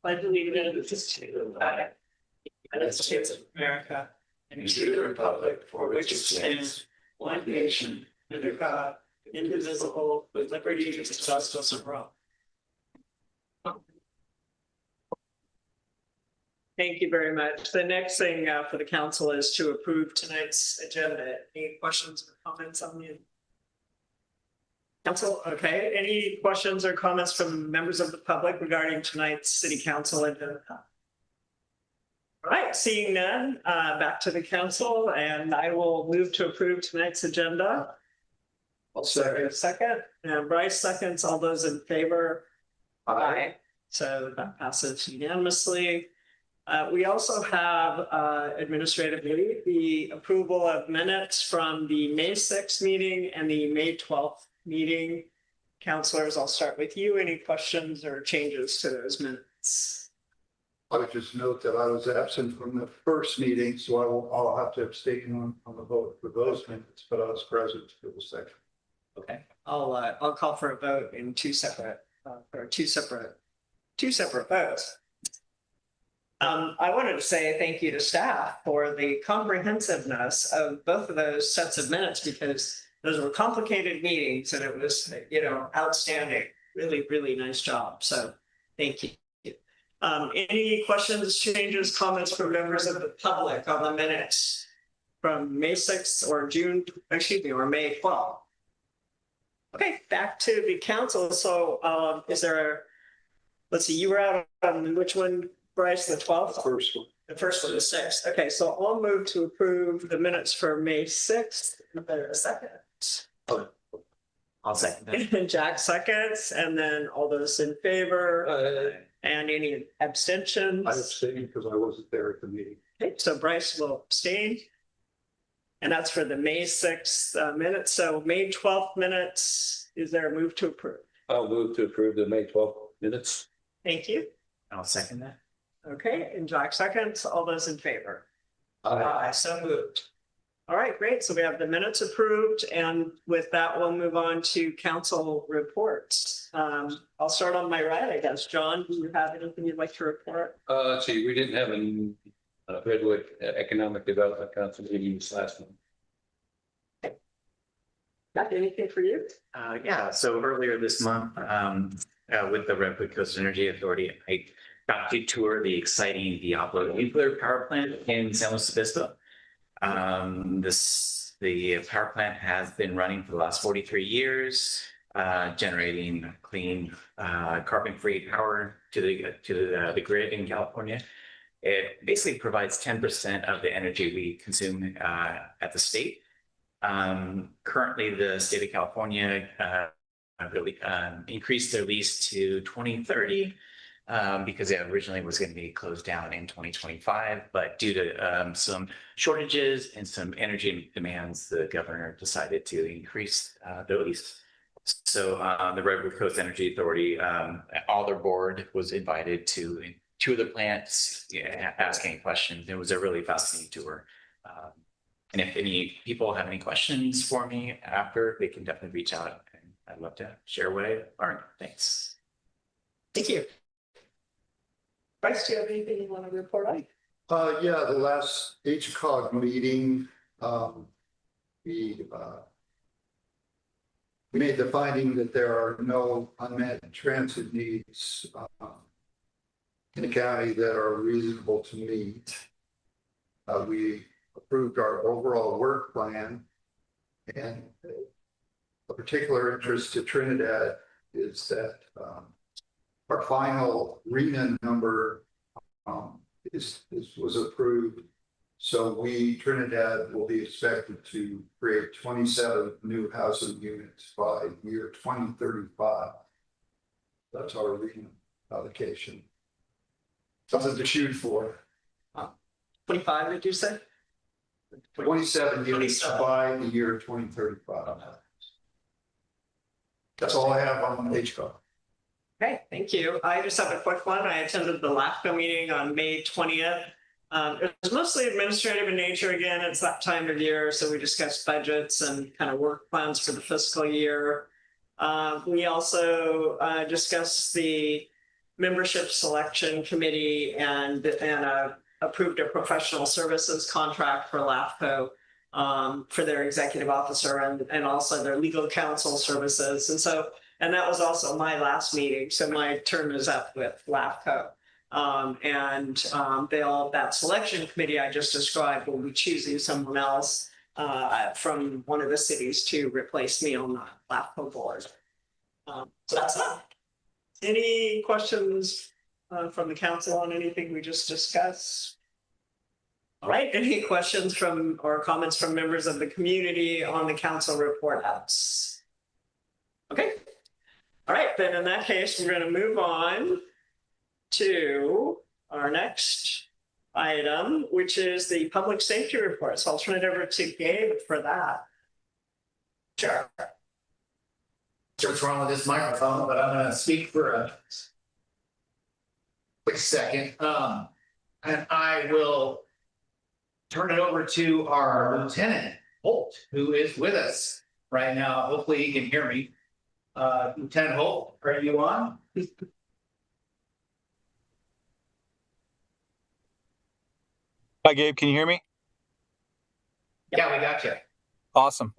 Pledge allegiance to the flag of the United States of America and to the republic for which it stands, one nation, under God, indivisible, with liberty and justice for all. Thank you very much. The next thing for the council is to approve tonight's agenda. Any questions or comments on the council? Okay. Any questions or comments from members of the public regarding tonight's city council agenda? All right, seeing none, back to the council, and I will move to approve tonight's agenda. I'll second. And Bryce seconds. All those in favor? Aye. So that passes unanimously. We also have administratively the approval of minutes from the May 6th meeting and the May 12th meeting. Councilors, I'll start with you. Any questions or changes to those minutes? I would just note that I was absent from the first meeting, so I'll have to abstain on the vote for those minutes, but I was present for the second. Okay, I'll call for a vote in two separate votes. I wanted to say thank you to staff for the comprehensiveness of both of those sets of minutes, because those were complicated meetings and it was, outstanding. Really, really nice job. So thank you. Any questions, changes, comments from members of the public on the minutes from May 6th or May 12th? Okay, back to the council. So is there let's see, you were out on which one, Bryce, the 12th? The first one. The first one, the 6th. Okay, so I'll move to approve the minutes for May 6th. Is there a second? I'll second that. And Jack seconds, and then all those in favor. And any abstentions? I abstained because I wasn't there at the meeting. Okay, so Bryce will abstain. And that's for the May 6th minutes. So May 12th minutes, is there a move to approve? I'll move to approve the May 12th minutes. Thank you. I'll second that. Okay, and Jack seconds. All those in favor? Aye. So moved. All right, great. So we have the minutes approved, and with that, we'll move on to council reports. I'll start on my right, I guess. John, do you have anything you'd like to report? Let's see, we didn't have any Redwood Economic Development Council meeting this last one. Got anything for you? Yeah, so earlier this month, with the Redwood Coast Energy Authority, I got to tour the exciting Diablo nuclear power plant in San Luis Obispo. The power plant has been running for the last 43 years, generating clean, carbon-free power to the grid in California. It basically provides 10% of the energy we consume at the state. Currently, the state of California really increased their lease to 2030 because it originally was going to be closed down in 2025. But due to some shortages and some energy demands, the governor decided to increase the lease. So the Redwood Coast Energy Authority, all their board was invited to tour the plants, ask any questions. It was a really fascinating tour. And if any people have any questions for me after, they can definitely reach out. And I'd love to share what I learned. Thanks. Thank you. Bryce, do you have anything you want to report on? Yeah, the last HCOG meeting, we made the finding that there are no unmet transit needs in the county that are reasonable to meet. We approved our overall work plan, and a particular interest to Trinidad is that our final RENA number was approved. So Trinidad will be expected to create 27 new housing units by year 2035. That's our RENA allocation. Something to shoot for. 25, did you say? 27 units by the year 2035. That's all I have on HCOG. Okay, thank you. I just have a quick one. I attended the LAFCO meeting on May 20th. It was mostly administrative in nature. Again, it's that time of year, so we discussed budgets and kind of work plans for the fiscal year. We also discussed the membership selection committee and approved a professional services contract for LAFCO for their executive officer and also their legal counsel services. And that was also my last meeting. So my term is up with LAFCO. That selection committee I just described will be choosing someone else from one of the cities to replace me on the LAFCO board. So that's that. Any questions from the council on anything we just discussed? All right, any questions from or comments from members of the community on the council report outs? Okay. All right, then in that case, we're going to move on to our next item, which is the public safety report. So I'll turn it over to Gabe for that. Sure. What's wrong with this microphone, but I'm gonna speak for a quick second. And I will turn it over to our Lieutenant Holt, who is with us right now. Hopefully he can hear me. Lieutenant Holt, are you on? Hi, Gabe. Can you hear me? Yeah, we got you. Awesome.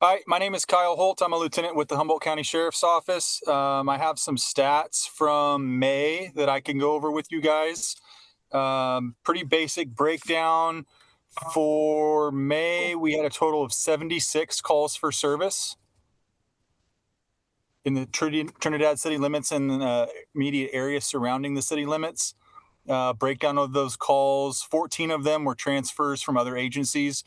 Hi, my name is Kyle Holt. I'm a lieutenant with the Humboldt County Sheriff's Office. I have some stats from May that I can go over with you guys. Pretty basic breakdown. For May, we had a total of 76 calls for service in the Trinidad city limits and immediate area surrounding the city limits. Breakdown of those calls, 14 of them were transfers from other agencies.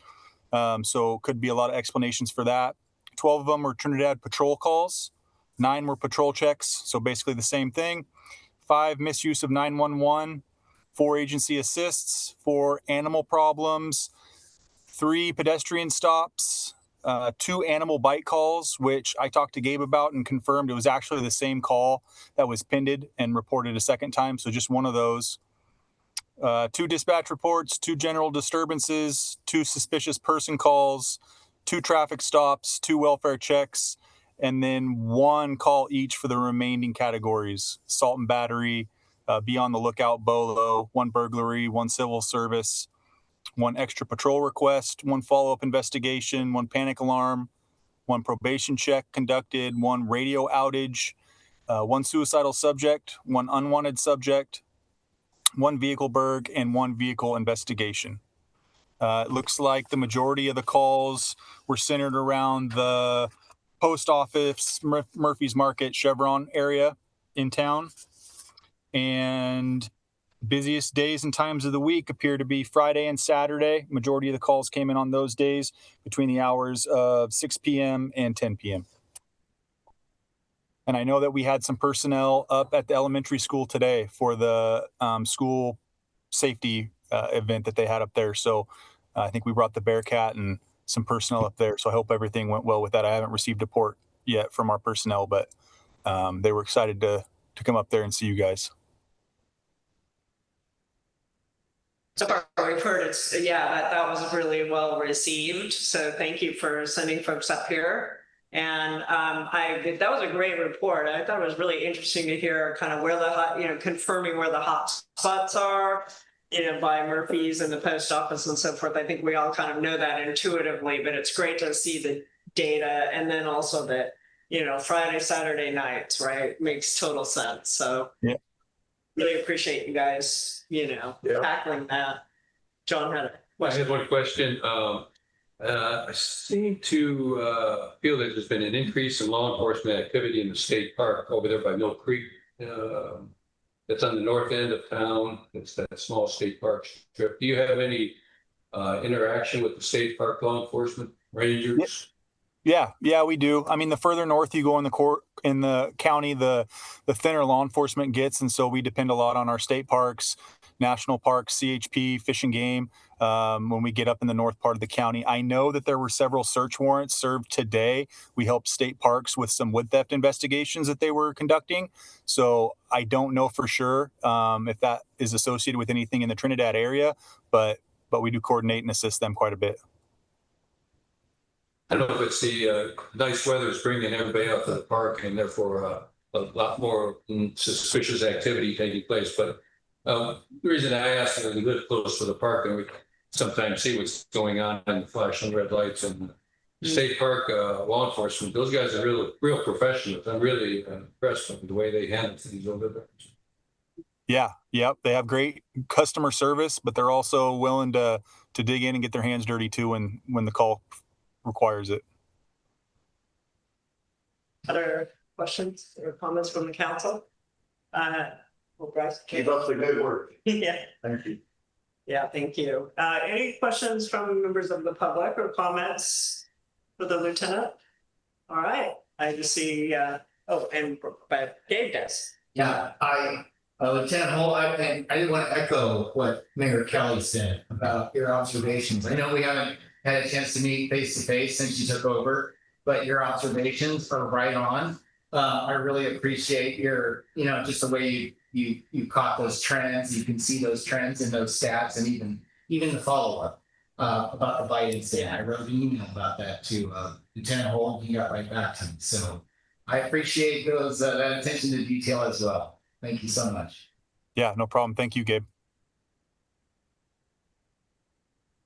So could be a lot of explanations for that. 12 of them were Trinidad patrol calls. 9 were patrol checks. So basically the same thing. 5 misuse of 911, 4 agency assists, 4 animal problems, 3 pedestrian stops, 2 animal bite calls, which I talked to Gabe about and confirmed it was actually the same call that was pinned and reported a second time. So just one of those. 2 dispatch reports, 2 general disturbances, 2 suspicious person calls, 2 traffic stops, 2 welfare checks, and then 1 call each for the remaining categories: assault and battery, be on the lookout BOLO, 1 burglary, 1 civil service, 1 extra patrol request, 1 follow-up investigation, 1 panic alarm, 1 probation check conducted, 1 radio outage, 1 suicidal subject, 1 unwanted subject, 1 vehicle burg, and 1 vehicle investigation. It looks like the majority of the calls were centered around the post office, Murphy's Market, Chevron area in town. And busiest days and times of the week appear to be Friday and Saturday. Majority of the calls came in on those days between the hours of 6 p.m. and 10 p.m. And I know that we had some personnel up at the elementary school today for the school safety event that they had up there. So I think we brought the Bearcat and some personnel up there. So I hope everything went well with that. I haven't received a report yet from our personnel, but they were excited to come up there and see you guys. So far, we've heard that was really well received. So thank you for sending folks up here. And that was a great report. I thought it was really interesting to hear kind of where confirming where the hot spots are, by Murphy's and the post office and so forth. I think we all kind of know that intuitively, but it's great to see the data. And then also that, Friday, Saturday nights, right? Makes total sense. So yeah, really appreciate you guys, tackling that. John had a question. I have one question. I seem to feel that there's been an increase in law enforcement activity in the state park over there by Mill Creek. That's on the north end of town. It's that small state park strip. Do you have any interaction with the state park law enforcement rangers? Yeah, we do. I mean, the further north you go in the county, the thinner law enforcement gets, and so we depend a lot on our state parks, national parks, CHP, Fish and Game. When we get up in the north part of the county, I know that there were several search warrants served today. We helped state parks with some wood theft investigations that they were conducting. So I don't know for sure if that is associated with anything in the Trinidad area, but we do coordinate and assist them quite a bit. I don't know if it's the nice weather is bringing everybody out to the park and therefore a lot more suspicious activity taking place. But the reason I asked is we live close to the park and we sometimes see what's going on and flashing red lights and state park law enforcement. Those guys are real professionals. I'm really impressed with the way they handle things over there. Yeah, yep. They have great customer service, but they're also willing to dig in and get their hands dirty too when the call requires it. Other questions or comments from the council? Well, Bryce? Keep up the good work. Yeah, Thank you. yeah, thank you. Any questions from members of the public or comments for the lieutenant? All right, I just see, but Gabe does. Yeah, Lieutenant Hull, I did want to echo what Mayor Kelly said about your observations. I know we haven't had a chance to meet face to face since you took over, but your observations are right on. I really appreciate your, just the way you caught those trends. You can see those trends in those stats and even the follow up about the bite incident. I wrote an email about that to Lieutenant Hull, and he got right back to me. So I appreciate those that attention to detail as well. Thank you so much. Yeah, no problem. Thank you, Gabe.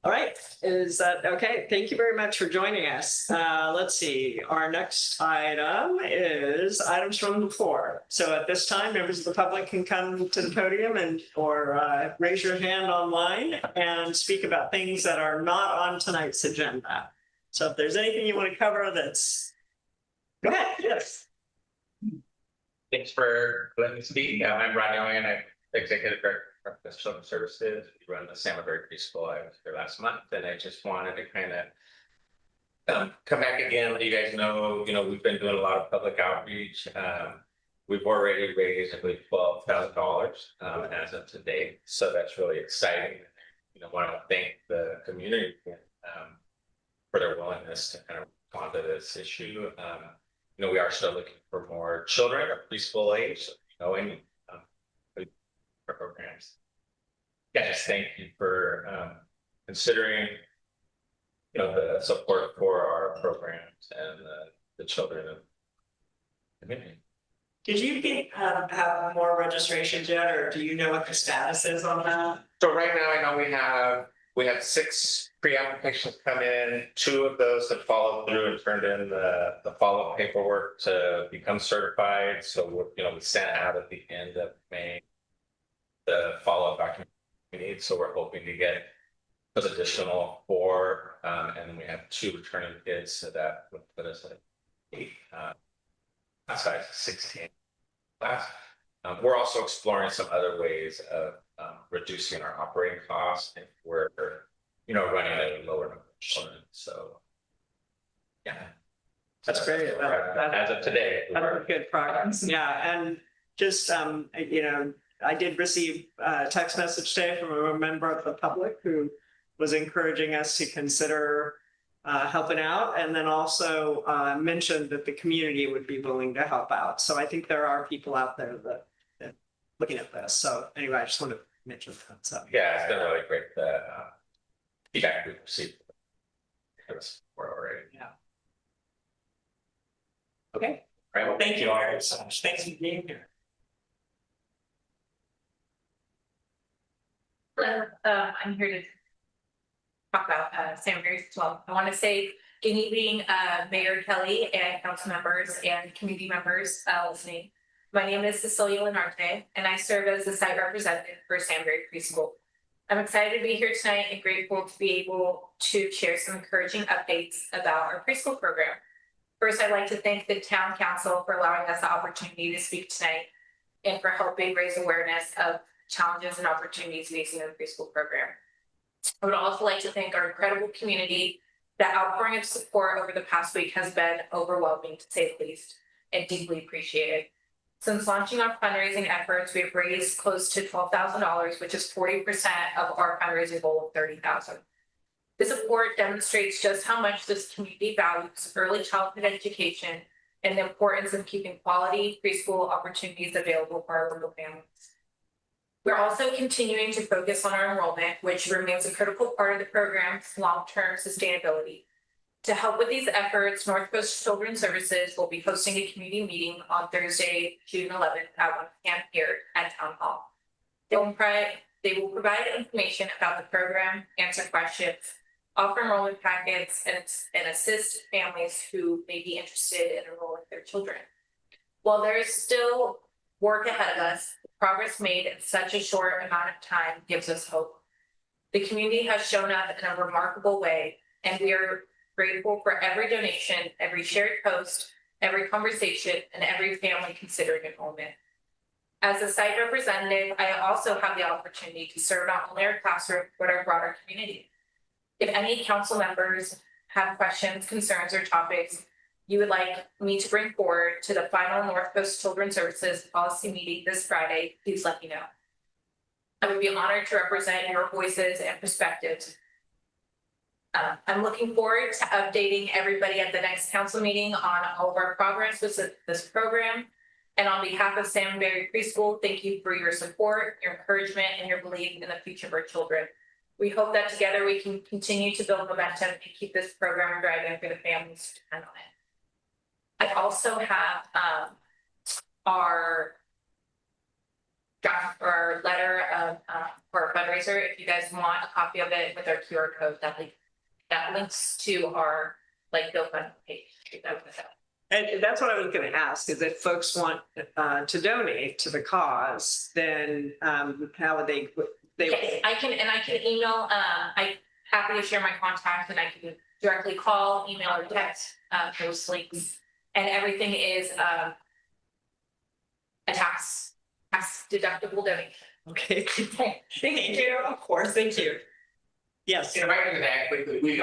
All right, is that okay? Thank you very much for joining us. Let's see, our next item is items from the floor. So at this time, members of the public can come to the podium or raise your hand online and speak about things that are not on tonight's agenda. So if there's anything you want to cover go ahead, yes. Thanks for letting me speak. I'm Rodney Owen. I'm Executive Director for Children's Services. We run the Salmonberry Preschool. I was there last month, and I just wanted to kind of come back again, let you guys know, we've been doing a lot of public outreach. We've already raised, I believe, $12,000 as of today. So that's really exciting. Want to thank the community for their willingness to kind of respond to this issue. We are still looking for more children of preschool age, any programs. Yeah, just thank you for considering, the support for our programs and the children of the community. Did you have more registrations yet, or do you know what the status is on that? So right now, I know we have 6 pre-applications come in. 2 of those have followed through and turned in the follow-up paperwork to become certified. So we sent out at the end of May the follow-up document we need. So we're hoping to get those additional 4, and then we have 2 returning kids. So that would put us at 8, size 16 class. We're also exploring some other ways of reducing our operating costs if we're, running at a lower number of children. So, yeah, That's great. As of today, That's good progress. Yeah, and just I did receive a text message today from a member of the public who was encouraging us to consider helping out, and then also mentioned that the community would be willing to help out. So I think there are people out there that looking at this. So anyway, I just want to mention that. So yeah, it's been really great. The feedback we've received for already. Yeah. Okay. All right. Well, thank you all so much. Thanks for being here. Hello, I'm here to talk about Salmonberry as well. I want to say good evening, Mayor Kelly and council members and community members listening. My name is Cecilia Lenarte, and I serve as the site representative for Salmonberry Preschool. I'm excited to be here tonight and grateful to be able to share some encouraging updates about our preschool program. First, I'd like to thank the town council for allowing us the opportunity to speak tonight and for helping raise awareness of challenges and opportunities facing the preschool program. I would also like to thank our incredible community. The outpouring of support over the past week has been overwhelming, to say the least, and deeply appreciated. Since launching our fundraising efforts, we have raised close to $12,000, which is 40% of our fundraising goal of $30,000. This support demonstrates just how much this community values early childhood education and the importance of keeping quality preschool opportunities available for our local families. We're also continuing to focus on our enrollment, which remains a critical part of the program's long-term sustainability. To help with these efforts, North Coast Children's Services will be hosting a community meeting on Thursday, June 11th at 1 p.m. here at Town Hall. They will provide information about the program, answer questions, offer enrollment packets, and assist families who may be interested in enrolling their children. While there is still work ahead of us, the progress made in such a short amount of time gives us hope. The community has shown up in a remarkable way, and we are grateful for every donation, every shared post, every conversation, and every family considering enrollment. As a site representative, I also have the opportunity to serve not only our classroom, but our broader community. If any council members have questions, concerns, or topics you would like me to bring forward to the final North Coast Children's Services policy meeting this Friday, please let me know. I would be honored to represent your voices and perspectives. I'm looking forward to updating everybody at the next council meeting on all of our progress with this program. And on behalf of Salmonberry Preschool, thank you for your support, your encouragement, and your belief in the future of our children. We hope that together we can continue to build momentum and keep this program driving for the families to depend on it. I also have our draft or our letter of for our fundraiser. If you guys want a copy of it with our QR code, that links to our GoFundMe page. And that's what I was going to ask, is if folks want to donate to the cause, then how would they? Yes, I can email. I happy to share my contact, and I can directly call, email, or text those links, and everything is a tax deductible donation. Okay. Thank you. Of course. Thank you. Yes. If I can add quickly, we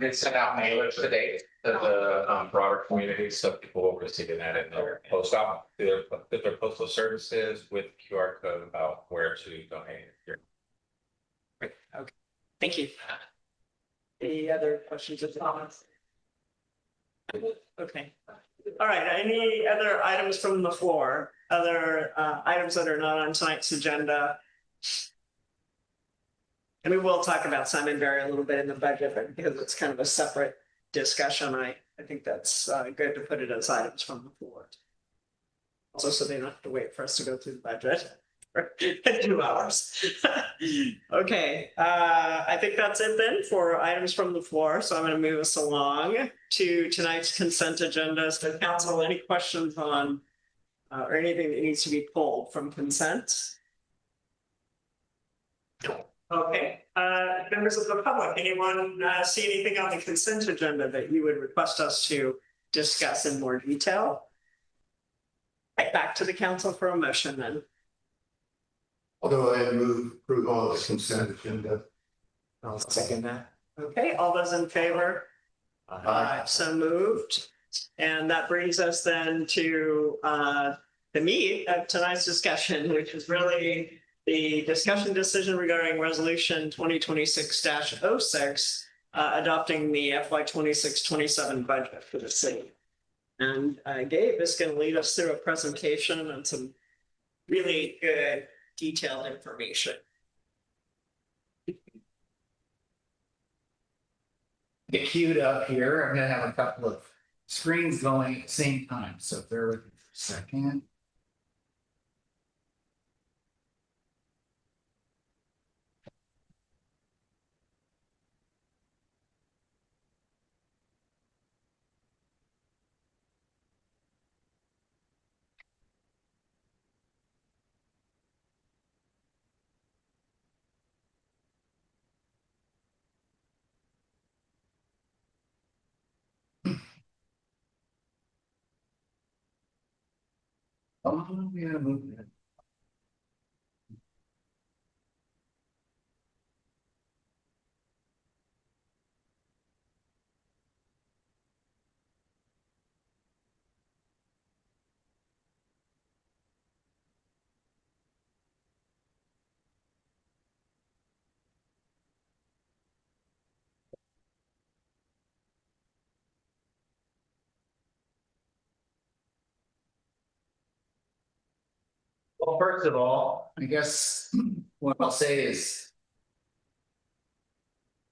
did send out mailers today to the broader community, so people will receive that in their post office, their postal services with QR code about where to donate. Okay. Thank you. Any other questions or comments? Okay. All right. Any other items from the floor? Other items that are not on tonight's agenda? And we will talk about Salmonberry a little bit in the budget, but because it's kind of a separate discussion, I think that's good to put it as items from the floor. Also, so they don't have to wait for us to go through the budget for 2 hours. Okay, I think that's it then for items from the floor. So I'm going to move us along to tonight's consent agenda. So council, any questions on or anything that needs to be pulled from consent? Okay, members of the public, anyone see anything on the consent agenda that you would request us to discuss in more detail? Right, back to the council for a motion then. Although I move approval of the consent agenda. I'll second that. Okay, all those in favor? So moved. And that brings us then to the meat of tonight's discussion, which is really the discussion decision regarding resolution 2026-06, adopting the FY26-27 budget for the city. And Gabe is going to lead us through a presentation and some really good detailed information. Get queued up here. I'm gonna have a couple of screens going at the same time, so bear with me for a second. Oh, yeah, move that. Well, first of all, I guess what I'll say is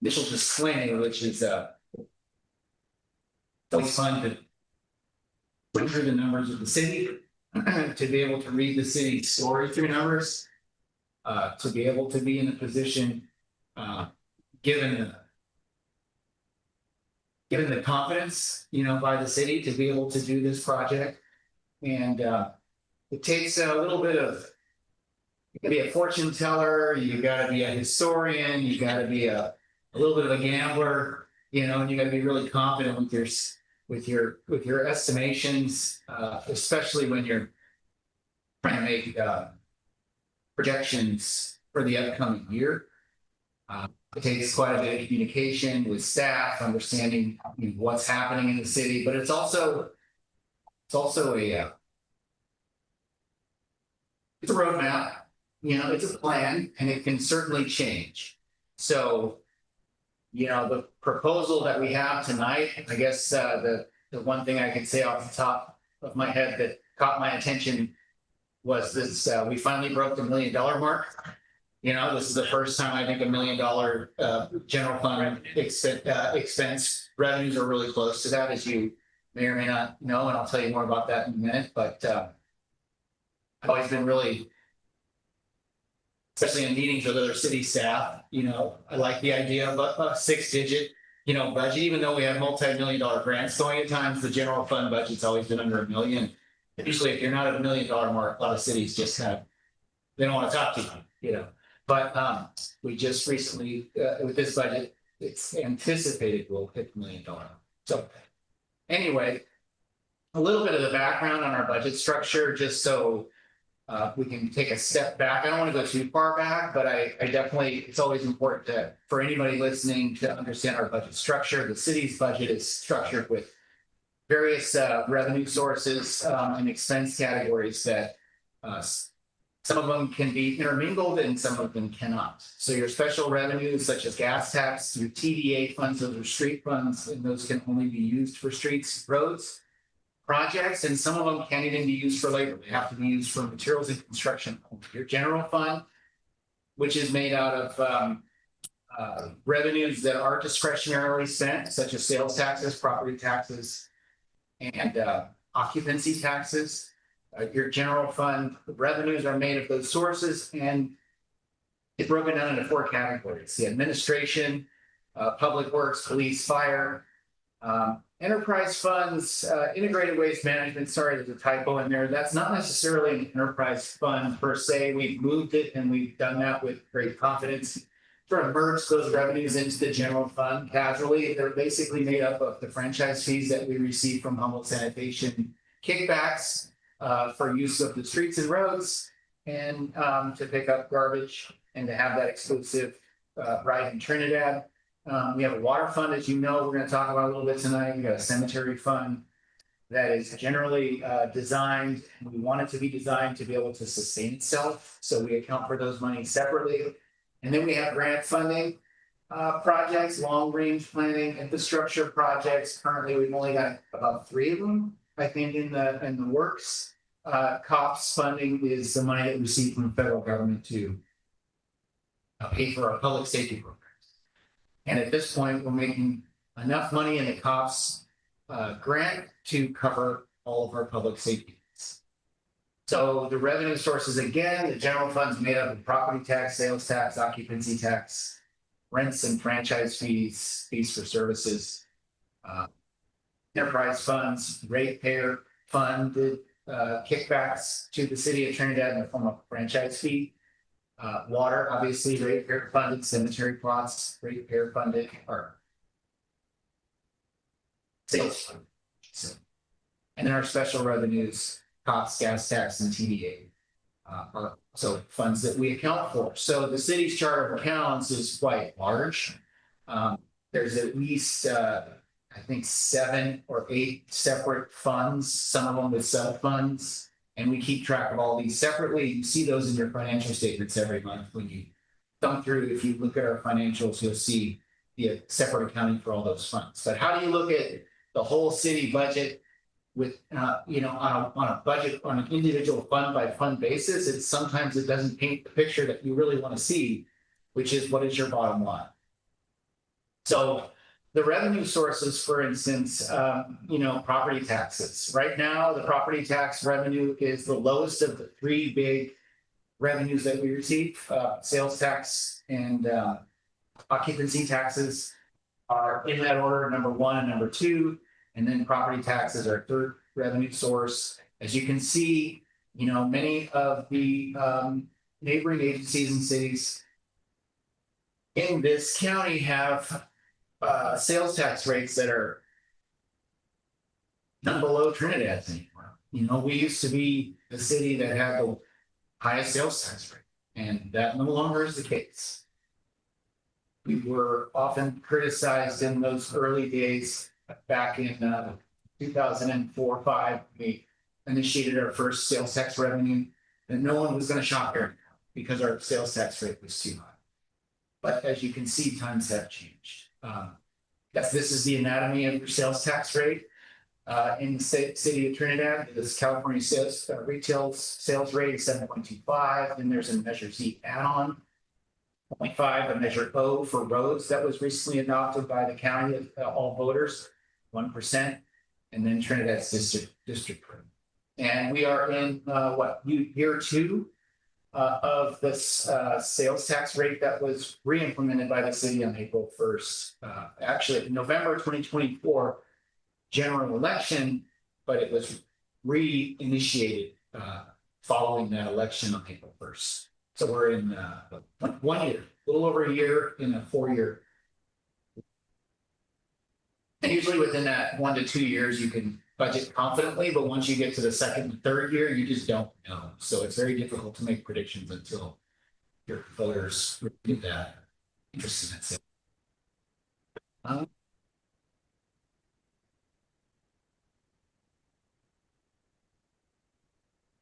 initial disclaimer, which is always fun to go through the numbers of the city, to be able to read the city's story through numbers, to be able to be in a position, given the confidence, by the city to be able to do this project. And it takes a little bit of, you gotta be a fortune teller, you gotta be a historian, you gotta be a little bit of a gambler, and you gotta be really confident with your estimations, especially when you're trying to make projections for the upcoming year. It takes quite a bit of communication with staff, understanding what's happening in the city, but it's also a it's a roadmap, it's a plan, and it can certainly change. So, the proposal that we have tonight, I guess the one thing I can say off the top of my head that caught my attention was this: we finally broke the $1 million mark. This is the first time I think $1 million general fund expense revenues are really close to that, as you may or may not know, and I'll tell you more about that in a minute. But I've always been really, especially in meetings with other city staff, I like the idea of a 6-digit, budget, even though we have multi-million-dollar grants going at times. The general fund budget's always been under $1 million. Usually, if you're not at $1 million mark, a lot of cities just they don't want to talk to you, But we just recently, with this budget, it's anticipated we'll hit $1 million. So anyway, a little bit of the background on our budget structure, just so we can take a step back. I don't want to go too far back, but I definitely, it's always important for anybody listening to understand our budget structure. The city's budget is structured with various revenue sources and expense categories that some of them can be intermingled and some of them cannot. So your special revenues, such as gas tax, your TDA funds, those are street funds, and those can only be used for streets, roads, projects, and some of them can't even be used for labor. They have to be used for materials and construction. Your general fund, which is made out of revenues that are discretionarily spent, such as sales taxes, property taxes, and occupancy taxes. Your general fund revenues are made of those sources, and it's broken down into 4 categories: the administration, public works, police, fire, enterprise funds, integrated waste management. Sorry, there's a typo in there. That's not necessarily an enterprise fund per se. We've moved it, and we've done that with great confidence. Sort of merge those revenues into the general fund casually. They're basically made up of the franchise fees that we receive from Humboldt Sanitation, kickbacks for use of the streets and roads, and to pick up garbage and to have that exclusive right in Trinidad. We have a water fund, as you know, we're going to talk about a little bit tonight. We got a cemetery fund that is generally designed, and we want it to be designed to be able to sustain itself. So we account for those monies separately. And then we have grant funding projects, long range planning, infrastructure projects. Currently, we've only got about 3 of them, I think, in the works. COPS funding is the money that we receive from the federal government to pay for our public safety programs. And at this point, we're making enough money in the COPS grant to cover all of our public safety needs. So the revenue sources, again, the general fund's made up of property tax, sales tax, occupancy tax, rents and franchise fees, fees for services, enterprise funds, ratepayer funded kickbacks to the city of Trinidad in the form of franchise fee. Water, obviously, ratepayer funded, cemetery plots, ratepayer funded, or sales funded. And then our special revenues, COPS, gas tax, and TDA are so funds that we account for. So the city's chart of accounts is quite large. There's at least I think 7 or 8 separate funds, some of them with sub-funds, and we keep track of all these separately. You see those in your financial statements every month when you thumb through. If you look at our financials, you'll see the separate accounting for all those funds. But how do you look at the whole city budget with, on a budget, on an individual fund by fund basis? It's sometimes it doesn't paint the picture that you really want to see, which is what is your bottom line. So the revenue sources, for instance, property taxes. Right now, the property tax revenue is the lowest of the three big revenues that we receive. Sales tax and occupancy taxes are in that order, number one and number two, and then property taxes are third revenue source. As you can see, many of the neighboring agencies and cities in this county have sales tax rates that are not below Trinidad's anymore. We used to be the city that had the highest sales tax rate, and that no longer is the case. We were often criticized in those early days back in 2004-5. We initiated our first sales tax revenue, and no one was going to shop here because our sales tax rate was too high. But as you can see, times have changed. This is the anatomy of your sales tax rate in the city of Trinidad. This California sales retail sales rate is 7.25. Then there's a Measure Z add-on, 0.5, a Measure O for roads that was recently adopted by the county, all voters, 1%, and then Trinidad's district rate. And we are in year two of this sales tax rate that was re-implemented by the city on April 1st. Actually, in November 2024 general election, but it was re-initiated following that election on April 1st. So we're in 1 year, a little over a year in a 4-year. And usually within that 1 to 2 years, you can budget confidently, but once you get to the second and third year, you just don't know. So it's very difficult to make predictions until your voters get that interest in that.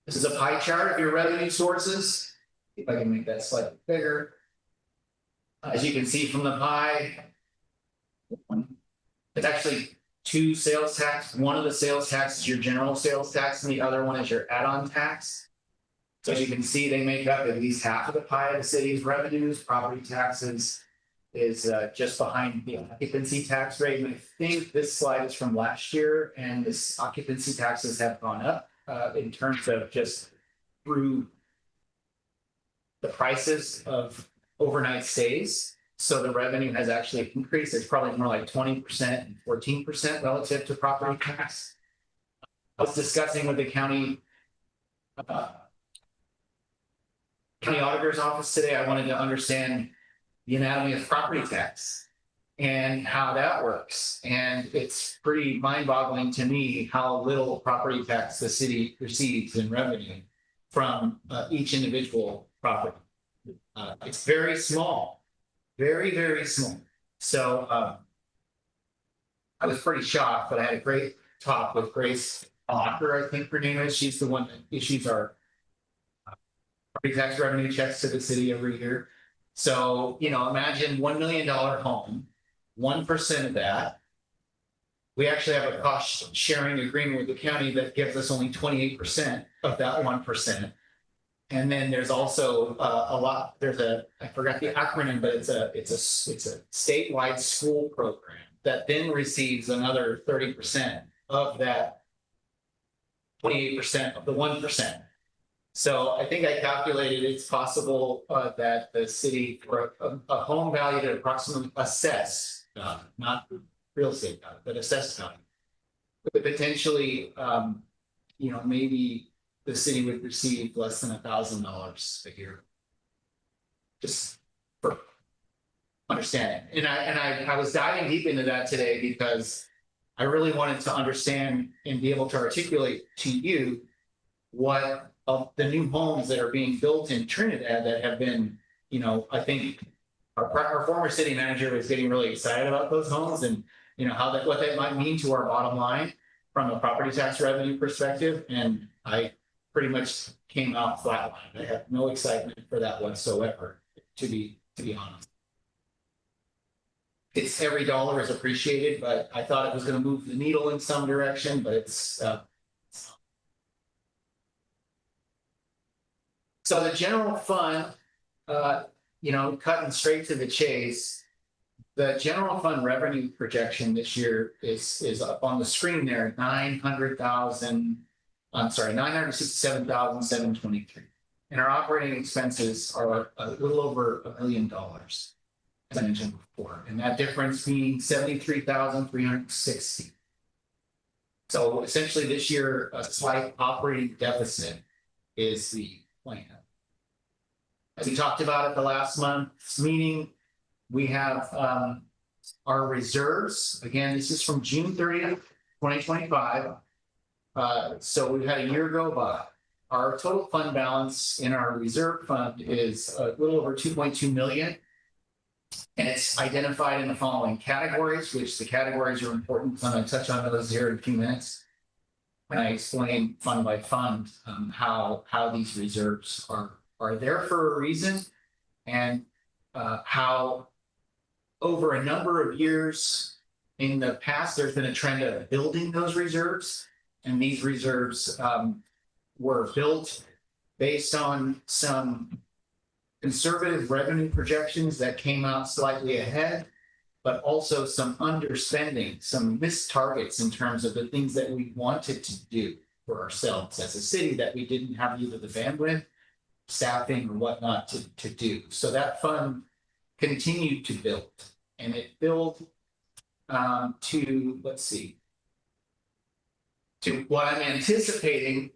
This is a pie chart of your revenue sources. If I can make that slightly bigger. As you can see from the pie, it's actually two sales tax. One of the sales tax is your general sales tax, and the other one is your add-on tax. So as you can see, they make up at least half of the pie of the city's revenues. Property taxes is just behind the occupancy tax rate. And I think this slide is from last year, and this occupancy taxes have gone up in terms of just through the prices of overnight stays. So the revenue has actually increased. It's probably more like 20% and 14% relative to property tax. I was discussing with the county auditor's office today. I wanted to understand the anatomy of property tax and how that works. And it's pretty mind-boggling to me how little property tax the city receives in revenue from each individual property. It's very small. Very, very small. So I was pretty shocked, but I had a great talk with Grace Locker, I think her name is. She's the one that issues our property tax revenue checks to the city every year. So, imagine $1 million home, 1% of that. We actually have a cost sharing agreement with the county that gives us only 28% of that 1%. And then there's also I forgot the acronym, but it's a statewide school program that then receives another 30% of that 28% of the 1%. So I think I calculated it's possible that the city, for a home valued at approximately assessed, not real estate value, but assessed value, could potentially, maybe the city would receive less than $1,000 a year. Just for understanding. And I was diving deep into that today because I really wanted to understand and be able to articulate to you what of the new homes that are being built in Trinidad that have been, I think our former city manager was getting really excited about those homes and, what that might mean to our bottom line from a property tax revenue perspective. And I pretty much came out flatlined. I have no excitement for that whatsoever, to be honest. It's every dollar is appreciated, but I thought it was going to move the needle in some direction, but it's so the general fund, cutting straight to the chase, the general fund revenue projection this year is up on the screen there, 967,723. And our operating expenses are a little over $1 million, as I mentioned before, and that difference being 73,360. So essentially this year, a slight operating deficit is the plan. As we talked about at the last month's meeting, we have our reserves. Again, this is from June 30th, 2025. So we've had a year go by. Our total fund balance in our reserve fund is a little over 2.2 million. And it's identified in the following categories, which the categories are important. I'm going to touch on those here in a few minutes when I explain fund by fund how these reserves are there for a reason, and how over a number of years in the past, there's been a trend of building those reserves. And these reserves were built based on some conservative revenue projections that came out slightly ahead, but also some underspending, some missed targets in terms of the things that we wanted to do for ourselves as a city that we didn't have either the bandwidth, staffing, or whatnot to do. So that fund continued to build, and it built to, let's see, to what I'm anticipating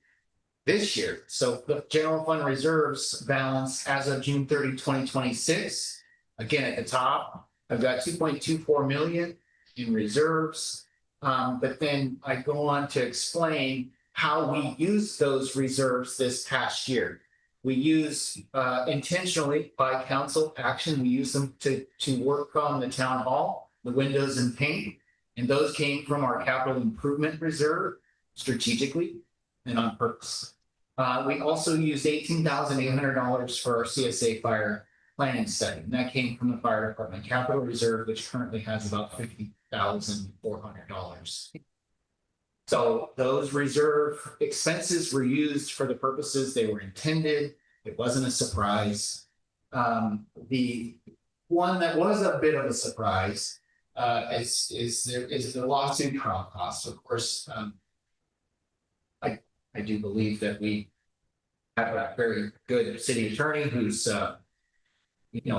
this year. So the general fund reserves balance as of June 30, 2026, again, at the top, I've got 2.24 million in reserves. But then I go on to explain how we use those reserves this past year. We use intentionally by council action, we use them to work on the town hall, the windows and paint, and those came from our capital improvement reserve strategically and on purpose. We also used $18,800 for our CSA fire planning study, and that came from the fire department capital reserve, which currently has about $50,400. So those reserve expenses were used for the purposes they were intended. It wasn't a surprise. The one that was a bit of a surprise is the lawsuit trial costs. Of course, I do believe that we have a very good city attorney whose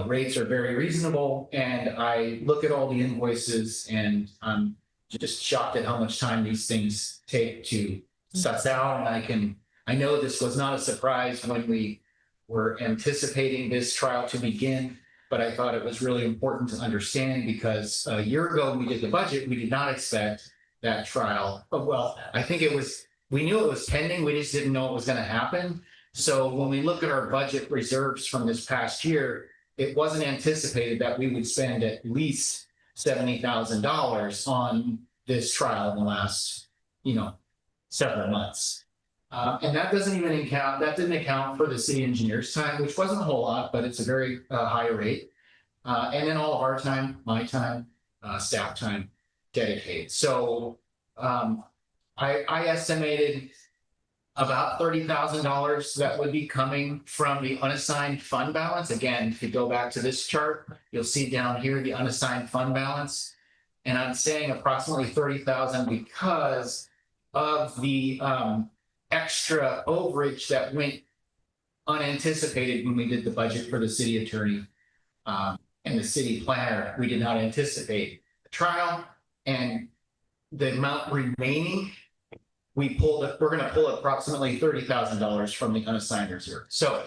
rates are very reasonable, and I look at all the invoices and I'm just shocked at how much time these things take to suss out. And I know this was not a surprise when we were anticipating this trial to begin, but I thought it was really important to understand because a year ago when we did the budget, we did not expect that trial. Well, I think we knew it was pending, we just didn't know it was going to happen. So when we look at our budget reserves from this past year, it wasn't anticipated that we would spend at least $70,000 on this trial in the last, several months. And that didn't account for the city engineer's time, which wasn't a whole lot, but it's a very high rate. And then all of our time, my time, staff time dedicated. So I estimated about $30,000 that would be coming from the unassigned fund balance. Again, if you go back to this chart, you'll see down here the unassigned fund balance. And I'm saying approximately 30,000 because of the extra overage that went unanticipated when we did the budget for the city attorney and the city planner. We did not anticipate the trial, and the amount remaining we're going to pull approximately $30,000 from the unassigned reserve. So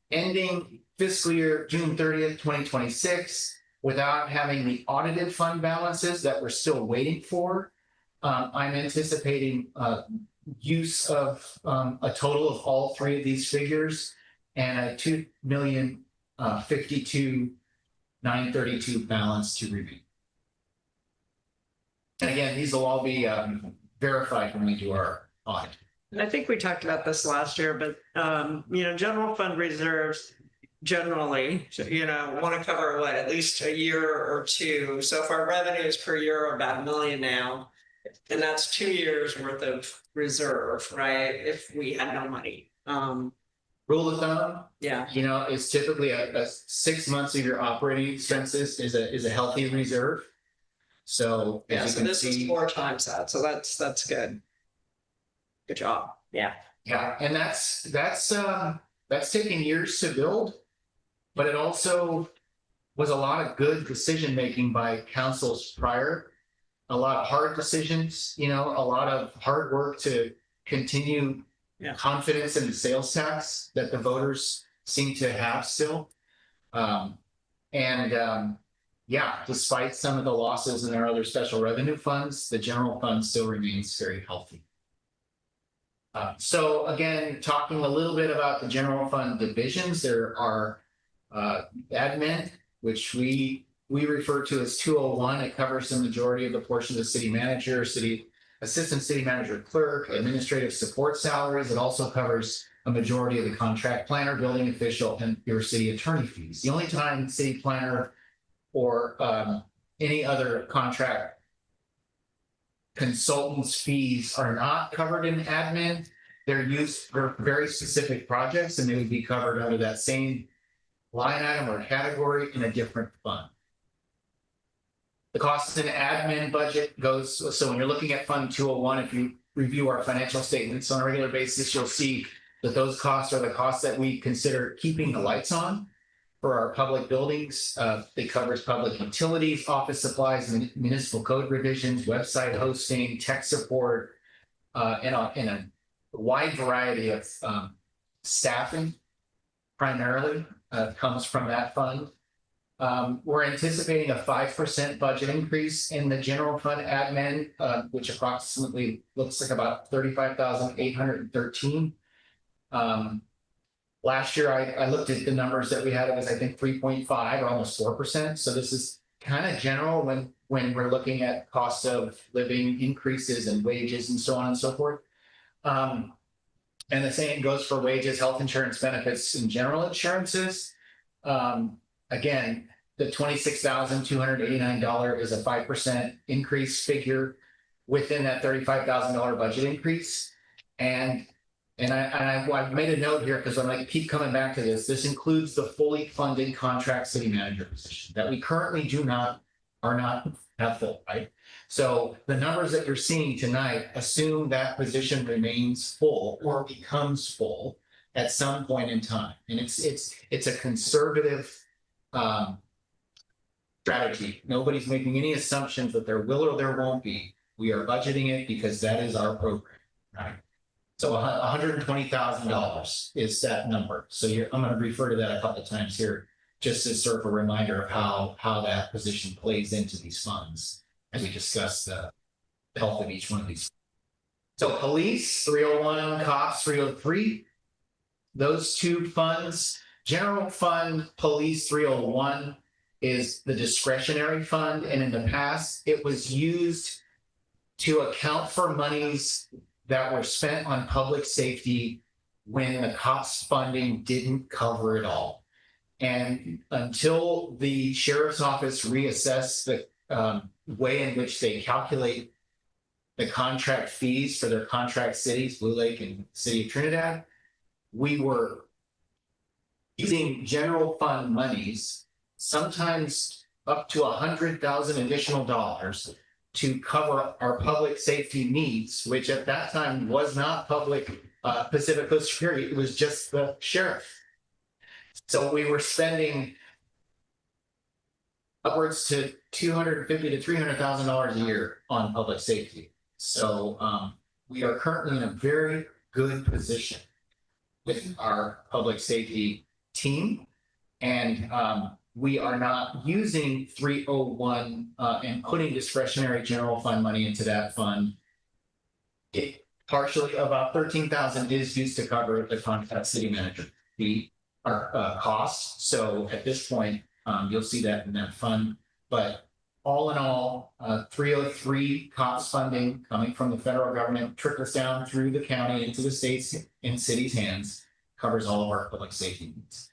ending fiscal year June 30th, 2026, without having the audited fund balances that we're still waiting for, I'm anticipating use of a total of all three of these figures and a $2,052,932 balance to remain. And again, these will all be verified when we do our audit. I think we talked about this last year, but general fund reserves generally, want to cover at least a year or two. So if our revenues per year are about $1 million now, and that's 2 years worth of reserve, right? If we had no money. Well, rule of thumb, Yeah, is typically a 6 months of your operating expenses is a healthy reserve. So yeah, as you so can this is see, 4 times that, so that's good. Good job, yeah. yeah, and that's taken years to build, but it also was a lot of good decision making by councils prior. A lot of hard decisions, a lot of hard work to continue Yeah. confidence in the sales tax that the voters seem to have still. Yeah, despite some of the losses in our other special revenue funds, the general fund still remains very healthy. So again, talking a little bit about the general fund divisions, there are admin, which we refer to as 201. It covers the majority of the portion of the city manager, city assistant city manager clerk, administrative support salaries. It also covers a majority of the contract planner, building official, and your city attorney fees. The only time city planner or any other contract consultants' fees are not covered in admin. They're used for very specific projects, and they would be covered under that same line item or category in a different fund. The costs in admin budget goes, so when you're looking at Fund 201, if you review our financial statements on a regular basis, you'll see that those costs are the costs that we consider keeping the lights on for our public buildings. It covers public utilities, office supplies, municipal code revisions, website hosting, tech support, and a wide variety of staffing primarily comes from that fund. We're anticipating a 5% budget increase in the general fund admin, which approximately looks like about 35,813. Last year, I looked at the numbers that we had. It was, I think, 3.5 or almost 4%. So this is kind of general when we're looking at cost of living increases and wages and so on and so forth. And the same goes for wages, health insurance benefits, and general insurances. Again, the $26,289 is a 5% increase figure within that $35,000 budget increase. And I've made a note here because I'm going to keep coming back to this. This includes the fully funded contract city manager position that we currently are not have full, right? So the numbers that you're seeing tonight assume that position remains full or becomes full at some point in time. And it's a conservative strategy. Nobody's making any assumptions that there will or there won't be. We are budgeting it because that is our program, right? So $120,000 is that number. So I'm going to refer to that a couple of times here, just as sort of a reminder of how that position plays into these funds as we discuss the health of each one of these. So police 301, cops 303, those two funds. General fund police 301 is the discretionary fund, and in the past it was used to account for monies that were spent on public safety when the cops funding didn't cover it all. And until the sheriff's office reassessed the way in which they calculate the contract fees for their contract cities, Blue Lake and City of Trinidad, we were using general fund monies, sometimes up to $100,000 additional dollars to cover our public safety needs, which at that time was not public Pacific Coast Security, it was just the sheriff. So we were spending upwards to $250,000 to $300,000 a year on public safety. So we are currently in a very good position with our public safety team, and we are not using 301 and putting discretionary general fund money into that fund. Partially about 13,000 is used to cover the contract city manager fee, our costs. So at this point, you'll see that in that fund. But all in all, 303 cost funding coming from the federal government trickles down through the county into the states and cities' hands, covers all of our public safety needs,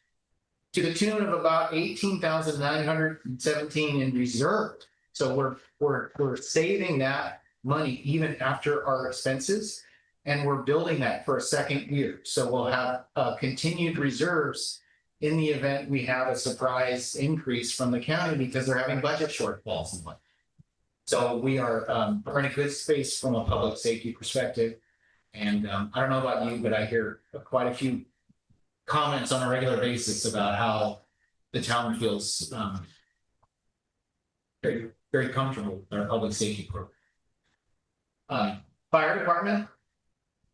to the tune of about 18,917 in reserve. So we're saving that money even after our expenses. And we're building that for a second year. So we'll have continued reserves in the event we have a surprise increase from the county because they're having budget shortfalls and whatnot. So we're in a good space from a public safety perspective. And I don't know about you, but I hear quite a few comments on a regular basis about how the town feels very, very comfortable with our public safety program. Fire department,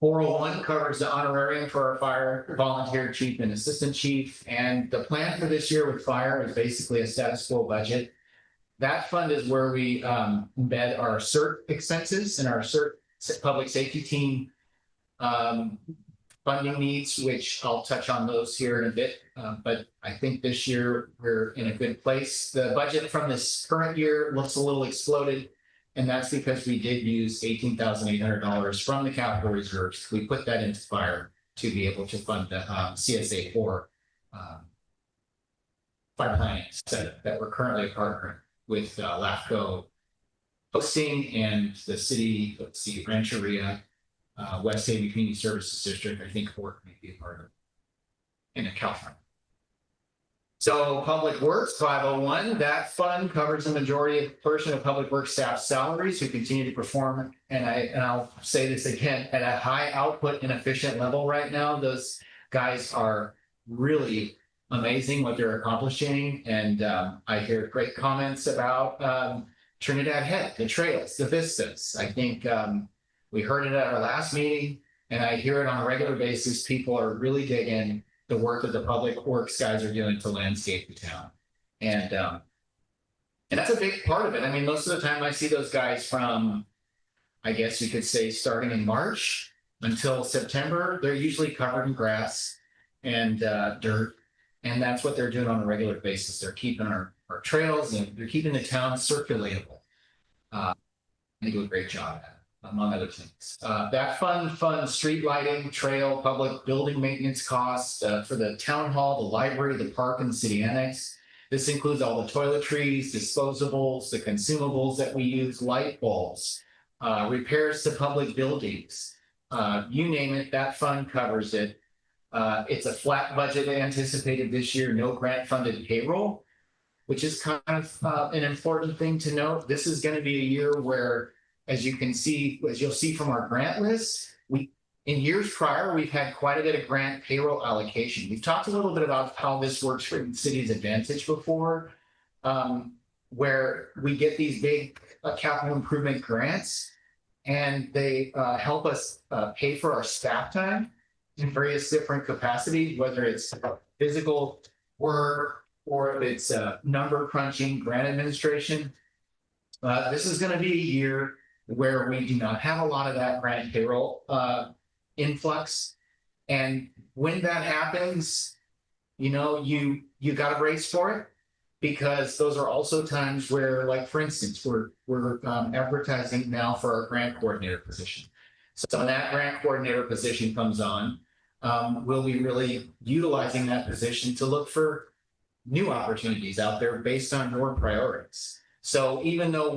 401 covers the honorarium for our fire volunteer chief and assistant chief. And the plan for this year with fire is basically a status quo budget. That fund is where we embed our CERT expenses and our CERT public safety team funding needs, which I'll touch on those here in a bit. But I think this year we're in a good place. The budget from this current year looks a little exploded. And that's because we did use $18,800 from the capital reserves. We put that into fire to be able to fund the CSA 4 fire planning setup that we're currently partnering with LAFCO hosting and the city, let's see, Rancheria, West Haven Community Services District, I think Fort may be a part of in California. So Public Works 501, that fund covers the majority portion of Public Works staff salaries who continue to perform. And I'll say this again, at a high output and efficient level right now. Those guys are really amazing what they're accomplishing. And I hear great comments about Trinidad Head, the trails, the vistas. I think we heard it at our last meeting, and I hear it on a regular basis. People are really digging the work that the Public Works guys are doing to landscape the town. And that's a big part of it. I mean, most of the time I see those guys from, I guess you could say, starting in March until September, they're usually covered in grass and dirt. And that's what they're doing on a regular basis. They're keeping our trails and they're keeping the town circulatable. They do a great job at it, among other things. That fund funds street lighting, trail, public building maintenance costs for the town hall, the library, the park, and the city annex. This includes all the toiletries, disposables, the consumables that we use, light bulbs, repairs to public buildings. You name it, that fund covers it. It's a flat budget anticipated this year, no grant funded payroll, which is kind of an important thing to note. This is going to be a year where, as you can see, as you'll see from our grant list, in years prior, we've had quite a bit of grant payroll allocation. We've talked a little bit about how this works for the city's advantage before, where we get these big capital improvement grants, and they help us pay for our staff time in various different capacities, whether it's physical work or if it's number crunching, grant administration. This is going to be a year where we do not have a lot of that grant payroll influx. And when that happens, you know, you got to brace for it, because those are also times where, like, for instance, we're advertising now for our grant coordinator position. So when that grant coordinator position comes on, we'll be really utilizing that position to look for new opportunities out there based on your priorities. So even though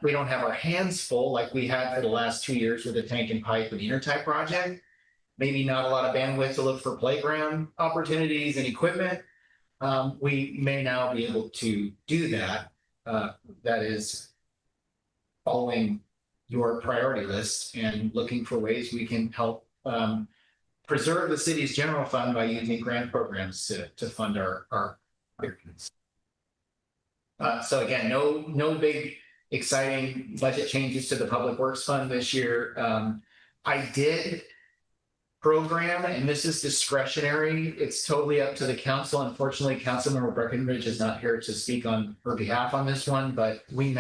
we don't have our hands full like we had for the last 2 years with the tank and pipe and intertype project, maybe not a lot of bandwidth to look for playground opportunities and equipment, we may now be able to do that. That is following your priority list and looking for ways we can help preserve the city's general fund by using grant programs to fund our so again, no big exciting budget changes to the Public Works Fund this year. I did program, and this is discretionary. It's totally up to the council. Unfortunately, Councilmember Breckenridge is not here to speak on her behalf on this one, but we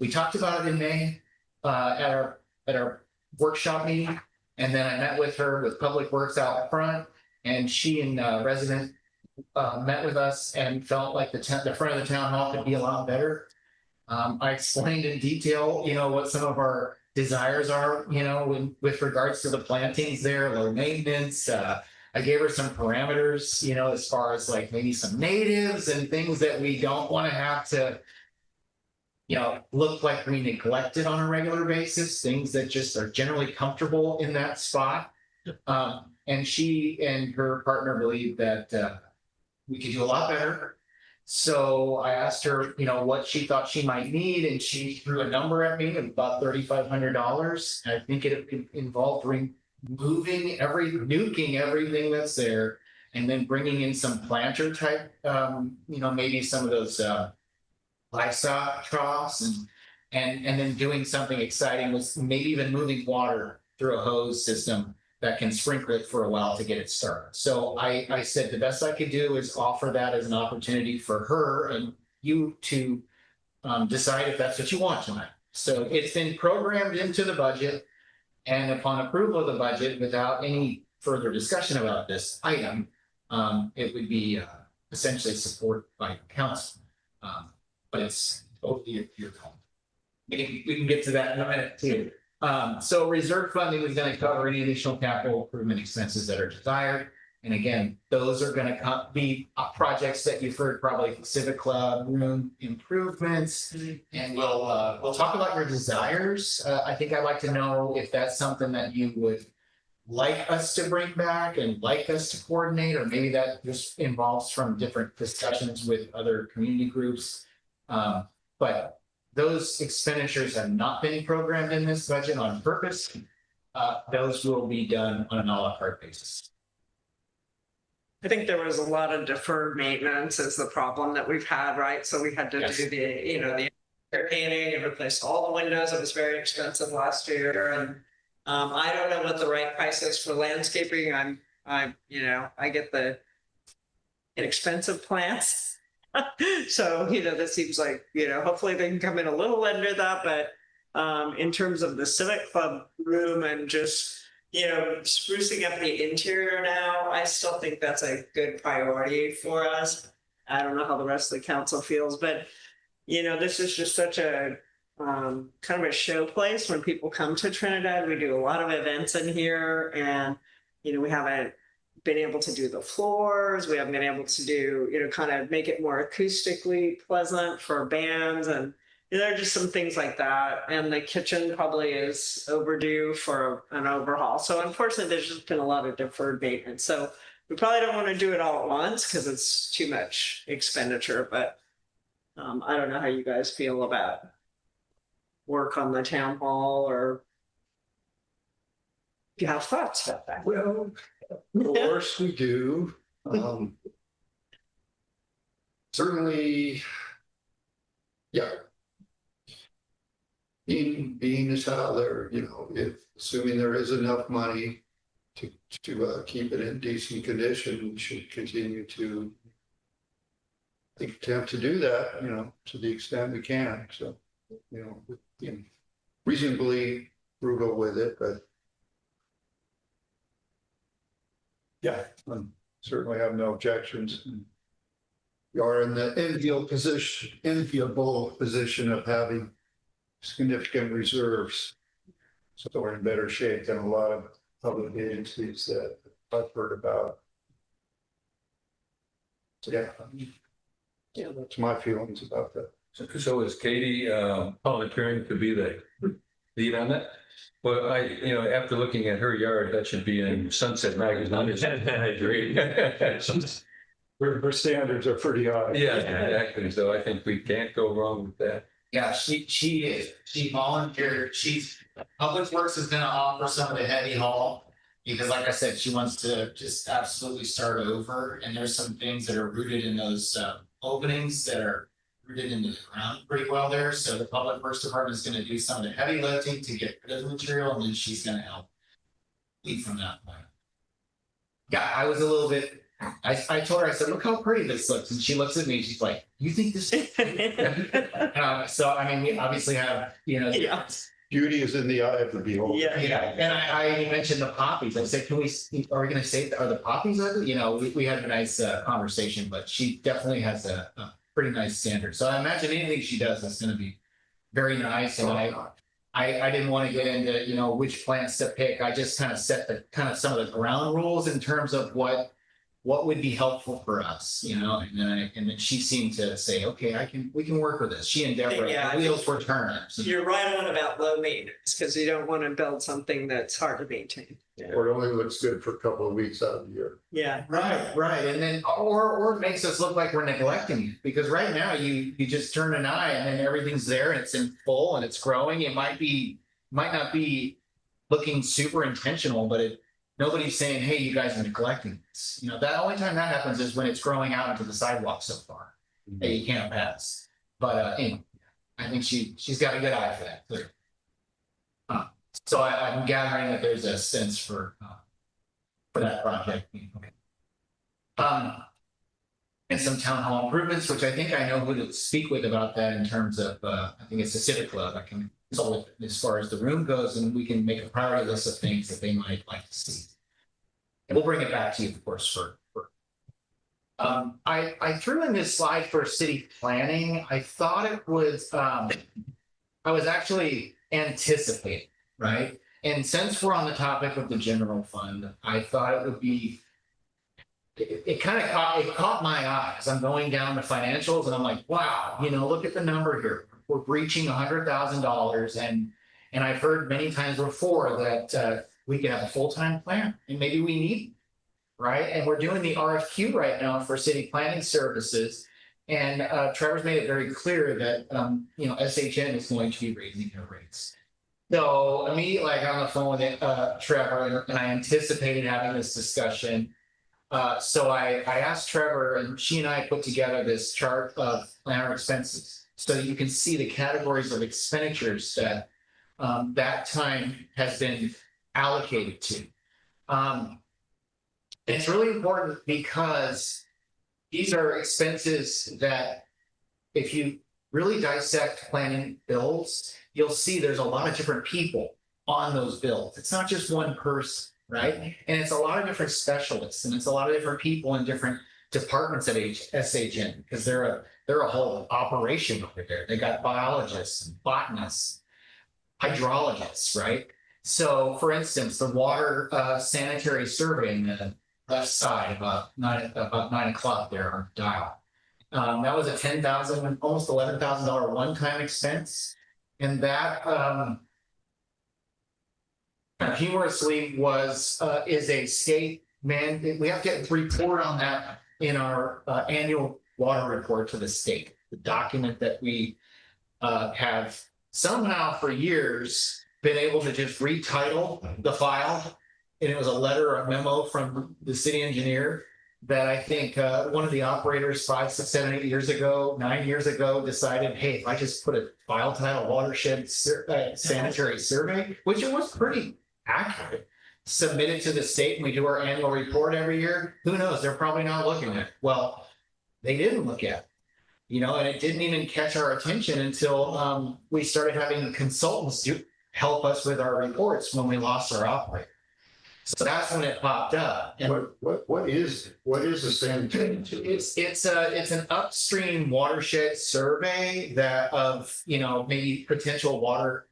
talked about it in May at our workshop meeting. And then I met with her with Public Works out front, and she and resident met with us and felt like the front of the town hall could be a lot better. I explained in detail, you know, what some of our desires are, you know, with regards to the plantings there, low maintenance. I gave her some parameters, you know, as far as like maybe some natives and things that we don't want to have to look like we neglect it on a regular basis, things that just are generally comfortable in that spot. And she and her partner believe that we could do a lot better. So I asked her, what she thought she might need, and she threw a number at me of about $3,500. I think it involved nuking everything that's there, and then bringing in some planter type, maybe some of those livestock troughs, and then doing something exciting with maybe even moving water through a hose system that can sprinkle it for a while to get it started. So I said the best I could do is offer that as an opportunity for her and you to decide if that's what you want tonight. So it's been programmed into the budget, and upon approval of the budget, without any further discussion about this item, it would be essentially support by council. But it's totally your call. We can get to that in a minute too. So reserve funding is going to cover any additional capital improvement expenses that are desired. And again, those are going to be projects that you've heard, probably Civic Club room improvements. And we'll talk about your desires. I think I'd like to know if that's something that you would like us to bring back and like us to coordinate, or maybe that just involves from different discussions with other community groups. But those expenditures have not been programmed in this budget on purpose. Those will be done on an a la carte basis. I think there was a lot of deferred maintenance is the problem that we've had, right? So we had to do the painting and replace all the windows. It was very expensive last year. And I don't know what the right price is for landscaping. I get the inexpensive plants. So, that seems like, hopefully they can come in a little under that, but in terms of the Civic Club room and just, sprucing up the interior now, I still think that's a good priority for us. I don't know how the rest of the council feels, but, this is just such a kind of a show place when people come to Trinidad. We do a lot of events in here, and, we haven't been able to do the floors. We haven't been able to do, kind of make it more acoustically pleasant for bands. And there are just some things like that. And the kitchen probably is overdue for an overhaul. So unfortunately, there's just been a lot of deferred maintenance. So we probably don't want to do it all at once because it's too much expenditure. But I don't know how you guys feel about work on the town hall, or if you have thoughts about that. Well, of course we do. Certainly, yeah. Being as how there, if assuming there is enough money to keep it in decent condition, we should continue to attempt to do that, to the extent we can. So, reasonably frugal with it, but yeah, certainly have no objections. We are in the enviable position of having significant reserves. So we're in better shape than a lot of public agencies that I've heard about. So yeah, that's my feelings about that. So is Katie volunteering to be the lead on that? Well, after looking at her yard, that should be in Sunset Magazine. I agree. Her standards are pretty high. Yeah, exactly. So I think we can't go wrong with that. Yeah, she is. She volunteered. Public Works is going to offer some of the heavy haul because, like I said, she wants to just absolutely start over. And there's some things that are rooted in those openings that are rooted into the ground pretty well there. So the Public Works Department is going to do some of the heavy lifting to get rid of the material, and then she's going to help lead from that point. Yeah, I was a little bit. I told her, I said, look how pretty this looks. And she looks at me and she's like, you think this is so, I mean, we obviously have, Yeah. Beauty is in the eye of the beholder. Yeah. And I mentioned the poppies. I said, are we going to say, are the poppies ugly? We had a nice conversation, but she definitely has a pretty nice standard. So I imagine anything she does is going to be very nice. And I didn't want to get into, which plants to pick. I just kind of set some of the ground rules in terms of what what would be helpful for us, you know, and then she seemed to say, okay, we can work with this. She and Deborah, Yeah, the wheels were turning. So You're right on about low maintenance, because you don't want to build something that's hard to maintain. Or it only looks good for a couple of weeks out of the year. Yeah. Right. And then, or it makes us look like we're neglecting it, because right now you just turn an eye and then everything's there and it's in full and it's growing. It might not be looking super intentional, but nobody's saying, hey, you guys are neglecting this. You know, the only time that happens is when it's growing out into the sidewalk so far that you can't pass. But anyway, I think she's got a good eye for that too. So I'm gathering that there's a sense for that project. Okay. And some town hall improvements, which I think I know who to speak with about that in terms of, I think it's the Civic Club. I can consult with as far as the room goes, and we can make a priority list of things that they might like to see. And we'll bring it back to you, of course, I threw in this slide for city planning. I thought it was, I was actually anticipating, right? And since we're on the topic of the general fund, I thought it would be, it caught my eye as I'm going down the financials and I'm like, wow, you know, look at the number here. We're breaching $100,000 and I've heard many times before that we can have a full-time plan and maybe we need, right? And we're doing the RFQ right now for city planning services. And Trevor's made it very clear that, you know, SHN is going to be raising their rates. So immediately I got on the phone with Trevor and I anticipated having this discussion. So I asked Trevor and she and I put together this chart of planner expenses. So you can see the categories of expenditures that that time has been allocated to. It's really important because these are expenses that if you really dissect planning bills, you'll see there's a lot of different people on those bills. It's not just one person, right? And it's a lot of different specialists and it's a lot of different people in different departments at SHN because they're a whole operation over there. They got biologists and botanists, hydrologists, right? So for instance, the water sanitary survey in the left side about 9 o'clock there on the dial. That was a $10,000, almost $11,000 one-time expense. And that humorously is a state mandate. We have to report on that in our annual water report to the state. The document that we have somehow for years been able to just retitle the file. And it was a letter or a memo from the city engineer that I think one of the operators 5, 6, 7, 8 years ago, 9 years ago decided, hey, if I just put a file title watershed sanitary survey, which it was pretty accurate, submit it to the state and we do our annual report every year, who knows? They're probably not looking at it. Well, they didn't look at it, you know, and it didn't even catch our attention until we started having consultants help us with our reports when we lost our operator. So that's when it popped up. And What is the sanitary? it's an upstream watershed survey that of, you know, maybe potential water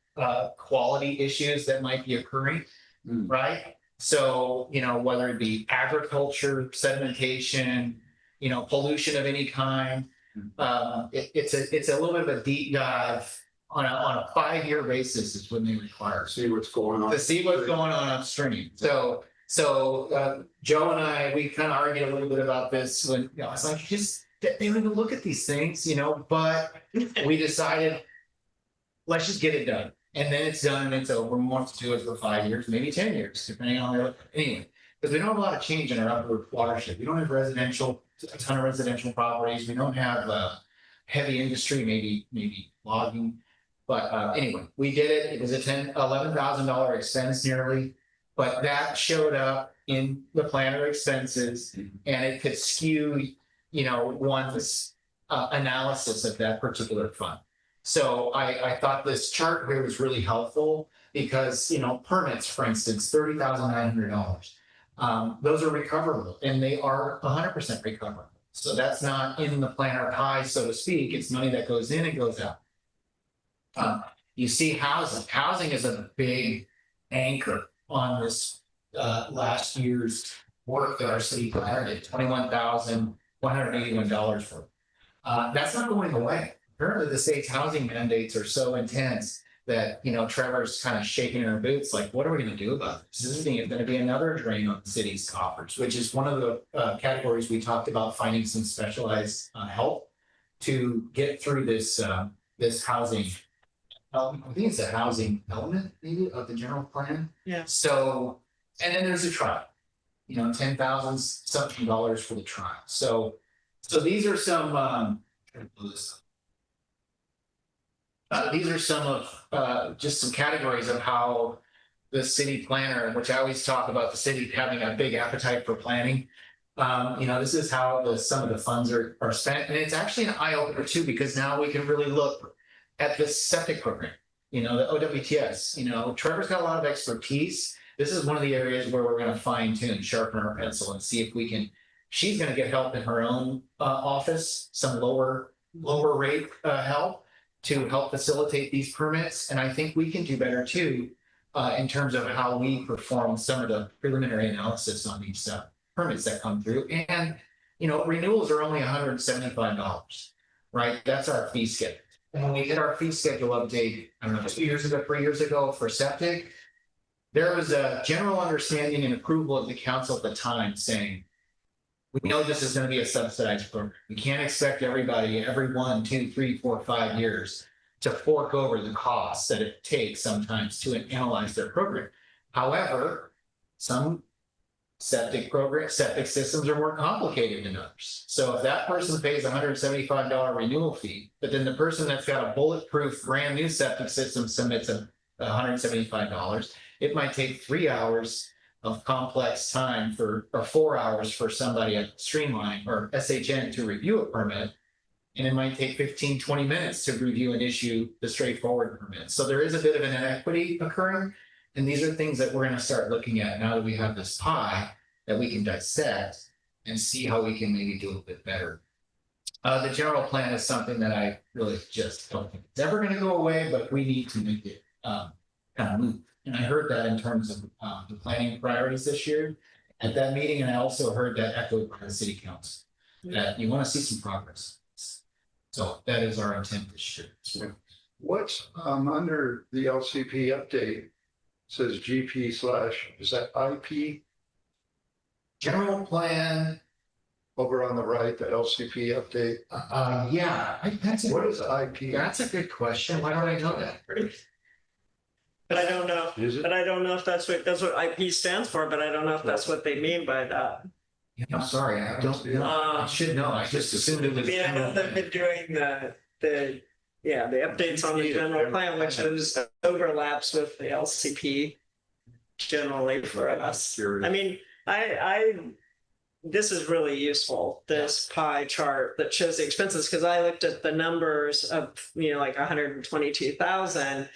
quality issues that might be occurring, right? So, you know, whether it be agriculture, sedimentation, you know, pollution of any kind, it's a little bit of a deep dive on a 5-year basis is when they require. See what's going on. To see what's going on upstream. So Joe and I, we kind of argued a little bit about this when, you know, I was like, just, they don't even look at these things, you know, but we decided, let's just get it done. And then it's done and it's over. We want to do it for 5 years, maybe 10 years, depending on their, anyway, because we don't have a lot of change in our upward watershed. We don't have a ton of residential properties. We don't have heavy industry, maybe logging. But anyway, we did it. It was a $11,000 expense nearly, but that showed up in the planner expenses and it could skew, you know, one's analysis of that particular fund. So I thought this chart here was really helpful because, you know, permits, for instance, $30,900. Those are recoverable and they are 100% recoverable. So that's not in the planner pie, so to speak. It's money that goes in and goes out. You see housing. Housing is a big anchor on this last year's work that our city planner did, $21,181 for. That's not going away. Apparently, the state's housing mandates are so intense that, you know, Trevor's kind of shaking her boots, like, what are we going to do about this? This is going to be another drain on the city's coffers, which is one of the categories we talked about, finding some specialized help to get through this this housing. I think it's a housing element maybe of the general plan. Yeah. So, and then there's a trial, you know, $10,000 something for the trial. So these are some. These are some of just some categories of how the city planner, which I always talk about the city having a big appetite for planning. You know, this is how some of the funds are spent, and it's actually an eye opener too, because now we can really look at this septic program. You know, the OWTS. You know, Trevor's got a lot of expertise. This is one of the areas where we're going to fine tune, sharpen our pencil, and see if we can. She's going to get help in her own office, some lower rate help to help facilitate these permits. And I think we can do better too, in terms of how we perform some of the preliminary analysis on these permits that come through. And, you know, renewals are only $175, right? That's our fee schedule. And when we did our fee schedule update, I don't know, 2 years ago, 3 years ago for septic, there was a general understanding and approval of the council at the time saying, we know this is going to be a subsidized program. We can't expect everybody every 1, 2, 3, 4, 5 years to fork over the costs that it takes sometimes to analyze their program. However, some septic systems are more complicated than others. So if that person pays $175 renewal fee, but then the person that's got a bulletproof brand new septic system submits $175, it might take 3 hours of complex time or 4 hours for somebody at Streamline or SHN to review a permit. And it might take 15, 20 minutes to review and issue the straightforward permit. So there is a bit of an inequity occurring. And these are things that we're going to start looking at now that we have this pie that we can dissect and see how we can maybe do a bit better. The general plan is something that I really just don't think it's ever going to go away, but we need to make it kind of move. And I heard that in terms of the planning priorities this year at that meeting. And I also heard that echoed by the city council that you want to see some progress. So that is our intent this year. What's under the LCP update says GP / is that IP General plan. over on the right, the LCP update? Yeah, What is IP? that's a good question. Why don't I know that? But I don't know. Is it? But I don't know if that's what IP stands for, but I don't know if that's what they mean by that. I'm sorry, I don't know. I should know. I just assumed it was. Yeah, I know they've been doing the updates on the general plan, which is overlaps with the LCP generally for us. I mean, this is really useful, this pie chart that shows the expenses, because I looked at the numbers of, you know, like 122,000.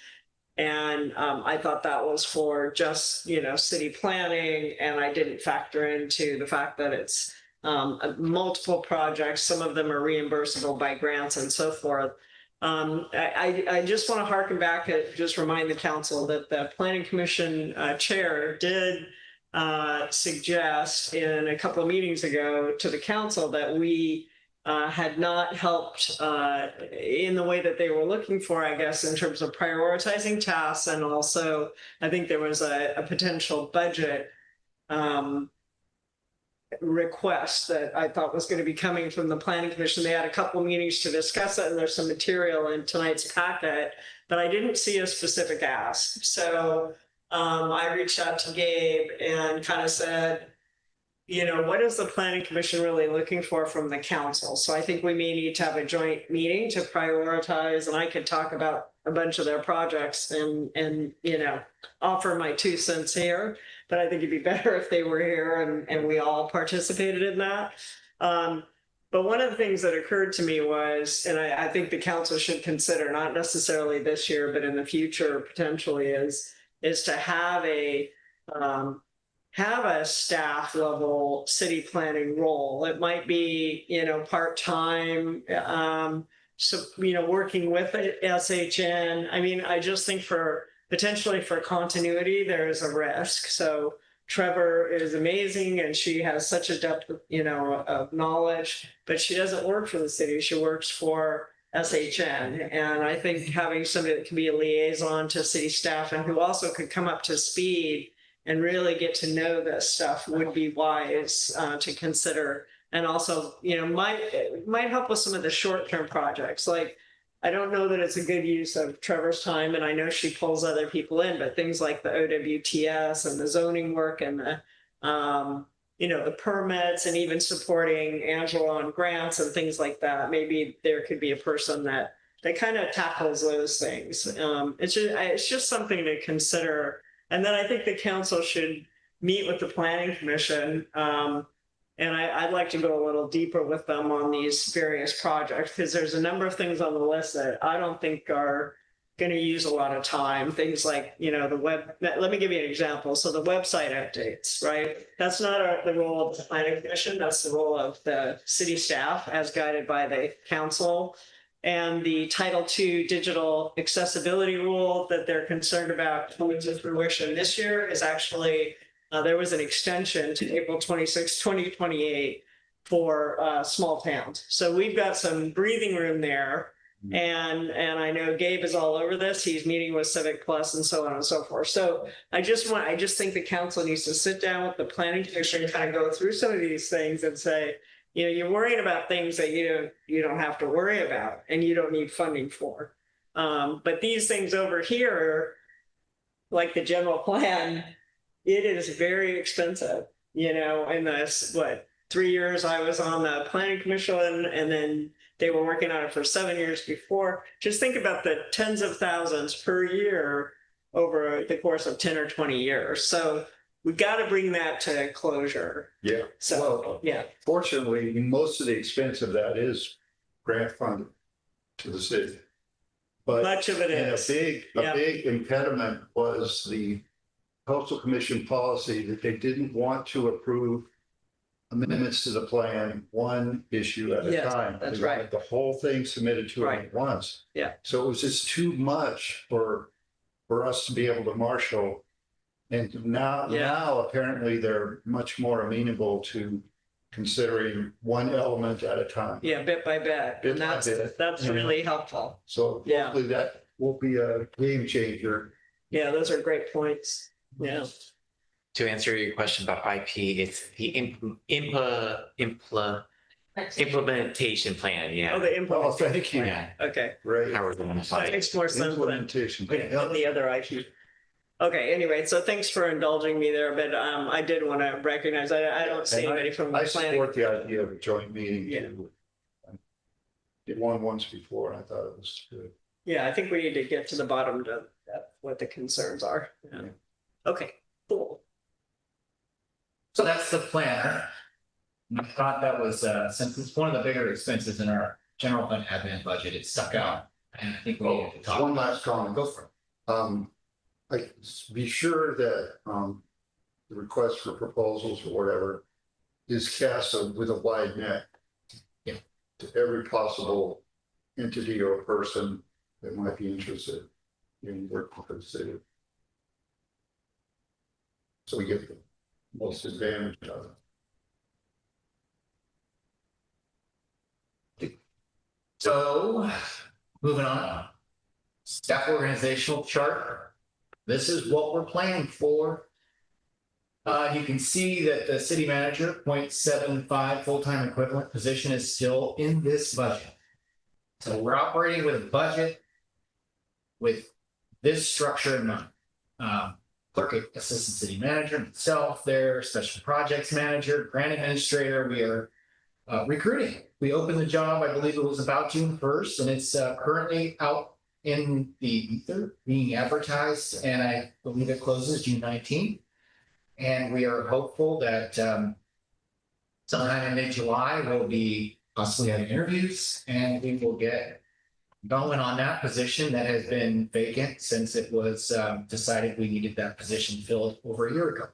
And I thought that was for just, you know, city planning. And I didn't factor into the fact that it's multiple projects. Some of them are reimbursable by grants and so forth. I just want to harken back and just remind the council that the Planning Commission chair did suggest in a couple of meetings ago to the council that we had not helped in the way that they were looking for, I guess, in terms of prioritizing tasks. And also, I think there was a potential budget request that I thought was going to be coming from the Planning Commission. They had a couple of meetings to discuss it, and there's some material in tonight's packet, but I didn't see a specific ask. So I reached out to Gabe and kind of said, you know, what is the Planning Commission really looking for from the council? So I think we may need to have a joint meeting to prioritize, and I could talk about a bunch of their projects and you know, offer my 2 cents here. But I think it'd be better if they were here and we all participated in that. But one of the things that occurred to me was, and I think the council should consider, not necessarily this year, but in the future potentially, is to have a staff level city planning role. It might be, you know, part-time, so, you know, working with SHN. I mean, I just think potentially for continuity, there is a risk. So Trevor is amazing and she has such a depth, of knowledge, but she doesn't work for the city. She works for SHN. And I think having somebody that can be a liaison to city staff and who also could come up to speed and really get to know this stuff would be wise to consider. And also, might help with some of the short-term projects. Like, I don't know that it's a good use of Trevor's time, and I know she pulls other people in, but things like the OWTS and the zoning work and the permits and even supporting Angela on grants and things like that. Maybe there could be a person that kind of tackles those things. It's just something to consider. And then I think the council should meet with the planning commission. And I'd like to go a little deeper with them on these various projects, because there's a number of things on the list that I don't think are going to use a lot of time. Things like, the web. Let me give you an example. So the website updates, right? That's not the role of the planning commission. That's the role of the city staff as guided by the council. And the Title II digital accessibility rule that they're concerned about coming to fruition this year is actually there was an extension to April 26, 2028 for small towns. So we've got some breathing room there. And I know Gabe is all over this. He's meeting with Civic Plus and so on and so forth. So I just think the council needs to sit down with the planning commission and kind of go through some of these things and say, you're worrying about things that you don't have to worry about and you don't need funding for. But these things over here, like the general plan, it is very expensive, in this, 3 years I was on the planning commission and then they were working on it for 7 years before. Just think about the tens of thousands per year over the course of 10 or 20 years. So we've got to bring that to closure. Yeah. So, yeah. Fortunately, most of the expense of that is grant funded to the city. But Much of it and is. a big impediment was the Coastal Commission policy that they didn't want to approve amendments to the plan one issue at a Yes, time. that's They wanted right. the whole thing submitted to them Right. at once. Yeah. So it was just too much for us to be able to marshal. And now apparently they're much more amenable to considering one element at a time. Yeah, bit by bit. Bit And by bit. that's really helpful. So Yeah. hopefully that will be a game changer. Yeah, those are great points. Yeah. To answer your question about IP, it's the implementation plan. Oh, Yeah. the Oh, implementation. thank you. Yeah. Okay. Great. How we're going to That find it. makes more sense than Implementation. the other IP. Okay, anyway, so thanks for indulging me there, but I did want to recognize, I don't see And anybody from the I planning. support the idea of a joint meeting. Yeah. too. I did one once before and I thought it was good. Yeah, I think we need to get to the bottom of what the concerns are. Yeah. Okay, cool. So that's the plan. I thought that was, since it's one of the bigger expenses in our general fund admin budget, it stuck out. And I think we need to talk. One last comment. Go for it. Be sure that the request for proposals or whatever is cast with a wide net. Yeah. To every possible entity or person that might be interested in working for the city. So we get the most advantage of it. So, moving on. Staff organizational chart. This is what we're planning for. You can see that the city manager 0.75 full-time equivalent position is still in this budget. So we're operating with a budget with this structure in mind. Clerk, assistant city manager, myself there, special projects manager, grant administrator. We are recruiting. We opened the job, I believe it was about June 1st, and it's currently out in the ether being advertised, and I believe it closes June 19th. And we are hopeful that sometime in mid-July, we'll be possibly having interviews and we will get going on that position that has been vacant since it was decided we needed that position filled over a year ago.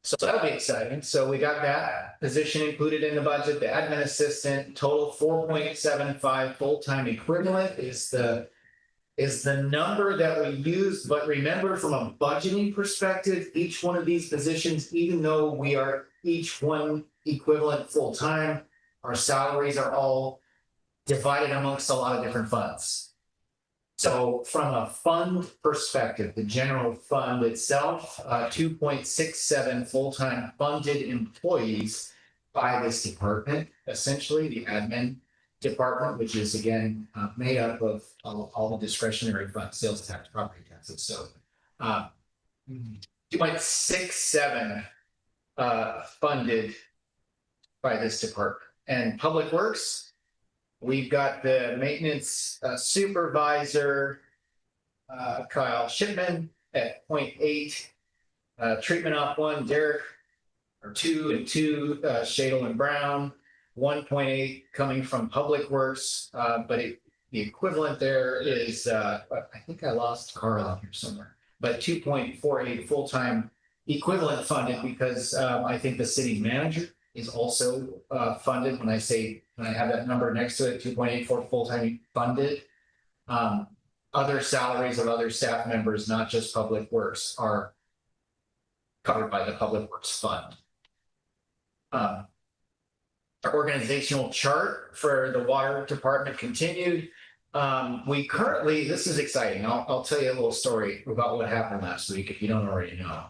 So that'll be exciting. So we got that position included in the budget. The admin assistant total 4.75 full-time equivalent is the is the number that we use, but remember from a budgeting perspective, each one of these positions, even though we are each one equivalent full-time, our salaries are all divided amongst a lot of different funds. So from a fund perspective, the general fund itself, 2.67 full-time funded employees by this department, essentially the admin department, which is again made up of all the discretionary funds, sales tax, property taxes. So 2.67 funded by this department. And Public Works, we've got the maintenance supervisor, Kyle Shipman at 0.8, treatment op 1, Derek, or 2 and 2, Shadle and Brown, 1.8 coming from Public Works, but the equivalent there is, I think I lost Carl out here somewhere, but 2.48 full-time equivalent funded because I think the city manager is also funded. When I have that number next to it, 2.84 full-time funded. Other salaries of other staff members, not just Public Works, are covered by the Public Works Fund. Our organizational chart for the water department continued. We currently, this is exciting. I'll tell you a little story about what happened last week if you don't already know.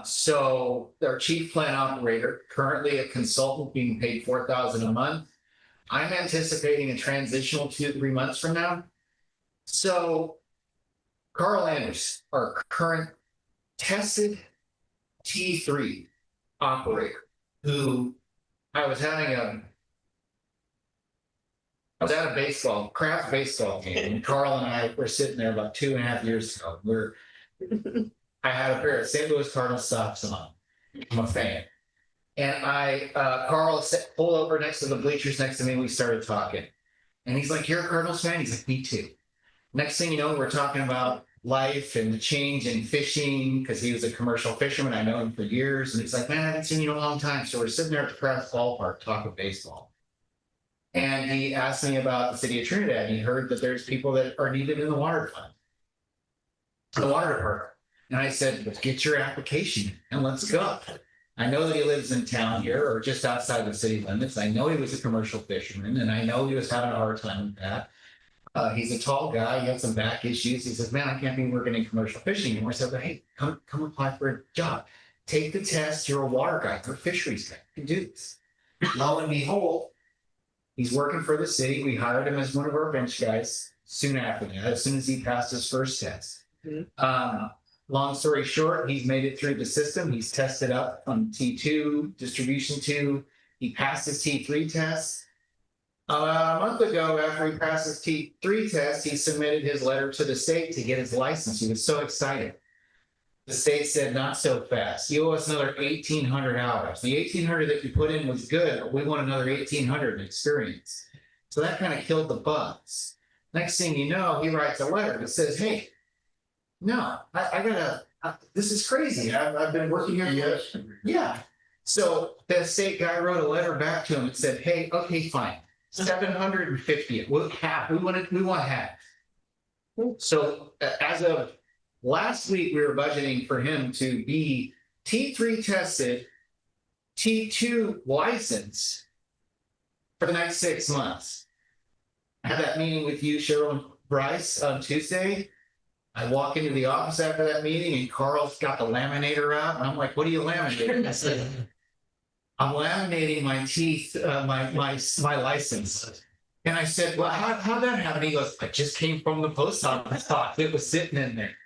So our chief plan operator, currently a consultant being paid $4,000 a month. I'm anticipating a transitional 2-3 months from now. So Carl Anders, our current tested T3 operator, who I was at a craft baseball game, and Carl and I were sitting there about 2.5 years ago. I had a pair of St. Louis Cardinals socks on. I'm a fan. And Carl pulled over next to the bleachers next to me, and we started talking. And he's like, "You're a Cardinals fan?" He's like, "Me too." Next thing you know, we're talking about life and the change in fishing, because he was a commercial fisherman. I know him for years. And he's like, "Man, I haven't seen you in a long time." So we're sitting there at the Craft ballpark talking baseball. And he asked me about the city of Trinidad. He heard that there's people that are needed in the water fund, the water department. And I said, "Let's get your application and let's go." I know that he lives in town here or just outside the city limits. I know he was a commercial fisherman, and I know he was having a hard time with that. He's a tall guy. He had some back issues. He says, "Man, I can't be working in commercial fishing anymore." I said, "Hey, come apply for a job. Take the test. You're a water guy. You're a fisheries guy. You can do this." Lo and behold, he's working for the city. We hired him as one of our bench guys soon after that, as soon as he passed his first test. Long story short, he's made it through the system. He's tested up on T2, distribution 2. He passed his T3 test. A month ago, after he passed his T3 test, he submitted his letter to the state to get his license. He was so excited. The state said, "Not so fast. You owe us another 1,800 hours. The 1,800 that you put in was good, but we want another 1,800 in experience." So that kind of killed the buzz. Next thing you know, he writes a letter that says, "Hey, no, this is crazy. I've been working here." Yes. Yeah. So the state guy wrote a letter back to him and said, "Hey, okay, fine. 750. We want half." So as of last week, we were budgeting for him to be T3 tested, T2 licensed for the next 6 months. I had that meeting with you, Cheryl and Bryce, on Tuesday. I walk into the office after that meeting and Carl's got the laminator out. And I'm like, "What are you laminating?" I said, "I'm laminating my teeth, my license." And I said, "Well, how'd that happen?" He goes, "I just came from the post office. It was sitting in there."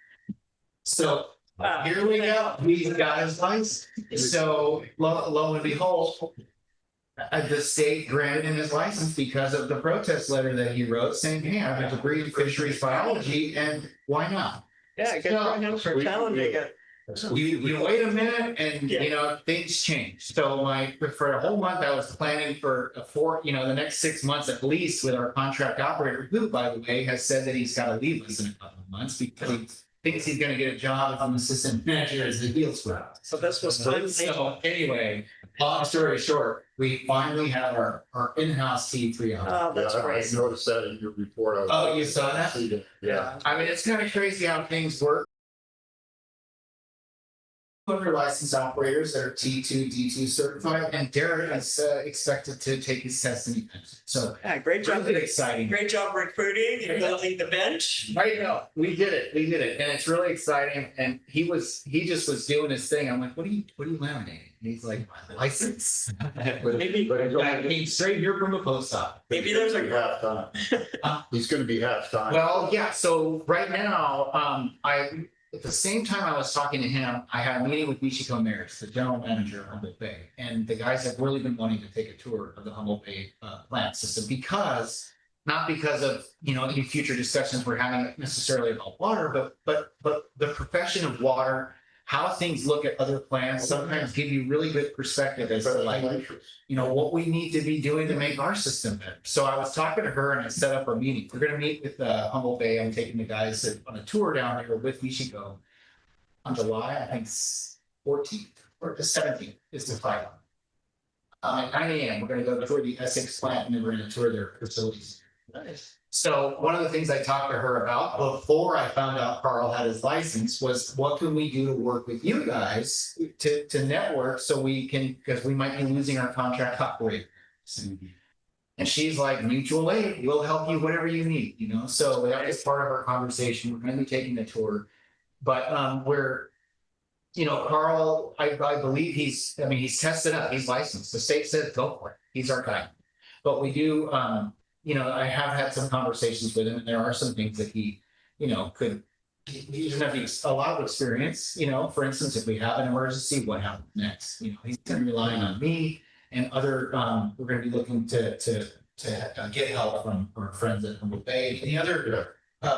So here we go. He's got his license. So lo and behold, the state granted him his license because of the protest letter that he wrote saying, "Hey, I have a degree in fisheries biology, and why not?" Yeah, good for him for challenging it. You wait a minute and, things change. So for a whole month, I was planning for the next 6 months at least with our contract operator, who, by the way, has said that he's got to leave us in a couple of months because he thinks he's going to get a job as an assistant manager as the deal sprout. So this was fun. So anyway, long story short, we finally have our in-house T3 out. Oh, that's Yeah, I great. noticed that in your report. Oh, you saw that? Yeah. I mean, it's kind of crazy how things work. Other licensed operators that are T2, D2 certified, and Derek is expected to take his test in. So Yeah, great job. really exciting. Great job recruiting and building the bench. Right now, we did it, and it's really exciting. And he just was doing his thing. I'm like, what are you laminating? And he's like, my license. Maybe, But he's I only came straight here from the post office. maybe there's a, half time. He's gonna be half time. Well, yeah, so right now, at the same time I was talking to him, I had a meeting with Michiko Maris, the general manager of Humboldt Bay. And the guys have really been wanting to take a tour of the Humboldt Bay plant system not because of, any future discussions we're having necessarily about water, but the profession of water, how things look at other plants, sometimes give you really good perspective as to like, what we need to be doing to make our system better. So I was talking to her and I set up a meeting. We're gonna meet with Humboldt Bay. I'm taking the guys on a tour down there with Michiko on July, I think 14th or the 17th is the flight. At 9 a.m. we're gonna go tour the Essex plant and then we're gonna tour their facilities. nice. So one of the things I talked to her about before I found out Carl had his license was what can we do to work with you guys to network so we can, because we might be losing our contract operator. And she's like, mutual aid, we'll help you whatever you need, so that was part of our conversation. We're gonna be taking the tour. But Carl, I believe he's tested up, he's licensed. The state says go for it. He's our guy. But we do I have had some conversations with him, and there are some things that he doesn't have a lot of experience. For instance, if we have an emergency, what happens next? He's gonna be relying on me and other, we're gonna be looking to get help from our friends at Humboldt Bay and the other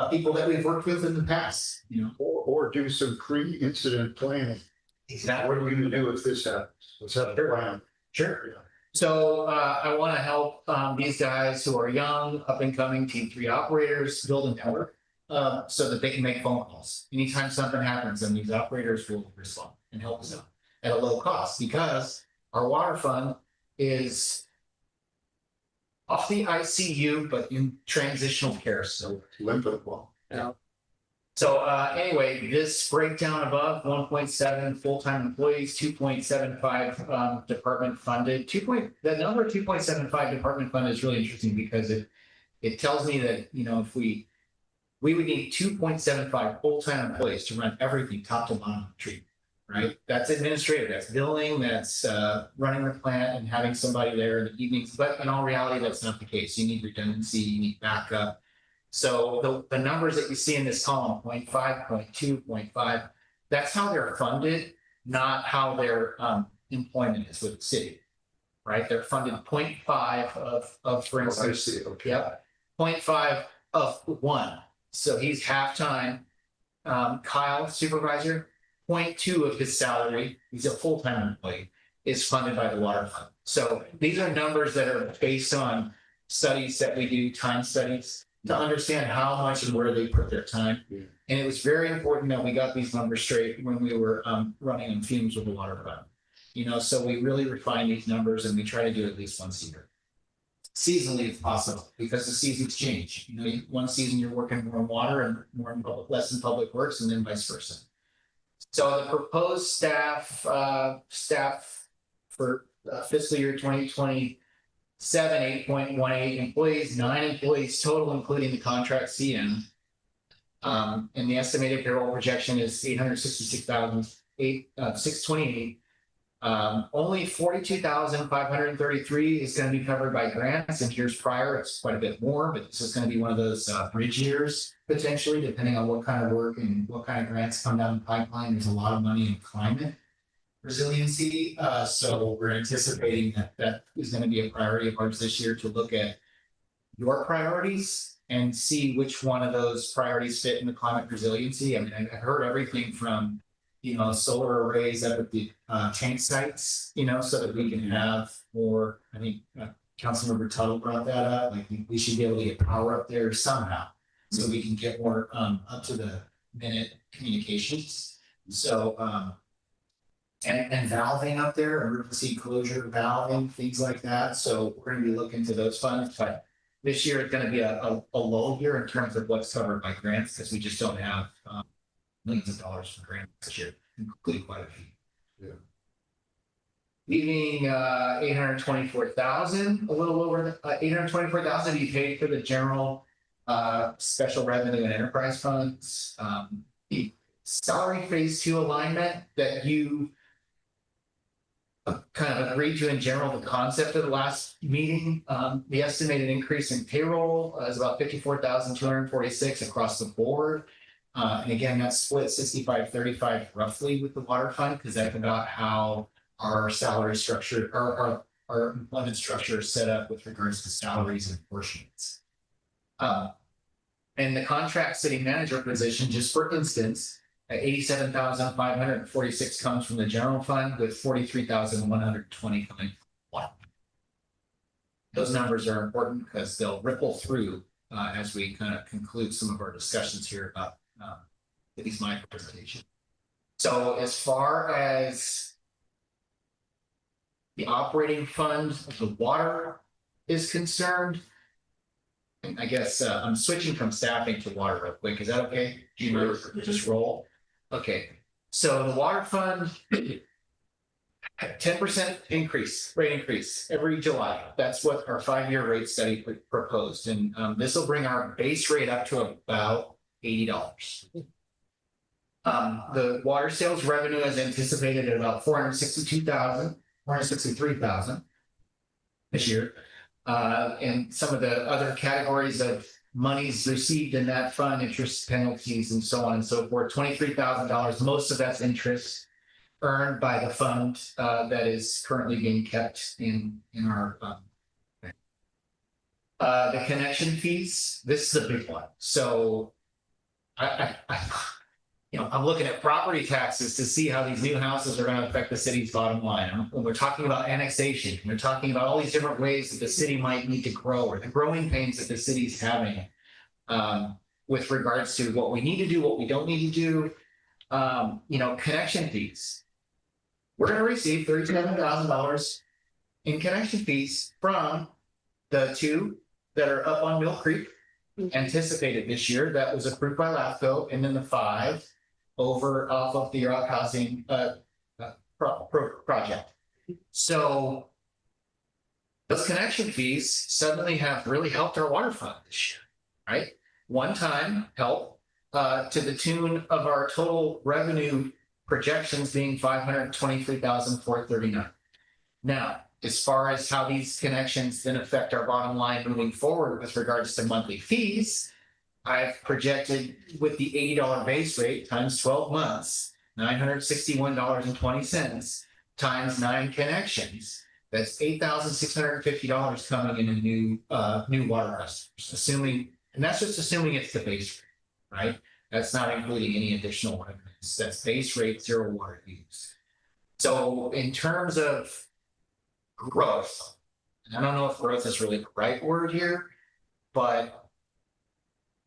people that we've worked with in the past, Or do some pre-incident planning. Exactly. What are we gonna do if this happens? Let's have a plan. Sure. So I want to help these guys who are young, up and coming T3 operators build a network so that they can make phone calls. Anytime something happens, then these operators will respond and help us out at a low cost because our water fund is off the ICU, but in transitional care. So Limpid well. So anyway, this breakdown above 1.7 full-time employees, 2.75 department funded. The number 2.75 department funded is really interesting because it tells me that if we would need 2.75 full-time employees to run everything top to bottom of the tree, right? That's administrative, that's billing, that's running the plant and having somebody there in the evenings. But in all reality, that's not the case. You need redundancy, you need backup. So the numbers that you see in this column, 0.5, 0.2, 0.5, that's how they're funded, not how their employment is with the city, right? They're funded 0.5 of for instance. I see, okay. Yep, 0.5 of 1. So he's half-time. Kyle, supervisor, 0.2 of his salary, he's a full-time employee, is funded by the water fund. So these are numbers that are based on studies that we do, time studies, to understand how much and where they put their time. Yeah. And it was very important that we got these numbers straight when we were running on fumes with the water fund. So we really refine these numbers and we try to do it at least once a year. Seasonally if possible, because the seasons change. One season you're working more on water and less in public works and then vice versa. So the proposed staff for fiscal year 2020 8.18 employees, 9 employees total, including the contract CM. And the estimated payroll projection is 866,628. Only 42,533 is going to be covered by grants, and years prior it's quite a bit more, but this is going to be one of those bridge years potentially, depending on what kind of work and what kind of grants come down the pipeline. There's a lot of money in climate resiliency. So we're anticipating that is going to be a priority of ours this year to look at your priorities and see which one of those priorities fit in the climate resiliency. I mean, I've heard everything from, solar arrays up at the tank sites, so that we can have more, I think Councilmember Tuttle brought that up, like we should be able to get power up there somehow so we can get more up to the minute communications. So, and valving up there, emergency closure valving, things like that. So we're gonna be looking to those funds, but this year it's gonna be a low year in terms of what's covered by grants, because we just don't have millions of dollars for grants this year, including quite a few. Yeah. Leaving 824,000, a little over 824,000 to be paid for the general special revenue and enterprise funds. The salary phase 2 alignment that you kind of agreed to in general, the concept of the last meeting, the estimated increase in payroll is about 54,246 across the board. And again, that's split 65-35 roughly with the water fund, because that's about how our salary structure, our employment structure is set up with regards to salaries and apportionments. And the contract city manager position, just for instance, at 87,546 comes from the general fund, with 43,120 coming from water. Those numbers are important because they'll ripple through as we kind of conclude some of our discussions here about at least my presentation. So as far as the operating fund of the water is concerned, I guess I'm switching from staffing to water real quick. Is that okay? Do you just roll? Okay. So the water fund, 10% increase, rate increase every July. That's what our 5-year rate study proposed. And this will bring our base rate up to about $80. The water sales revenue is anticipated at about 463,000 this year. And some of the other categories of monies received in that fund, interest, penalties, and so on and so forth, $23,000. Most of that's interest earned by the fund that is currently being kept in our the connection fees. This is a big one. So I'm looking at property taxes to see how these new houses are going to affect the city's bottom line. When we're talking about annexation, we're talking about all these different ways that the city might need to grow, or the growing pains that the city's having with regards to what we need to do, what we don't need to do. Connection fees. We're going to receive $37,000 in connection fees from the 2 that are up on Mill Creek, anticipated this year. That was approved by LAFCO, and then the 5 over off of the rock housing project. So those connection fees suddenly have really helped our water fund this year, right? One-time help to the tune of our total revenue projections being $523,439. Now, as far as how these connections then affect our bottom line moving forward with regards to monthly fees, I've projected with the $80 base rate times 12 months, $961.20 times 9 connections. That's $8,650 coming in a new water customers, assuming, and that's just assuming it's the base rate, right? That's not including any additional revenues. That's base rate, 0 water use. So in terms of growth, and I don't know if growth is really the right word here, but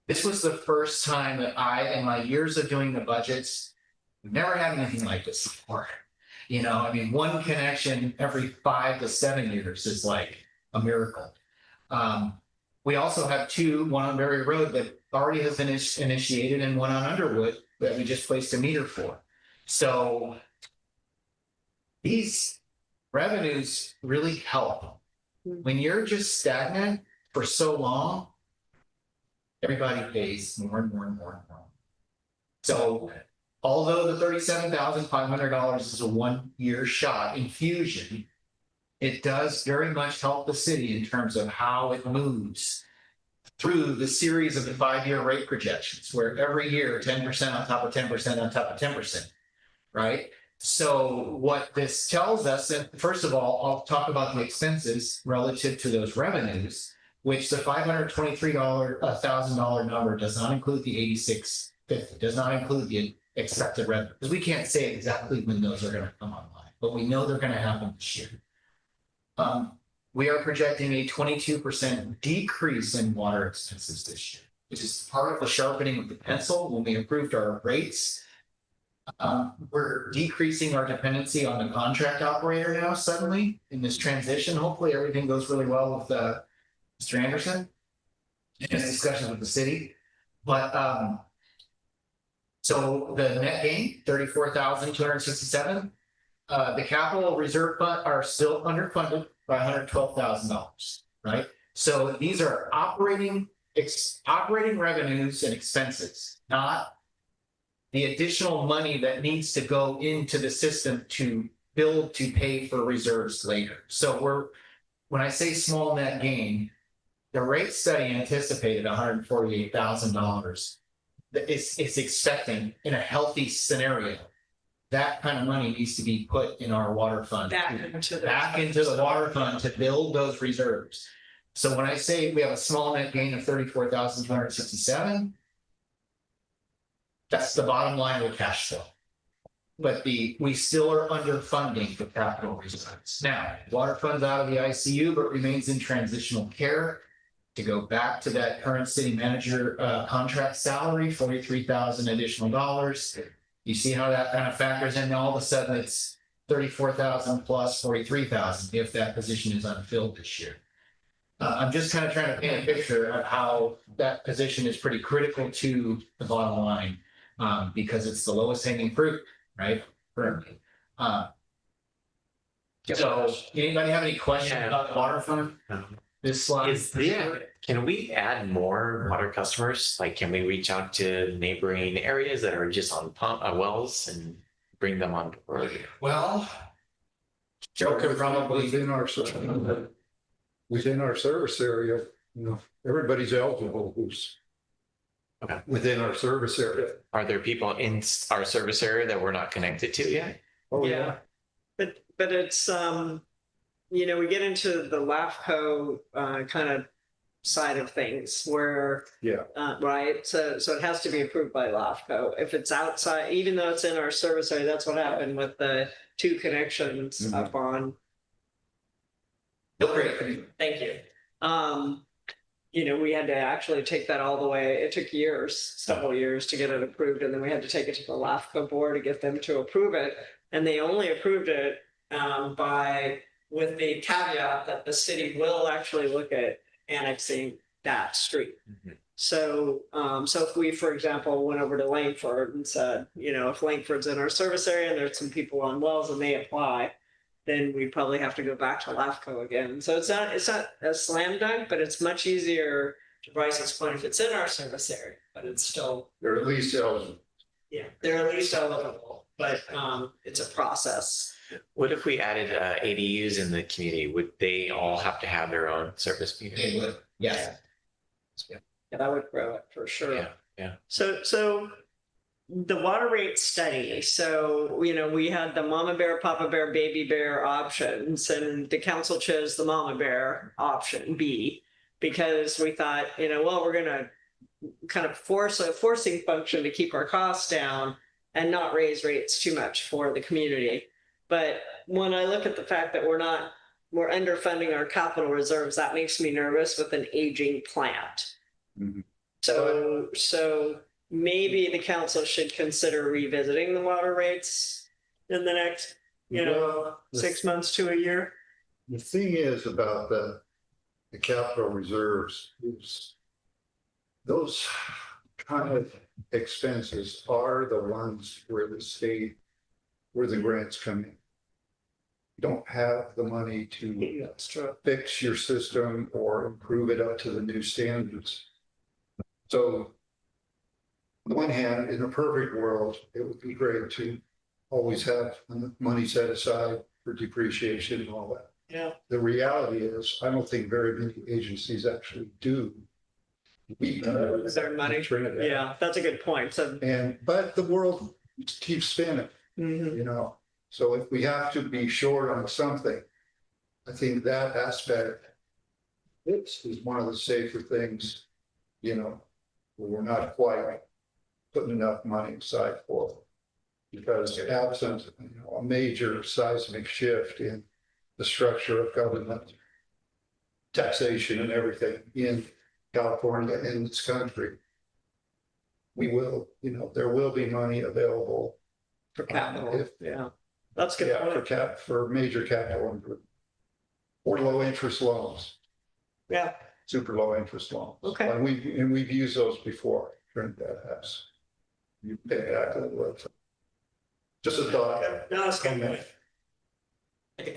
this was the first time that in my years of doing the budgets, we've never had anything like this before. One connection every 5 to 7 years is like a miracle. We also have 2, one on Berry Road that already has been initiated, and one on Underwood that we just placed a meter for. So these revenues really help. When you're just stagnant for so long, everybody pays more and more and more and more. So although the $37,500 is a 1-year shot infusion, it does very much help the city in terms of how it moves through the series of the 5-year rate projections, where every year 10% on top of 10% on top of 10%, right? So what this tells us, and first of all, I'll talk about the expenses relative to those revenues, which the $523,000 number does not include the $86,50, does not include the expected revenue, because we can't say exactly when those are going to come online, but we know they're going to happen this year. We are projecting a 22% decrease in water expenses this year, which is part of the sharpening of the pencil when we improved our rates. We're decreasing our dependency on the contract operator now suddenly in this transition. Hopefully everything goes really well with Mr. Anderson in his discussions with the city. But so the net gain, 34,267. The capital reserve fund are still underfunded by $112,000, right? So these are operating revenues and expenses, not the additional money that needs to go into the system to build to pay for reserves later. So when I say small net gain, the rate study anticipated $148,000. It's expecting in a healthy scenario. That kind of money needs to be put in our water fund. Back into the water fund to build those reserves. So when I say we have a small net gain of 34,267, that's the bottom line of the cash flow. But we still are underfunding the capital reserves. Now, water fund's out of the ICU, but remains in transitional care. To go back to that current city manager contract salary, 43,000 additional dollars. You see how that kind of factors in. All of a sudden, it's 34,000 plus 43,000 if that position is unfilled this year. I'm just kind of trying to paint a picture of how that position is pretty critical to the bottom line because it's the lowest hanging fruit, right? Currently. So, anybody have any questions about the water fund? This slide. Can we add more water customers? Like, can we reach out to neighboring areas that are just on wells and bring them on board? Well, Joe could probably. Within our service area, everybody's eligible who's within our service area. Are there people in our service area that we're not connected to yet? Oh, Yeah. But it's, we get into the LAFCO kind of side of things where, right? So it has to be approved by LAFCO. If it's outside, even though it's in our service area, that's what happened with the 2 connections up on. Great. Thank you. We had to actually take that all the way. It took several years to get it approved. And then we had to take it to the LAFCO board to get them to approve it. And they only approved it with the caveat that the city will actually look at annexing that street. So if we, for example, went over to Langford and said, if Langford's in our service area and there's some people on wells and they apply, then we probably have to go back to LAFCO again. So it's not a slam dunk, but it's much easier to Bryce's point if it's in our service area, but it's still. They're at least eligible. Yeah, they're at least eligible, but it's a process. What if we added ADUs in the community? Would they all have to have their own service meter? They would, yes. Yeah, that would grow it for sure. Yeah. So the water rate study. So, we had the mama bear, papa bear, baby bear options, and the council chose the mama bear option B because we thought, we're going to kind of force a forcing function to keep our costs down and not raise rates too much for the community. But when I look at the fact that we're underfunding our capital reserves, that makes me nervous with an aging plant. Mm-hmm. So maybe the council should consider revisiting the water rates in the next, 6 months to a year. The thing is about the capital reserves is those kind of expenses are the ones where the grants come in. You don't have the money to That's true. fix your system or improve it up to the new standards. So on the one hand, in a perfect world, it would be great to always have money set aside for depreciation and all that. Yeah. The reality is, I don't think very many agencies actually do. Is there money? Trinidad. Yeah, that's a good point. So, But the world keeps spinning, So if we have to be short on something, I think that aspect is one of the safer things, where we're not quite putting enough money aside for. Because absent, a major seismic shift in the structure of government, taxation and everything in California and this country, we will, there will be money available For capital, If- yeah. That's good. Yeah, for major capital improvement. Or low interest loans, Yeah, super low interest loans. Okay. And we've used those before, Trinidad has. You pay back a little bit. Just a thought. no, it's good. Get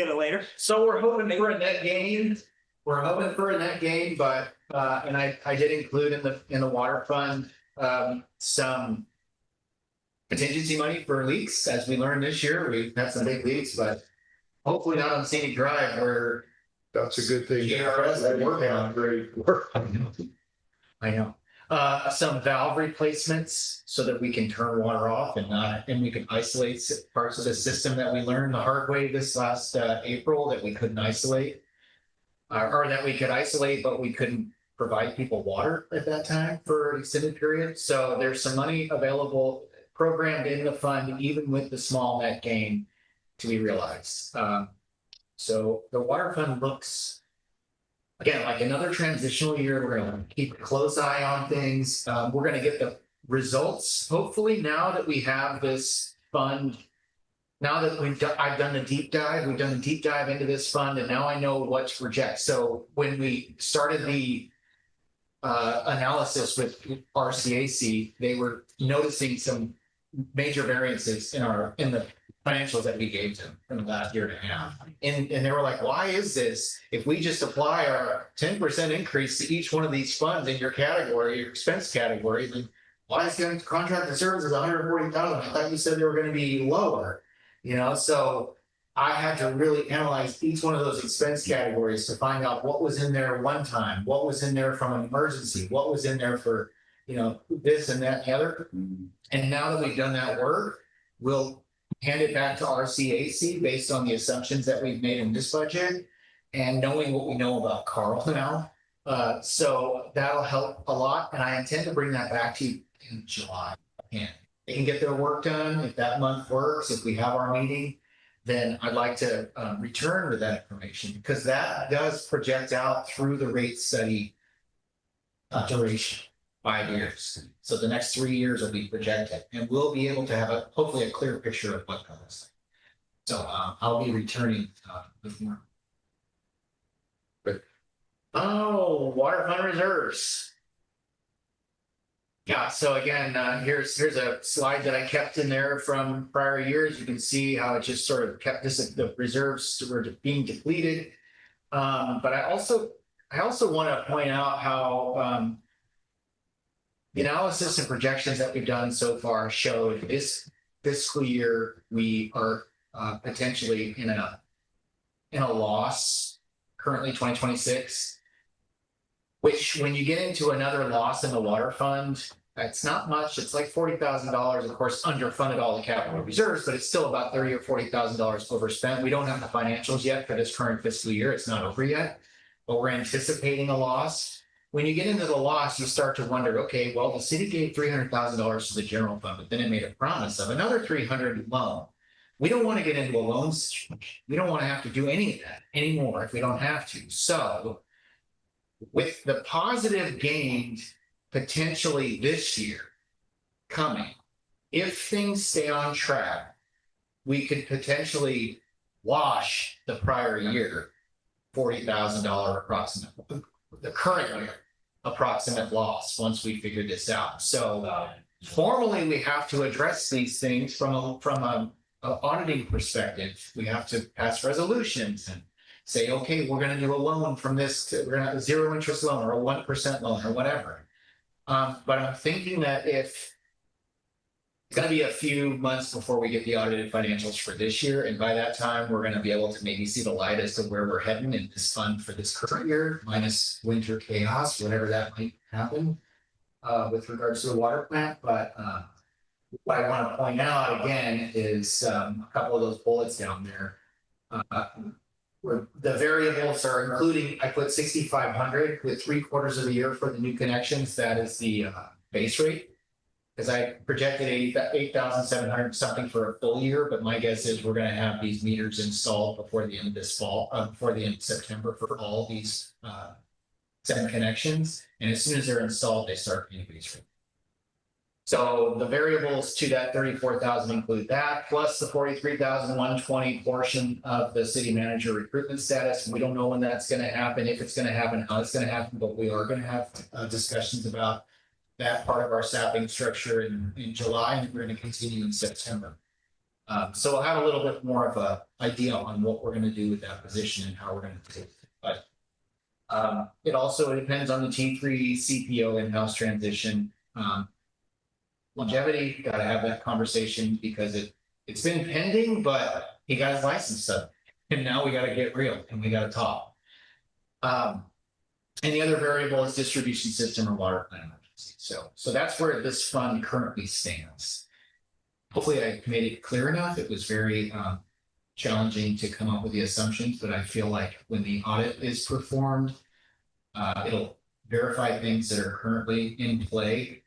it later. So we're hoping for a net gain. We're hoping for a net gain, but, and I did include in the water fund, some contingency money for leaks. As we learned this year, we've had some big leaks, but hopefully not on Scenic Drive where That's a good thing. GRS is working on great work. I know. Some valve replacements so that we can turn water off and we can isolate parts of the system that we learned the hard way this last April that we couldn't isolate. Or that we could isolate, but we couldn't provide people water at that time for an extended period. So there's some money available programmed in the fund, even with the small net gain to be realized. So the water fund looks, again, like another transitional year. We're going to keep a close eye on things. We're going to get the results, hopefully, now that we have this fund. Now that I've done the deep dive, we've done a deep dive into this fund, and now I know what to project. So when we started the analysis with RCAC, they were noticing some major variances in the financials that we gave them from the last year and a half. And they were like, why is this? If we just apply our 10% increase to each one of these funds in your category, your expense category, then why is the contracted services 140,000? I thought you said they were going to be lower. So I had to really analyze each one of those expense categories to find out what was in there one time, what was in there from an emergency, what was in there for, this and that and the other. And now that we've done that work, we'll hand it back to RCAC based on the assumptions that we've made in this budget and knowing what we know about Carl now. So that'll help a lot. And I intend to bring that back to you in July. And they can get their work done. If that month works, if we have our meeting, then I'd like to return with that information because that does project out through the rate study duration, 5 years. So the next 3 years will be projected and we'll be able to have hopefully a clear picture of what that looks like. So I'll be returning with more. Oh, water fund reserves. Yeah, so again, here's a slide that I kept in there from prior years. You can see how it just sort of kept the reserves were being depleted. But I also want to point out how the analysis and projections that we've done so far showed this fiscal year we are potentially in a loss currently 2026. Which, when you get into another loss in the water fund, it's not much. It's like $40,000. Of course, underfunded all the capital reserves, but it's still about $30,000 or $40,000 overspent. We don't have the financials yet for this current fiscal year. It's not over yet, but we're anticipating a loss. When you get into the loss, you start to wonder, okay, well, the city gave $300,000 to the general fund, but then it made a promise of another $300,000 loan. We don't want to get into a loan situation. We don't want to have to do any of that anymore if we don't have to. So with the positive gains potentially this year coming, if things stay on track, we could potentially wash the prior year $40,000 approximate, the current year approximate loss once we figure this out. So formally, we have to address these things from a auditing perspective. We have to pass resolutions and say, okay, we're going to do a loan from this to, we're going to have a 0 interest loan or a 1% loan or whatever. But I'm thinking that if it's going to be a few months before we get the audited financials for this year, and by that time, we're going to be able to maybe see the light as to where we're heading in this fund for this current year, minus winter chaos, whatever that might happen with regards to the water plant. But what I want to point out again is a couple of those bullets down there. Where the variables are including, I put 6,500 with 3/4 of the year for the new connections. That is the base rate. Because I projected 8,700 something for a full year, but my guess is we're going to have these meters installed before the end of this fall, before the end of September for all these 7 connections. And as soon as they're installed, they start paying base rate. So the variables to that 34,000 include that, plus the 43,120 portion of the city manager recruitment status. We don't know when that's gonna happen, if it's gonna happen, how it's gonna happen, but we are gonna have discussions about that part of our staffing structure in July, and we're gonna continue in September. So we'll have a little bit more of a idea on what we're gonna do with that position and how we're gonna take it. But it also depends on the T3 CPO in-house transition. Longevity, gotta have that conversation because it's been pending, but he got his license up. And now we gotta get real and we gotta talk. And the other variable is distribution system or water plant emergency. So that's where this fund currently stands. Hopefully I made it clear enough. It was very challenging to come up with the assumptions, but I feel like when the audit is performed, it'll verify things that are currently in play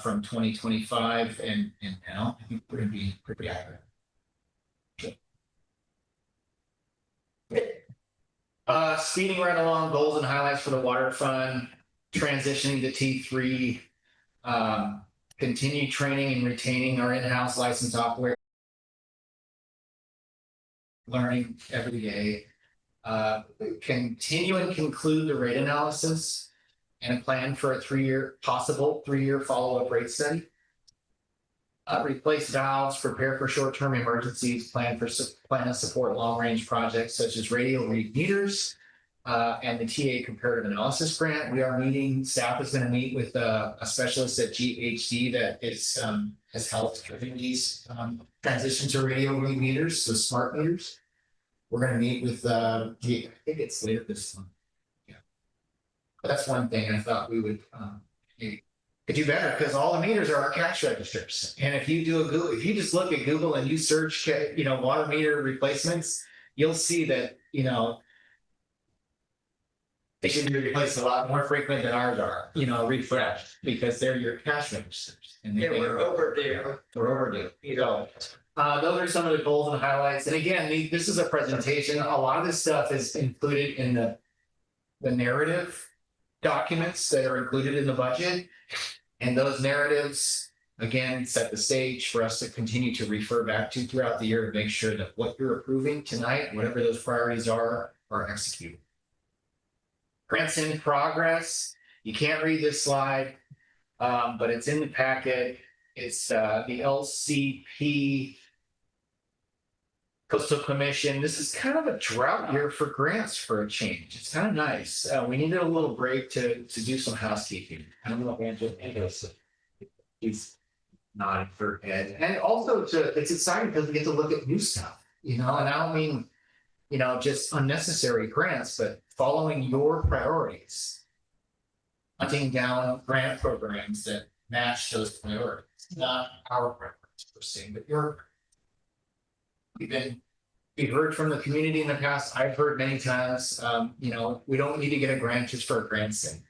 from 2025 and now. I think we're gonna be pretty accurate. Speeding right along, goals and highlights for the water fund, transitioning to T3, continue training and retaining our in-house licensed operator, learning every day, continue and conclude the rate analysis and a plan for a possible three-year follow-up rate study. Replace valves, prepare for short-term emergencies, plan and support long-range projects such as radio read meters and the TA comparative analysis grant. We are meeting, staff is going to meet with a specialist at GHD that has helped communities transition to radio read meters, so smart meters. We're going to meet with, I think it's later this month. Yeah. But that's one thing I thought we would could do better because all the meters are our cash registers. And if you if you just look at Google and you search, water meter replacements, you'll see that, they should be replaced a lot more frequent than ours are, refreshed because they're your cash registers. And we're overdue. We're overdue. So, those are some of the goals and highlights. And again, this is a presentation. A lot of this stuff is included in the narrative documents that are included in the budget. And those narratives, again, set the stage for us to continue to refer back to throughout the year to make sure that what you're approving tonight, whatever those priorities are executed. Grants in progress. You can't read this slide, but it's in the packet. It's the LCP Coastal Commission. This is kind of a drought year for grants for a change. It's kind of nice. We needed a little break to do some housekeeping. I don't know if Angela, he's nodding her head. And also it's exciting because we get to look at new stuff, and I don't mean, just unnecessary grants, but following your priorities. Hunting down grant programs that match those priorities, not our priorities per se, but we've heard from the community in the past. I've heard many times, we don't need to get a grant just for a grant's sake.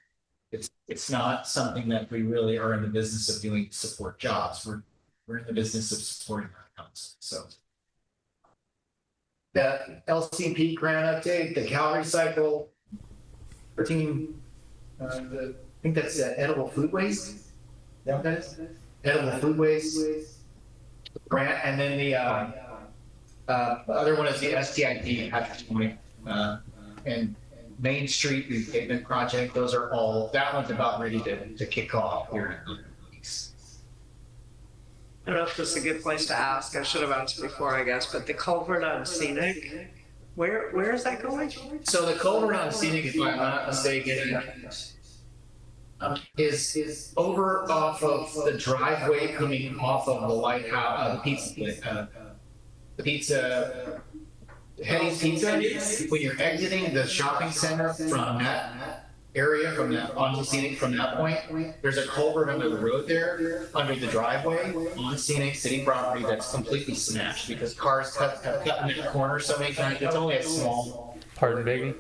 It's not something that we really are in the business of doing to support jobs. We're in the business of supporting our council. So the LCP grant update, the calorie cycle, 13, I think that's edible food waste. Is that what that is? Edible food waste grant, and then the other one is the STIP and Main Street repavement project. Those are all, that one's about ready to kick off here in a couple of weeks. I don't know if this is a good place to ask. I should have asked before, I guess, but the culvert on Scenic, where is that going? So the culvert on Scenic, if I'm not mistaken, is over off of the driveway coming off of the White House, the pizza, Hetty's Pizza. When you're exiting the shopping center from that area, from that onto Scenic, from that point, there's a culvert under the road there, under the driveway on Scenic city property that's completely smashed because cars have cut in that corner so many times. It's only a small, Pardon, baby?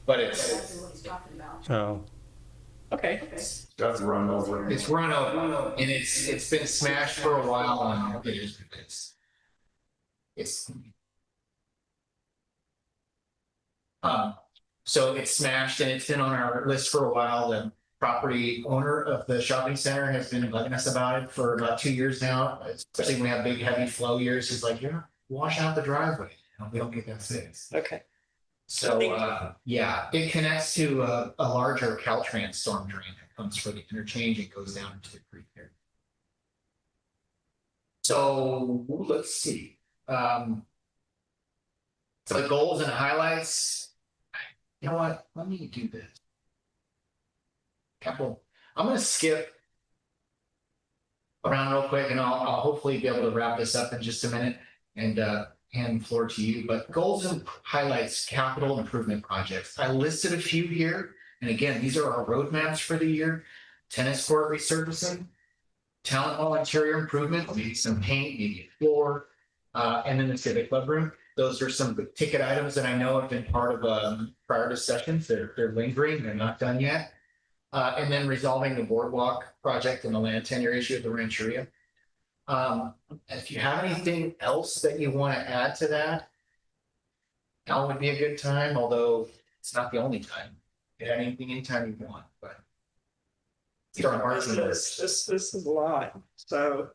but it's Oh. Okay. That's run over. it's run over and it's been smashed for a while and it's so it's smashed and it's been on our list for a while. property owner of the shopping center has been bugging us about it for about 2 years now, especially when we have big heavy flow years. He's like, you're not washing out the driveway. We don't get that fixed. Okay. So, yeah, it connects to a larger Caltrans storm drain that comes for the interchange and goes down into the creek there. So let's see. So the goals and highlights. You know what? Let me do this. Couple. I'm going to skip around real quick, and I'll hopefully be able to wrap this up in just a minute and hand the floor to you. But goals and highlights, capital improvement projects. I listed a few here, and again, these are our roadmaps for the year. Tennis court resurfacing, town hall interior improvement, maybe some paint, maybe a floor, and then the civic club room. Those are some ticket items that I know have been part of prior discussions. They're lingering, they're not done yet. And then resolving the boardwalk project and the land tenure issue at the Rancheria. If you have anything else that you want to add to that, now would be a good time, although it's not the only time. You can add anything anytime you want, but. This is a lot, so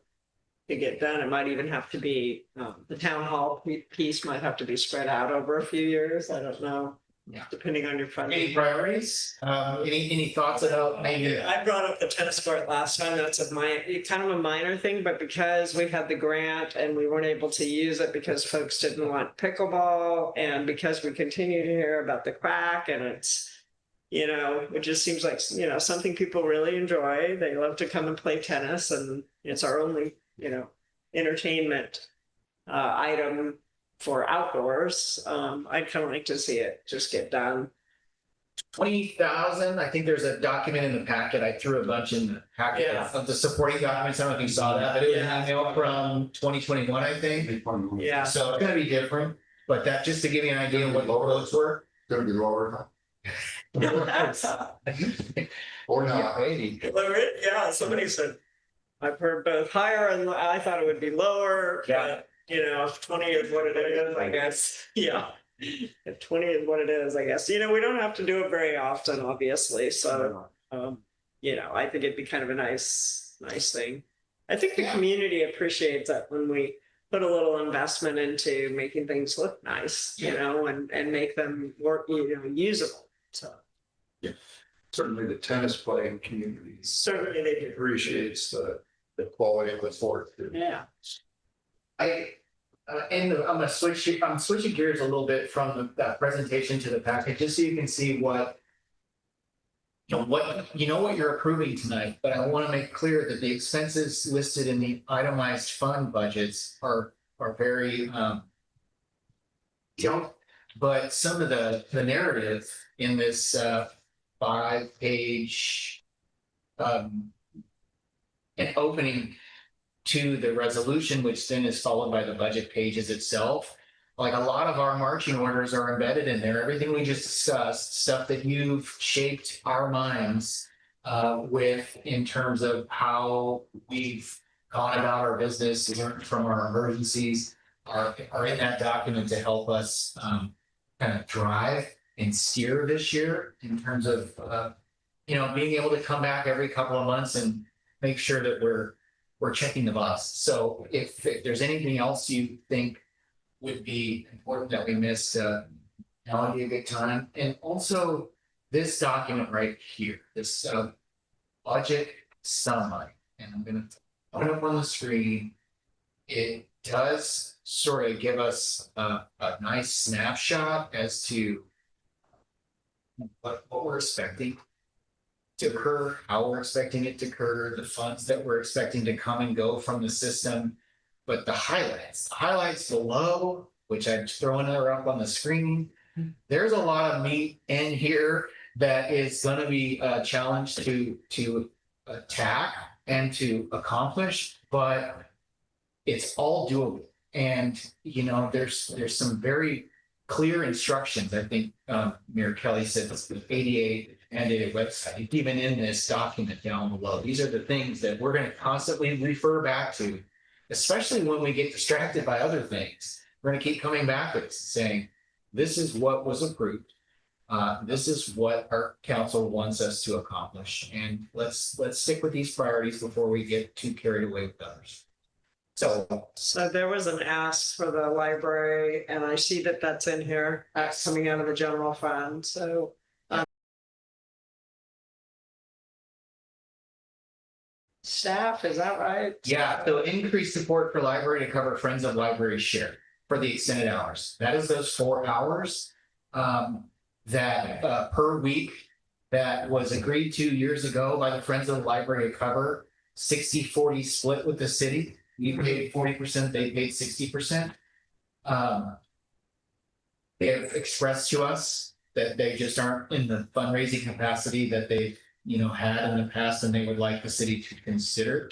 to get done, it might even have to be, the town hall piece might have to be spread out over a few years, I don't know. Yeah. Depending on your funding. Any priorities? Any thoughts about maybe? I brought up the tennis court last time. That's kind of a minor thing, but because we had the grant and we weren't able to use it because folks didn't want pickleball, and because we continue to hear about the quack, and it's, it just seems like, something people really enjoy. They love to come and play tennis, and it's our only, entertainment item for outdoors. I'd kind of like to see it just get done. 20,000. I think there's a document in the packet. I threw a bunch in the packet of the supporting documents. I don't know if you saw that, but it was an email from 2021, I think. Yeah. So it's gonna be different, but that just to give you an idea of what those were. Gonna be lower. Or not. Yeah, somebody said, I've heard both higher and I thought it would be lower. Yeah. But, 20 is what it is, I guess. Yeah. If 20 is what it is, I guess. We don't have to do it very often, obviously. So, I think it'd be kind of a nice thing. I think the community appreciates that when we put a little investment into making things look nice, and make them work, usable. So. Yeah. Certainly the tennis playing community Certainly they do. appreciates the quality of the sport. Yeah. I'm switching gears a little bit from that presentation to the package, just so you can see what you're approving tonight. But I want to make clear that the expenses listed in the itemized fund budgets are very but some of the narrative in this 5-page an opening to the resolution, which then is followed by the budget pages itself. Like a lot of our marching orders are embedded in there. Everything we just discussed, stuff that you've shaped our minds with in terms of how we've gone about our business, learned from our emergencies, are in that document to help us kind of drive and steer this year in terms of being able to come back every couple of months and make sure that we're checking the box. So if there's anything else you think would be important that we missed, now would be a good time. And also this document right here, this budget summary, and I'm going to put it up on the screen. It does sort of give us a nice snapshot as to what we're expecting to occur, how we're expecting it to occur, the funds that we're expecting to come and go from the system. But the highlights below, which I'm throwing her up on the screen, there's a lot of meat in here that is going to be a challenge to attack and to accomplish, but it's all doable. And there's some very clear instructions. I think Mayor Kelly said it's the ADA mandated website, even in this document down below. These are the things that we're going to constantly refer back to, especially when we get distracted by other things. We're going to keep coming back to this and saying, this is what was approved. This is what our council wants us to accomplish, and let's stick with these priorities before we get too carried away with others. So there was an ask for the library, and I see that that's in here, coming out of the general fund, so. Staff, is that right? Yeah, so increased support for library to cover Friends of Library share for the extended hours. That is those 4 hours that per week that was agreed to years ago by the Friends of the Library to cover 60-40 split with the city. We paid 40%, they paid 60%. They have expressed to us that they just aren't in the fundraising capacity that they've had in the past, and they would like the city to consider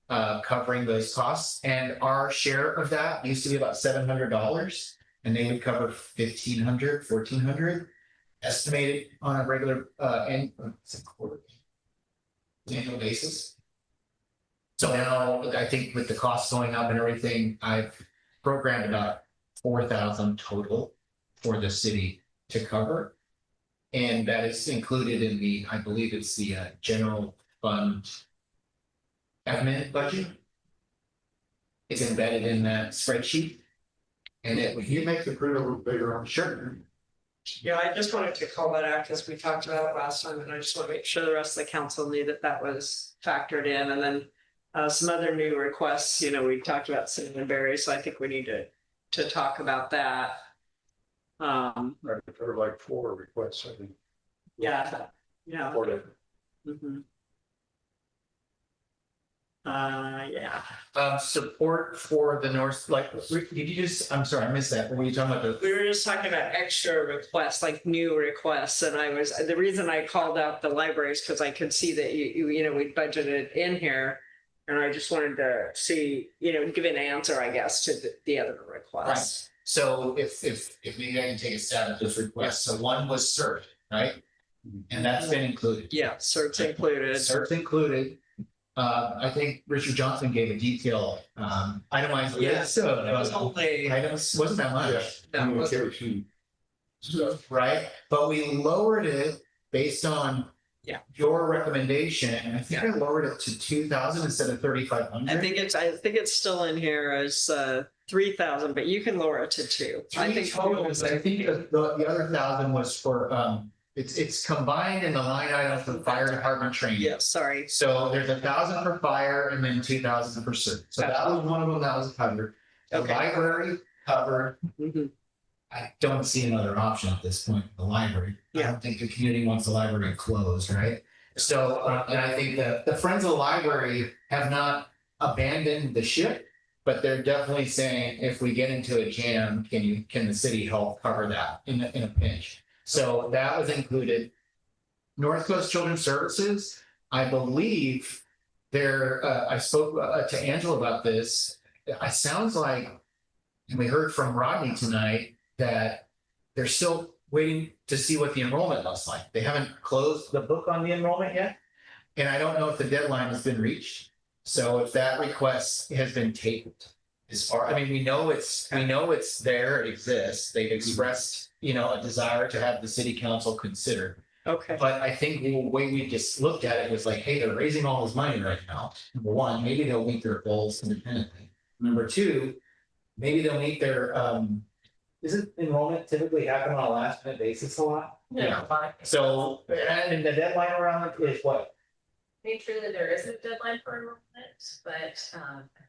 covering those costs. And our share of that used to be about $700, and they would cover $1,500, $1,400 estimated on a regular annual basis. So now I think with the costs going up and everything, I've programmed about 4,000 total for the city to cover. And that is included in the, I believe it's the general fund admin budget. It's embedded in that spreadsheet. And it would You make the print a little bigger, I'm sure. Yeah, I just wanted to call that out because we talked about it last time, and I just want to make sure the rest of the council knew that that was factored in. And then some other new requests, we talked about cinnamon berries, so I think we need to talk about that. There were like 4 requests, I think. Yeah. For it. Mhm. Yeah. support for the North, did you just, I'm sorry, I missed that. What were you talking about? We were just talking about extra requests, like new requests, and the reason I called out the libraries because I could see that we budgeted in here, and I just wanted to see, give an answer, I guess, to the other requests. So if maybe I can take a stab at this request. So one was CERT, right? And that's been included. Yeah, certs included. CERT included. I think Richard Johnson gave a detailed itemized list of It was only, items. Wasn't that much? that was- Right? But we lowered it based on your recommendation. I think I lowered it to 2,000 instead of 3,500. I think it's still in here as 3,000, but you can lower it to 2. I think the other 1,000 was for it's combined in the line item for fire department training. Yeah, sorry. So there's 1,000 for fire and then 2,000 for CERT. So that was one of them that was covered. The Okay. library covered. Mhm. I don't see another option at this point, the library. I don't think the community wants the library closed, right? So, and I think that the Friends of the Library have not abandoned the ship, but they're definitely saying, if we get into a jam, can the city help cover that in a pinch? So that was included. North Coast Children's Services, I believe I spoke to Angela about this. It sounds like, and we heard from Rodney tonight, that they're still waiting to see what the enrollment looks like. They haven't closed the book on the enrollment yet. And I don't know if the deadline has been reached. So if that request has been tabled we know it's there, it exists. They've expressed, a desire to have the city council consider. Okay. But I think the way we just looked at it was like, hey, they're raising all this money right now. Number one, maybe they'll meet their goals independently. Number two, maybe they'll meet their isn't enrollment typically happen on a last minute basis a lot? Yeah. So, and the deadline around it is what? I think truly there is a deadline for enrollment, but I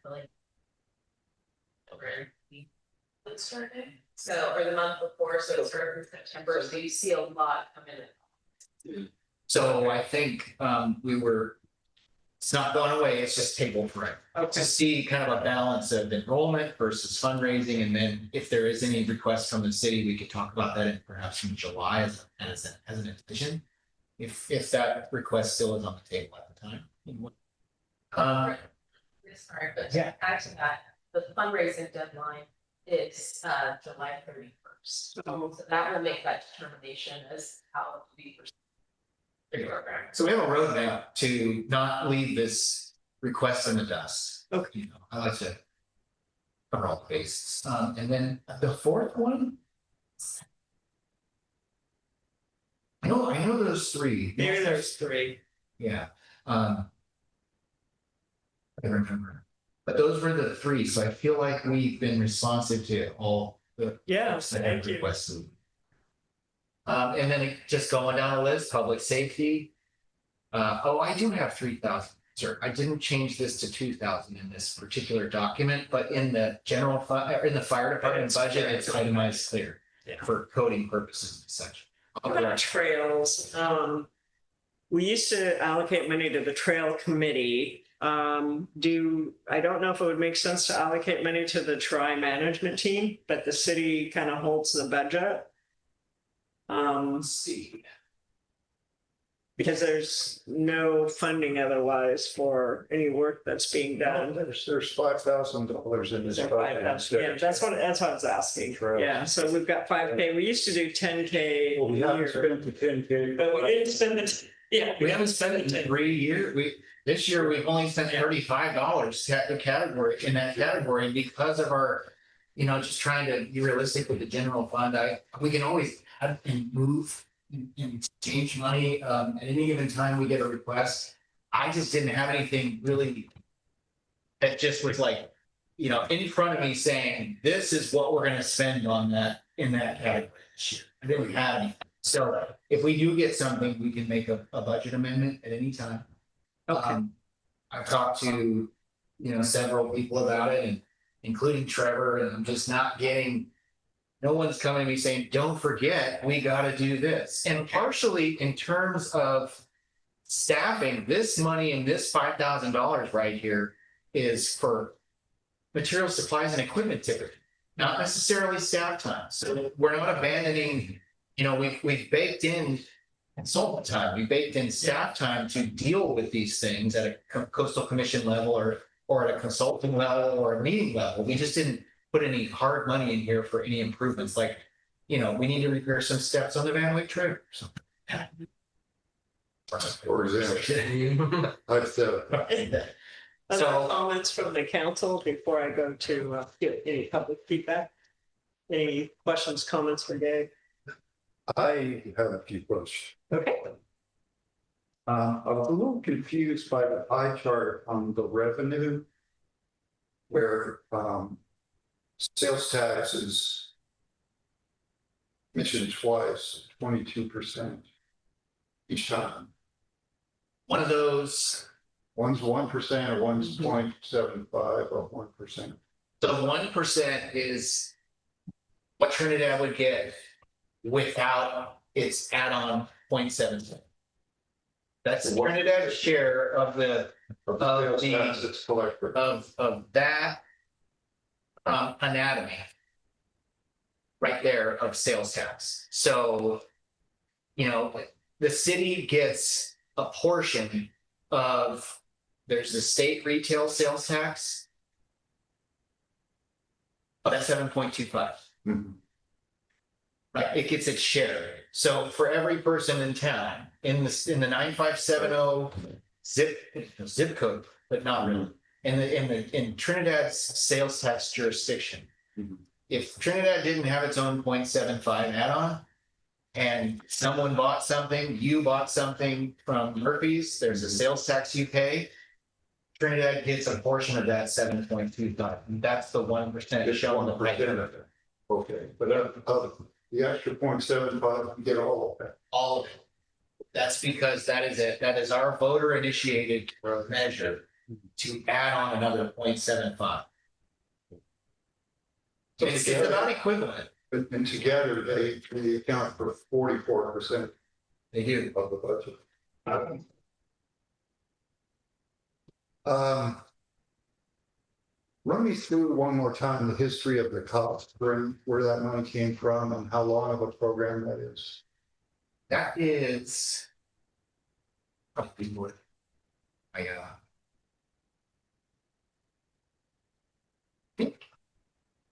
feel like it started, so, or the month before, so it started in September, so you see a lot come in. So I think it's not going away, it's just tabled forever. To see kind of a balance of enrollment versus fundraising, and then if there is any request from the city, we could talk about that in perhaps in July as an addition. If that request still is on the table at the time. Sorry, but Yeah. to add to that, the fundraising deadline is July 31st. So that will make that determination as how we proceed. So we have a roadmap to not leave this request in the dust. Okay. I like to cover all the bases. And then the fourth one. I know those three. Maybe there's three. Yeah, I remember. But those were the three, so I feel like we've been responsive to all the. Yes, that have thank you. requested. And then just going down the list, public safety. I do have 3,000, sir. I didn't change this to 2,000 in this particular document, but in the general fund, or in the fire department budget, it's itemized clear. Yeah. For coding purposes and such. What about trails? We used to allocate money to the trail committee. I don't know if it would make sense to allocate money to the tri-management team, but the city kind of holds the budget. Let's see. Because there's no funding otherwise for any work that's being done. There's $5,000 in this budget. Yeah, that's what I was asking. Trails. Yeah, so we've got 5K. We used to do 10K. Well, we haven't a year, spent the 10K. but we didn't spend it. Yeah. We haven't spent it in 3 years. This year, we've only spent $35 in that category because of our, just trying to be realistic with the general fund. We can always add and move and change money. At any given time, we get a request. I just didn't have anything really that just was like, in front of me saying, this is what we're gonna spend on that, in that category this year. I didn't have any. So if we do get something, we can make a budget amendment at any time. Okay. I've talked to, several people about it, and including Trevor, and I'm just not getting, no one's coming to me saying, don't forget, we gotta do this. And partially in terms of staffing, this money and this $5,000 right here is for material, supplies, and equipment typically, not necessarily staff time. So we're not abandoning, we've baked in consultant time, we baked in staff time to deal with these things at a coastal commission level or at a consulting level or a meeting level. We just didn't put any hard money in here for any improvements, like, we need to repair some steps on the Van Wyck Trail or something. For example, I've said, Other So- comments from the council before I go to get any public feedback? Any questions, comments for Gabe? I have a few questions. Okay. I was a little confused by the pie chart on the revenue where sales tax is mentioned twice, 22% each time. One of those, One's 1% or one's 0.75 or 1%. the 1% is what Trinidad would get without its add-on 0.7. That's Trinidad's share of the Of Of sales the- tax that's collected. of that anatomy right there of sales tax. So, the city gets a portion of, there's the state retail sales tax. That's 7.25. Mhm. Right, it gets its share. So for every person in town, in the 9570 zip code, but not really. In Trinidad's sales tax jurisdiction. Mhm. If Trinidad didn't have its own 0.75 add-on. And someone bought something, you bought something from Murphy's, there's a sales tax you pay. Trinidad gets a portion of that 7.25, and that's the 1% It's shown on the 1% right. of it. Okay, but the extra 0.75, you get all of that. All of it. That's because that is our voter initiated measure to add on another 0.75. It's about equivalent. And together, they account for 44% They do. of the budget. Run me through one more time the history of the cost, where that money came from and how long of a program that is. That is. Probably more.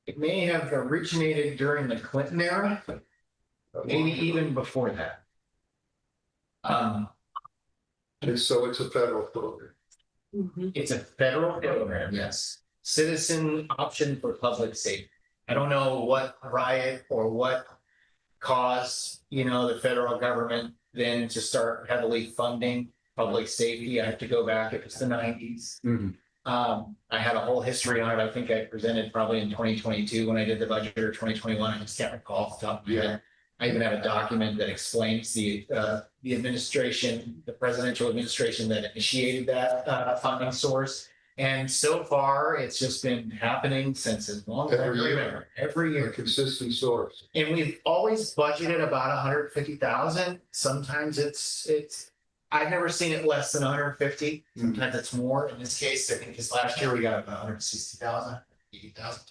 It may have originated during the Clinton era, maybe even before that. And so it's a federal program. It's a federal program, yes. Citizen option for public safety. I don't know what riot or what caused, the federal government then to start heavily funding public safety. I have to go back, it was the nineties. I had a whole history on it. I think I presented probably in 2022 when I did the budget, or 2021. I just can't recall off the top of my head. I even have a document that explains the administration, the presidential administration that initiated that funding source. And so far, it's just been happening since as long as I Every year. remember, every A year. consistent source. And we've always budgeted about 150,000. Sometimes I've never seen it less than 150. Sometimes it's more. In this case, I think this last year we got about 160,000, 80,000.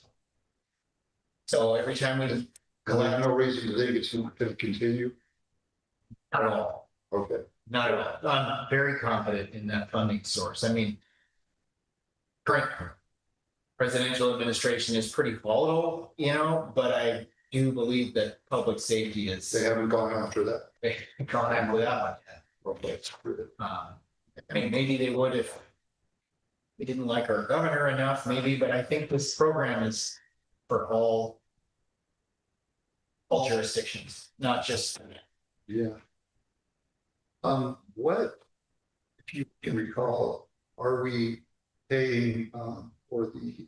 So every time we There's collect, no reason to think it's not going to continue. not at all, Okay. not at all. I'm very confident in that funding source. I mean, current presidential administration is pretty volatile, but I do believe that public safety is. They haven't gone after that. They gone after that one yet. Okay. I mean, maybe they would if we didn't like our governor enough, maybe, but I think this program is for all jurisdictions, not just. Yeah. What, if you can recall, are we paying, for the,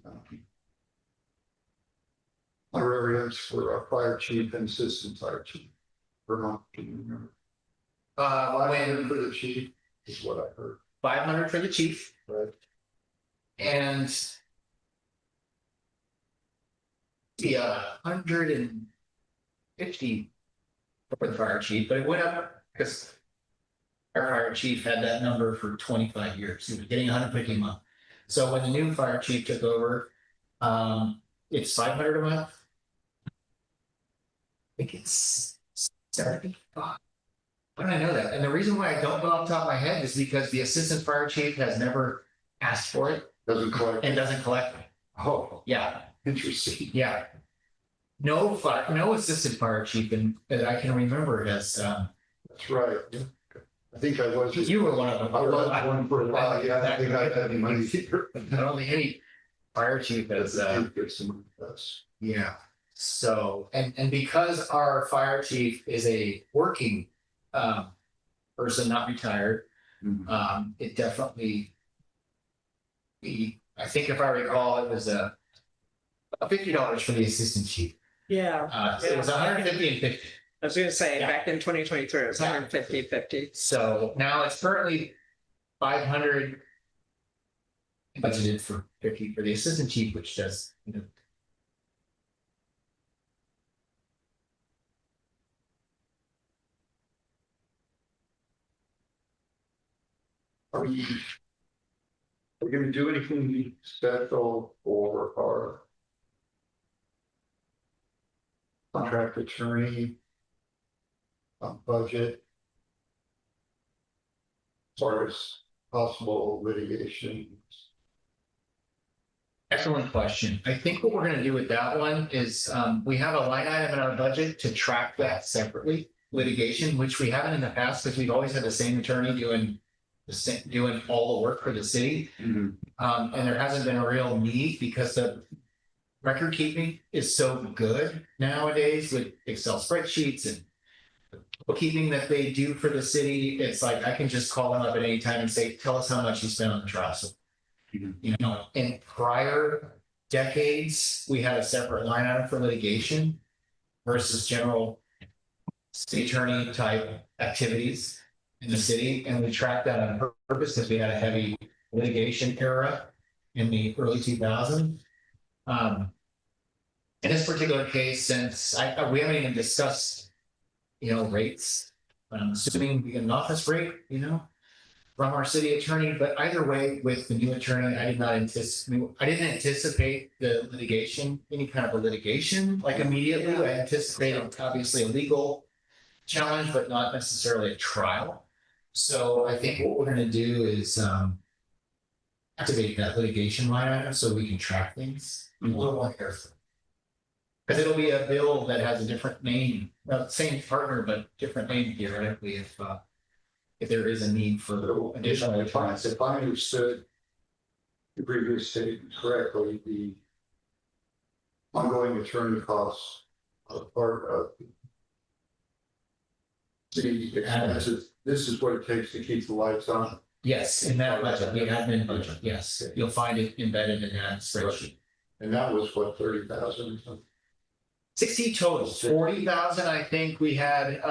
honorariums for our fire chief and assistant fire chief? Per month, can you remember? When For the chief is what I heard, 500 for the chief right? and yeah, 150 for the fire chief, but it went up because our fire chief had that number for 25 years. He was getting 150 a month. So when the new fire chief took over, it's 500 a month. I think it's 75. Why do I know that? And the reason why I don't know off the top of my head is because the assistant fire chief has never asked for it Doesn't collect. and doesn't collect it. Oh, Yeah, interesting. yeah. No assistant fire chief that I can remember has, That's right. Yeah. I think I was. you were one of them. I was one for a while. Yeah, I think I had any money either. I don't think any fire chief has, Get some, that's, yeah. So, and because our fire chief is a working person, not retired, it definitely, I think if I recall, it was a $50 for the assistant chief. Yeah. It was 150 and 50. I was gonna say, Yeah. back in 2023, it was Yeah. 150. So now it's currently 500 budgeted for 50 for the assistant chief, which does, are we gonna do anything special for our contract attorney budget? As far as possible litigation? excellent question. I think what we're gonna do with that one is, we have a line item in our budget to track that separately, litigation, which we haven't in the past, because we've always had the same attorney doing all the work for the city. And there hasn't been a real need because the record keeping is so good nowadays with Excel spreadsheets and bookkeeping that they do for the city. It's like, I can just call them up at any time and say, tell us how much you spent on the trial. So, in prior decades, we had a separate line item for litigation versus general city attorney type activities in the city. And we tracked that on purpose because we had a heavy litigation era in the early 2000s. In this particular case, since we haven't even discussed, rates, I'm assuming we get an office rate, from our city attorney, but either way, with the new attorney, I didn't anticipate the litigation, any kind of a litigation, like immediately. I anticipated obviously a legal challenge, but not necessarily a trial. So I think what we're gonna do is activate that litigation line item so we can track things a little more carefully. Because it'll be a bill that has a different name, same partner, but different name theoretically if there is a need for additional. If I understood the previous statement correctly, the ongoing attorney costs are part of the expenses, this is what it takes to keep the lights on. Yes, in that budget, the admin budget, yes, you'll find it embedded in that spreadsheet. And that was what, 30,000 or something? 60 total, 40,000, I think we had,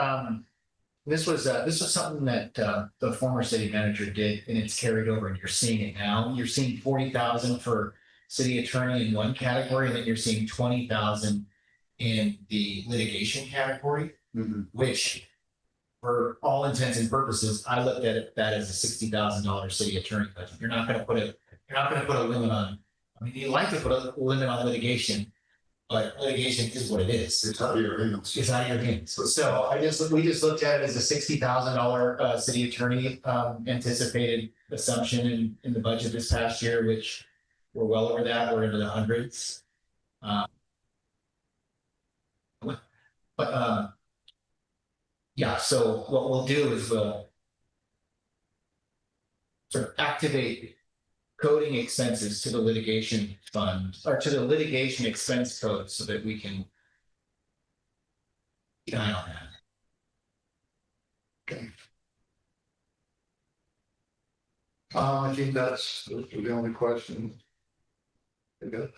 this was something that, the former city manager did, and it's carried over, and you're seeing it now. You're seeing 40,000 for city attorney in one category, and then you're seeing 20,000 in the litigation category, which for all intents and purposes, I looked at that as a $60,000 city attorney budget. You're not gonna put a limit on, I mean, you like to put a limit on litigation, but litigation is what it is. It's out of your hands. It's out of your hands. So we just looked at it as a $60,000 city attorney anticipated assumption in the budget this past year, which we're well over that. We're into the hundreds. Yeah, so what we'll do is we'll sort of activate coding expenses to the litigation fund or to the litigation expense code so that we can keep an eye on that. I think that's the only question. Okay.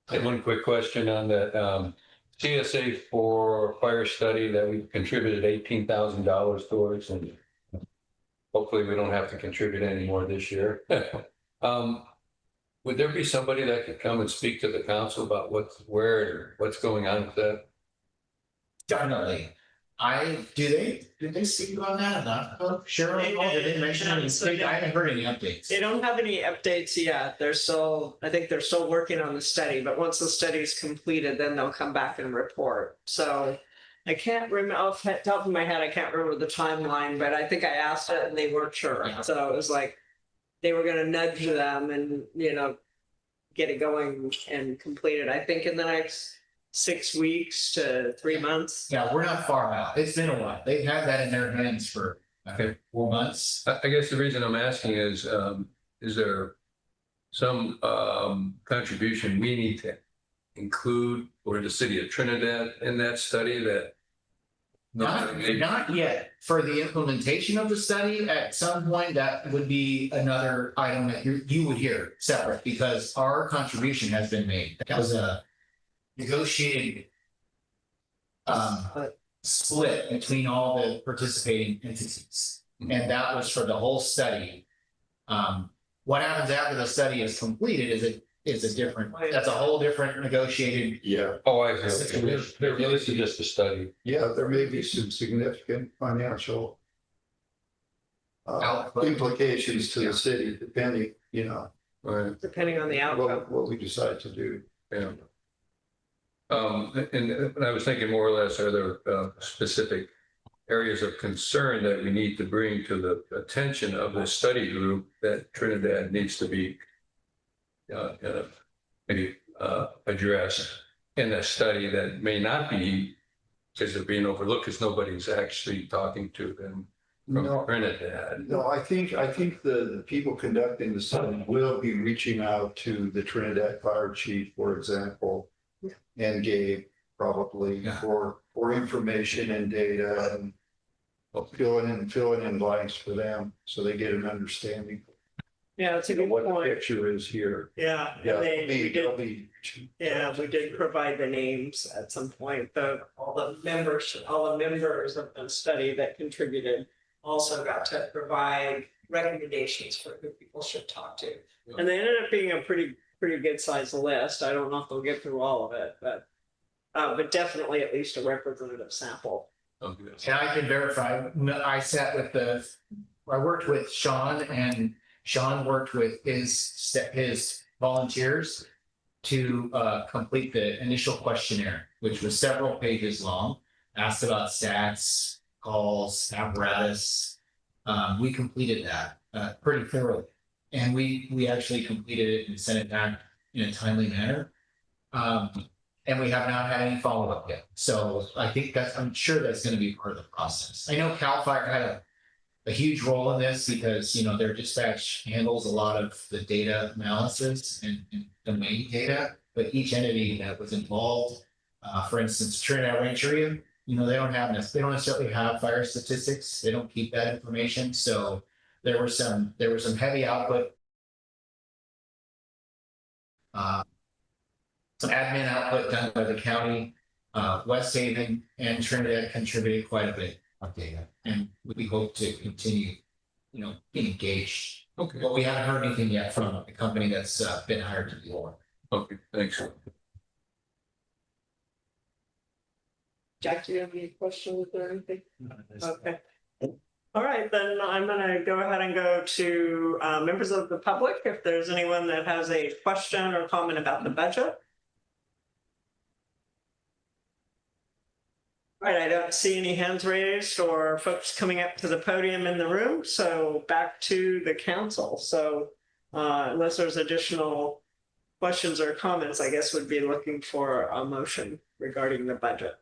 I have one quick question on that, CSA for fire study that we contributed $18,000 towards, and hopefully we don't have to contribute any more this year. Would there be somebody that could come and speak to the council about what's going on with that? Definitely. Did they speak about that? Not sure. They They did. didn't mention anything. I haven't heard any updates. They don't have any updates yet. I think they're still working on the study, but once the study is completed, then they'll come back and report. So I can't remember, off the top of my head, I can't remember the timeline, but I think I asked it and they weren't sure. Yeah. So it was like, they were gonna nudge them and, get it going and complete it, I think in the next 6 weeks to 3 months. Yeah, we're not far out. It's been a while. They've had that in their hands for 4 months. I guess the reason I'm asking is there some contribution we need to include for the city of Trinidad in that study that? Not yet. For the implementation of the study, at some point, that would be another item that you would hear separate, because our contribution has been made. That was a negotiated split between all the participating entities. And that was for the whole study. What happens after the study is completed is that's a whole different negotiated. Yeah, Oh, I see. This is just a study. yeah, there may be some significant financial Output. implications to the city, depending, Right. Depending on the outcome. what we decide to do. Yeah. And I was thinking more or less, are there specific areas of concern that we need to bring to the attention of the study group that Trinidad needs to be maybe addressed in a study that may not be, because they're being overlooked because nobody's actually talking to them from No. Trinidad. No, I think the people conducting the study will be reaching out to the Trinidad Fire Chief, for example, and Gabe probably Yeah. for information and data and filling in blanks for them so they get an understanding Yeah, that's a of good what the point. picture is here. Yeah, Yeah, and we they'll did, be- we did provide the names at some point, all the members of the study that contributed also got to provide recommendations for who people should talk to. And they ended up being a pretty good sized list. I don't know if they'll get through all of it, but definitely at least a representative sample. Okay. And I can verify, I worked with Sean, and Sean worked with his volunteers to complete the initial questionnaire, which was several pages long, asked about stats, calls, apparatus. We completed that pretty thoroughly. And we actually completed it and sent it back in a timely manner. And we have not had any follow-up yet. So I think I'm sure that's going to be part of the process. I know CAL FIRE had a huge role in this because, their dispatch handles a lot of the data analysis and domain data, but each entity that was involved, for instance, Trinidad Rancheria, they don't necessarily have fire statistics. They don't keep that information. So there was some heavy output. Some admin output done by the county. West Haven and Trinidad contributed quite a bit of data, and we hope to continue, being engaged. Okay, But we haven't heard anything yet from a company that's been hired to do more. okay, thanks. Jack, do you have any questions or anything? Okay. All right, then I'm gonna go ahead and go to members of the public. If there's anyone that has a question or comment about the budget. All right, I don't see any hands raised or folks coming up to the podium in the room, so back to the council. So unless there's additional questions or comments, I guess would be looking for a motion regarding the budget.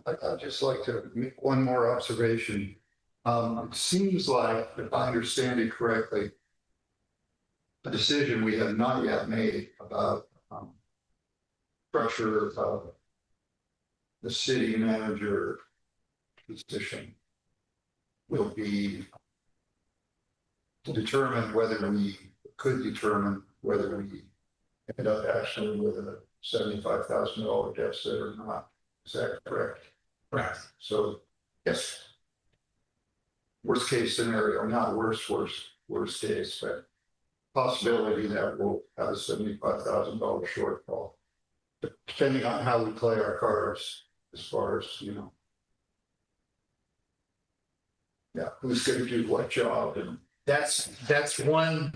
I'd just like to make one more observation. It seems like, if I understand it correctly, a decision we have not yet made about structure of the city manager position will be to determine whether we end up actually with a $75,000 deficit or not. Is that correct? Correct. So, yes. Worst case scenario, not worst case, but possibility that we'll have a $75,000 shortfall. Depending on how we play our cards, as far as, yeah, who's gonna do what job and. That's one.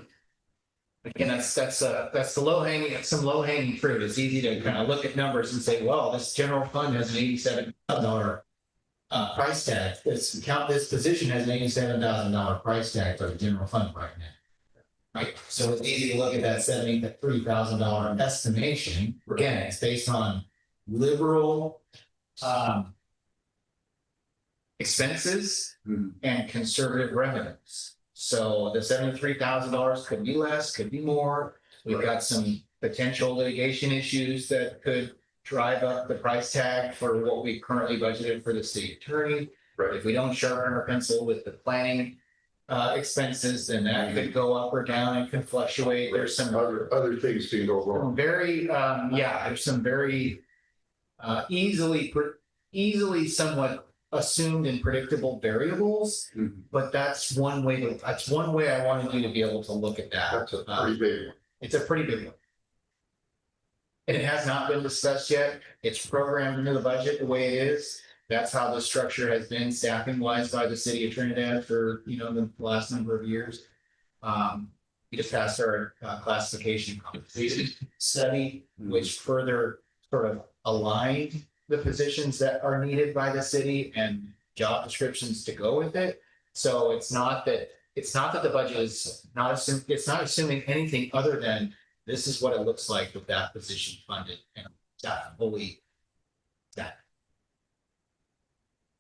Again, that's the low hanging fruit. It's easy to kind of look at numbers and say, well, this general fund has an $87,000 price tag. This position has an $87,000 price tag for the general fund right now. Right. So it's easy to look at that $73,000 estimation. Again, it's based on liberal expenses and conservative revenues. So the $73,000 could be less, could be more. We've got some potential litigation issues that could drive up the price tag for what we currently budgeted for the city attorney. Right. If we don't sharpen our pencil with the planning expenses, then that could go up or down and can fluctuate. There's some other things can go wrong. There's some very easily somewhat assumed and predictable variables, but that's one way I wanted you to be able to look at that. That's a pretty big one. It's a pretty big one. And it has not been discussed yet. It's programmed into the budget the way it is. That's how the structure has been staffing wise by the city of Trinidad for, the last number of years. We just passed our classification compensation study, which further sort of aligned the positions that are needed by the city and job descriptions to go with it. So it's not that the budget is it's not assuming anything other than this is what it looks like with that position funded and staff fully staffed.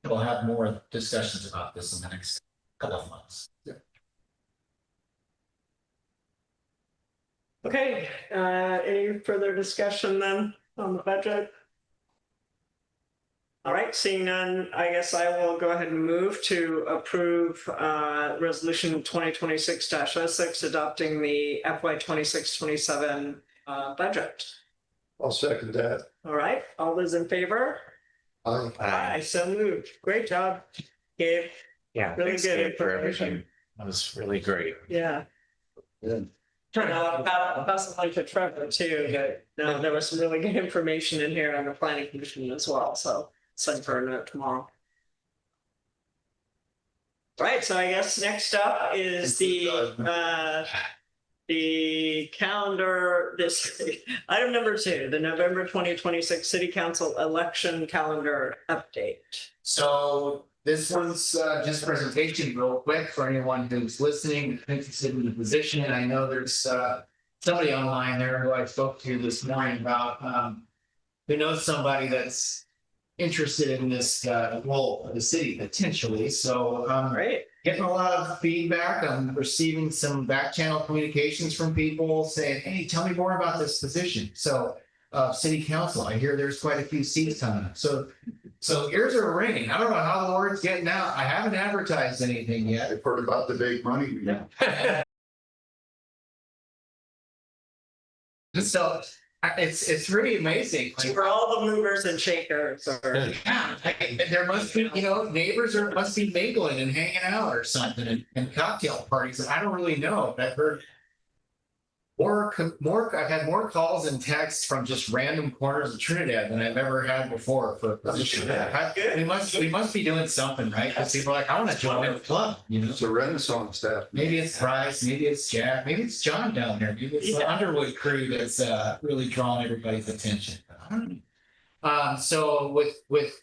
We'll have more discussions about this in the next couple of months. Okay, any further discussion then on the budget? All right, seeing none, I guess I will go ahead and move to approve resolution 2026-06 adopting the FY 26-27 budget. I'll second that. All right, all those in favor? Aye, so moved. Great job, Gabe. Yeah, Really thanks, good Gabe, for information. everything. That was really great. Yeah. Yeah. Turned out possibly to Trevor too, but no, there was some really good information in here on the planning commission as well, so send for a note tomorrow. Right, so I guess next up is the calendar, this item number 2, the November 2026 City Council election calendar update. So this one's just presentation real quick for anyone who's listening, interested in the position. And I know there's somebody online there who I spoke to this morning about who knows somebody that's interested in this role of the city potentially. So Great. getting a lot of feedback. I'm receiving some back channel communications from people saying, hey, tell me more about this position. So city council, I hear there's quite a few seats coming up. So So ears are ringing. I don't know how the word's getting out. I haven't advertised anything yet. I've heard about the big money. So it's pretty amazing. Like, For all the movers and shakers or. yeah, there must be, neighbors must be mingling and hanging out or something and cocktail parties. I don't really know, but I've heard I've had more calls and texts from just random corners of Trinidad than I've ever had before for. We must be doing something, right? Because people are like, I want to join their club, It's a Renaissance staff. Maybe it's Bryce, maybe it's Jack, maybe it's John down there, maybe it's the Underwood crew that's really drawing everybody's attention. I don't know. So with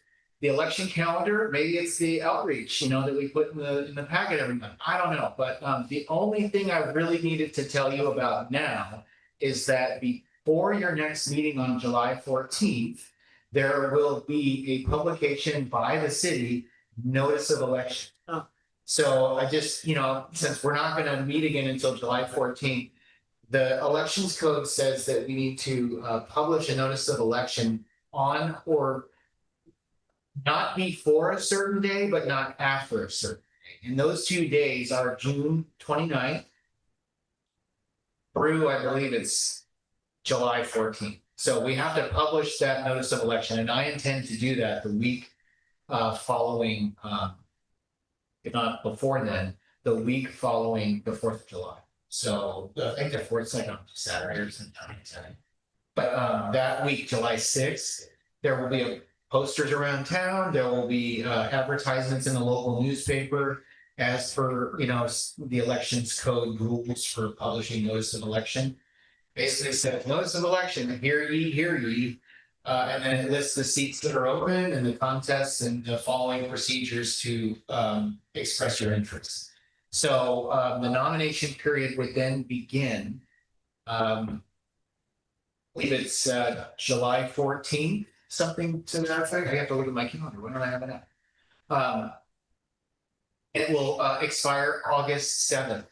the election calendar, maybe it's the outreach, that we put in the packet every month. I don't know, but the only thing I really needed to tell you about now is that before your next meeting on July 14th, there will be a publication by the city notice of election. Oh. So I just, since we're not going to meet again until July 14th, the elections code says that we need to publish a notice of election on or not before a certain day, but not after a certain day. And those 2 days are June 29th through, I believe it's July 14th. So we have to publish that notice of election, and I intend to do that the week following, if not before then, the week following the 4th of July. So I think the 4th is like on Saturday or sometime. But that week, July 6th, there will be posters around town. There will be advertisements in the local newspaper as per, the elections code rules for publishing notice of election. Basically says notice of election, hear ye. And then it lists the seats that are open and the contests and the following procedures to express your interest. So the nomination period would then begin. I believe it's July 14th. Something to that effect. I have to look at my calendar. When do I have it at? It will expire August 7th.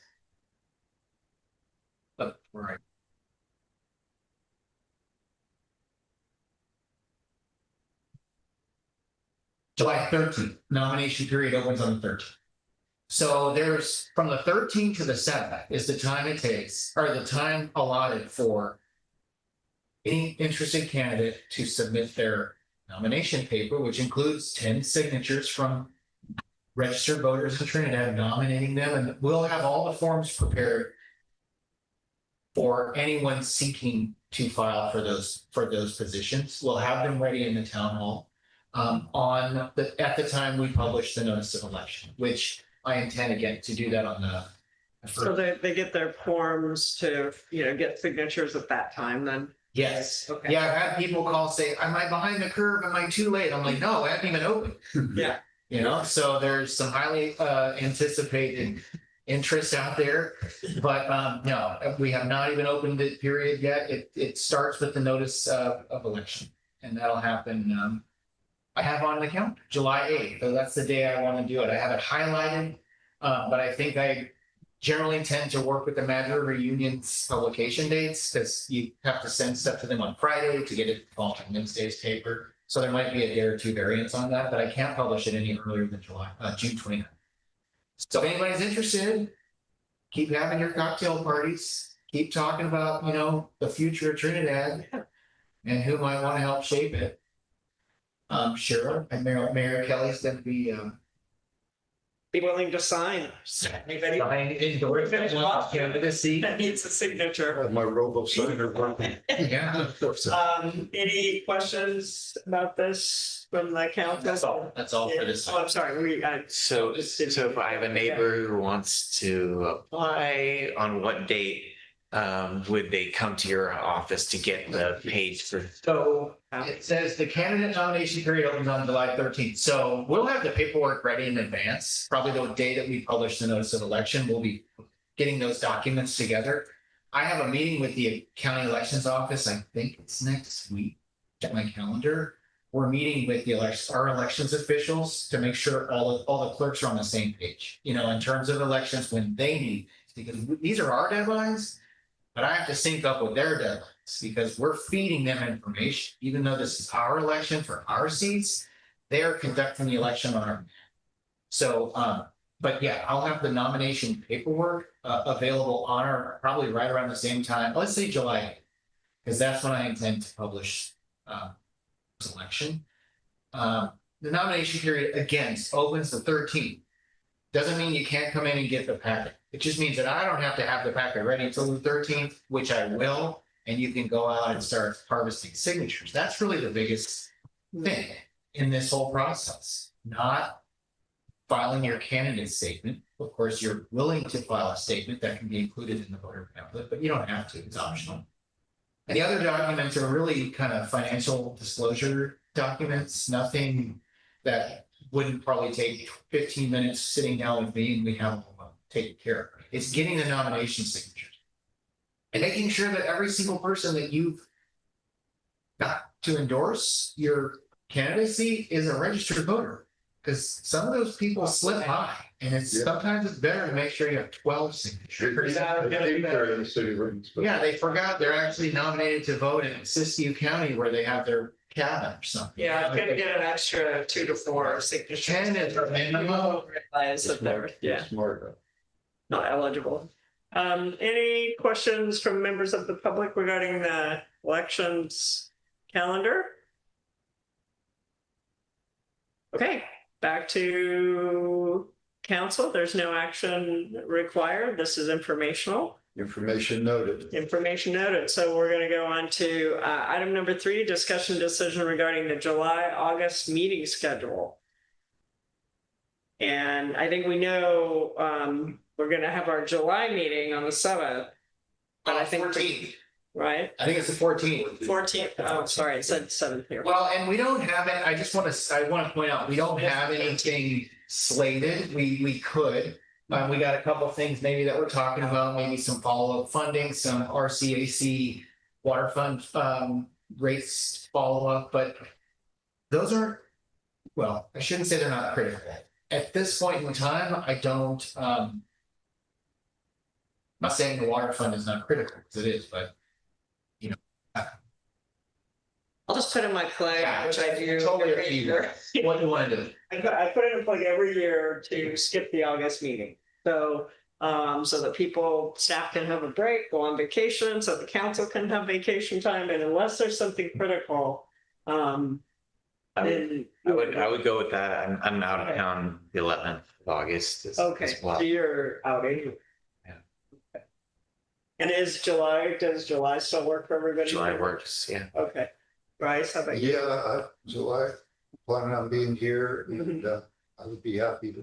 But right. July 13th. Nomination period opens on the 13th. So there's from the 13th to the 7th is the time it takes, or the time allotted for any interested candidate to submit their nomination paper, which includes 10 signatures from registered voters in Trinidad nominating them. And we'll have all the forms prepared for anyone seeking to file for those positions. We'll have them ready in the town hall at the time we publish the notice of election, which I intend again to do that on the. So they get their forms to, get signatures at that time then? Yes. Okay. Yeah, I've had people call say, am I behind the curve? Am I too late? I'm like, no, I haven't even opened. Yeah. So there's some highly anticipated interest out there. But no, we have not even opened the period yet. It starts with the notice of election. And that'll happen. I have on the calendar, July 8th. So that's the day I want to do it. I have it highlighted. But I think I generally tend to work with the Mad River Union's publication dates because you have to send stuff to them on Friday to get it on Wednesday's paper. So there might be a day or two variance on that, but I can't publish it any earlier than June 29th. So if anybody's interested, keep having your cocktail parties, keep talking about, the future of Trinidad and who might want to help shape it. Sure, and Mayor Kelly's going to be willing to sign. Anybody endorse candidacy. that needs a signature? Have my robo signer working. Yeah. Any questions about this from the council? That's all for this. Oh, I'm sorry. So if I have a neighbor who wants to apply, on what date would they come to your office to get the page for? So it says the candidate nomination period opens on July 13th. So we'll have the paperwork ready in advance. Probably the day that we publish the notice of election, we'll be getting those documents together. I have a meeting with the county elections office. I think it's next week. Check my calendar. We're meeting with our elections officials to make sure all the clerks are on the same page, in terms of elections when they need, because these are our deadlines. But I have to sync up with their deadlines because we're feeding them information. Even though this is our election for our seats, They're conducting the election on our. So, but yeah, I'll have the nomination paperwork available on or probably right around the same time. Let's say July, because that's when I intend to publish this election. The nomination period again opens the 13th. Doesn't mean you can't come in and get the packet. It just means that I don't have to have the packet ready until the 13th, which I will, and you can go out and start harvesting signatures. That's really the biggest thing in this whole process, not filing your candidate statement. Of course, you're willing to file a statement that can be included in the voter pamphlet, but you don't have to, it's optional. And the other documents are really kind of financial disclosure documents, nothing that wouldn't probably take 15 minutes sitting down with me and we have them taken care of. It's getting the nomination signatures and making sure that every single person that you've got to endorse your candidacy is a registered voter. Because some of those people slip by, and it's sometimes it's better to make sure you have 12 signatures. Yeah, they forgot they're actually nominated to vote in Siskiyou County where they have their cabin or something. Yeah, I'm gonna get an extra 2 to 4 signatures. 10 is a minimum. Realize that they're, yeah, Smart. not eligible. Any questions from members of the public regarding the elections calendar? Okay, back to council. There's no action required. This is informational. Information noted. Information noted. So we're going to go on to item number 3, discussion decision regarding the July-August meeting schedule. And I think we know we're going to have our July meeting on the 7th. But I think 14th. Right? I think it's the 14th. 14th. Oh, sorry, it said 7th here. Well, and we don't have it. I want to point out, we don't have anything slated. We could. We got a couple things maybe that we're talking about, maybe some follow-up funding, some RCAC water fund rates follow-up, but those aren't, well, I shouldn't say they're not critical. At this point in time, I don't, I'm not saying the water fund is not critical, because it is, but I'll just put in my plug, which I do Totally up every to you. year. what do you want to do? I put in a plug every year to skip the August meeting. So so that people, staff can have a break, go on vacation, so the council can have vacation time, and unless there's something critical, then I would go with that. I'm out of town the 11th of August as okay, well. so you're out anyway. Yeah. Okay. And does July still work for everybody? July works, yeah. Okay. Bryce, how about you? Yeah, July, planning on being here and I would be happy to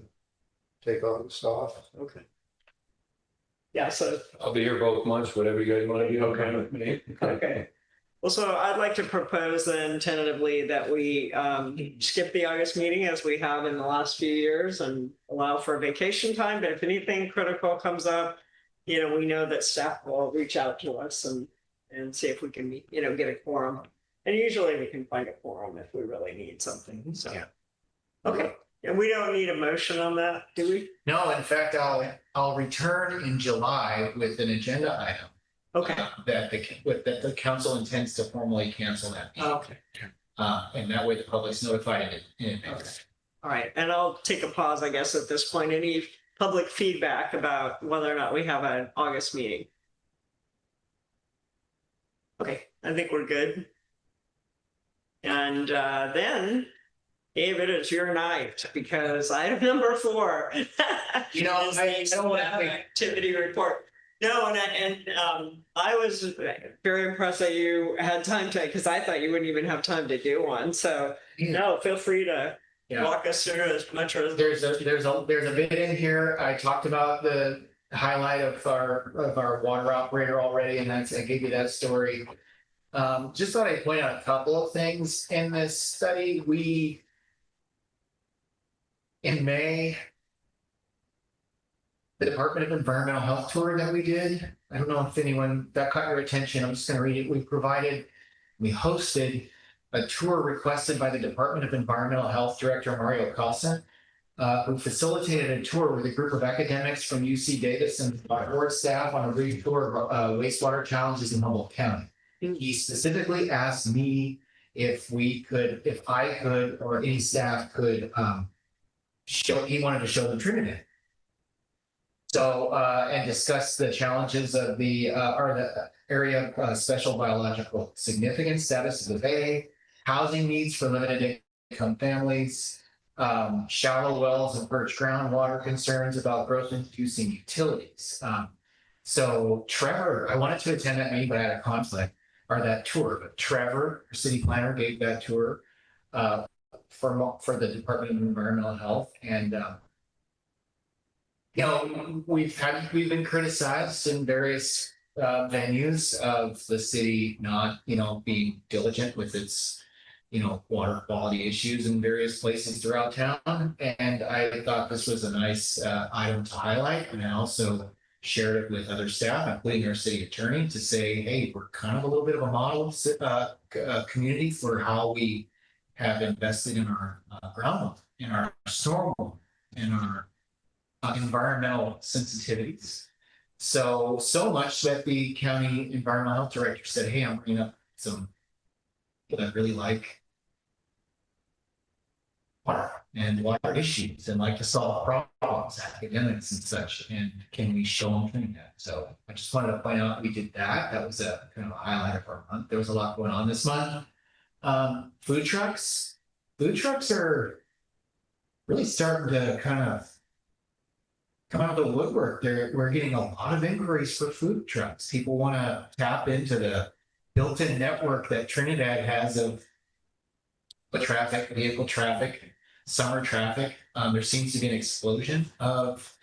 take August off. Okay. Yeah, so I'll be here both months, whatever you guys want to do, okay with me. okay. Well, so I'd like to propose then tentatively that we skip the August meeting as we have in the last few years and allow for vacation time. But if anything critical comes up, we know that staff will reach out to us and see if we can, get a quorum. And usually we can find a quorum if we really need something. So, Yeah. Okay. And we don't need a motion on that, do we? No, in fact, I'll return in July with an agenda item. Okay. That the council intends to formally cancel that. meeting. Okay. And that way the public's notified in advance. All right. And I'll take a pause, I guess, at this point. Any public feedback about whether or not we have an August meeting? Okay. I think we're good. And then, David, it's your night because item number 4. I is don't the want to think. activity report. No, and I was very impressed that you had time to, because I thought you wouldn't even have time to do one. So no, feel free to walk us through as much as There's a bit in here. I talked about the highlight of our water operator already, and I gave you that story. Just thought I'd point out a couple of things in this study. In May, the Department of Environmental Health tour that we did, I don't know if anyone, that caught your attention. I'm just going to read it. We hosted a tour requested by the Department of Environmental Health Director Mario Casa, who facilitated a tour with a group of academics from UC Davis and our board staff on a brief tour of wastewater challenges in Humboldt County. He specifically asked me if I could, or any staff could, he wanted to show them Trinidad. So, and discuss the challenges of or the area of special biological significance status of the bay, housing needs for limited income families, shallow wells and perched groundwater concerns about growth inducing utilities. So Trevor, I wanted to attend that meeting, but I had a conflict, or that tour, but Trevor, our city planner, gave that tour for the Department of Environmental Health. And we've been criticized in various venues of the city not, being diligent with its, water quality issues in various places throughout town. And I thought this was a nice item to highlight. And I also shared it with other staff, including our city attorney, to say, hey, we're kind of a little bit of a model community for how we have invested in our groundwater, in our storm, in our environmental sensitivities. So much that the county environmental health director said, hey, I'm bringing up some that I really like water and water issues and like to solve problems, academics and such. And can we show them Trinidad? So I just wanted to point out we did that. That was a kind of a highlight of our month. There was a lot going on this month. Food trucks. Food trucks are really starting to kind of come out of the woodwork. We're getting a lot of inquiries for food trucks. People want to tap into the built-in network that Trinidad has of the traffic, vehicle traffic, summer traffic. There seems to be an explosion of,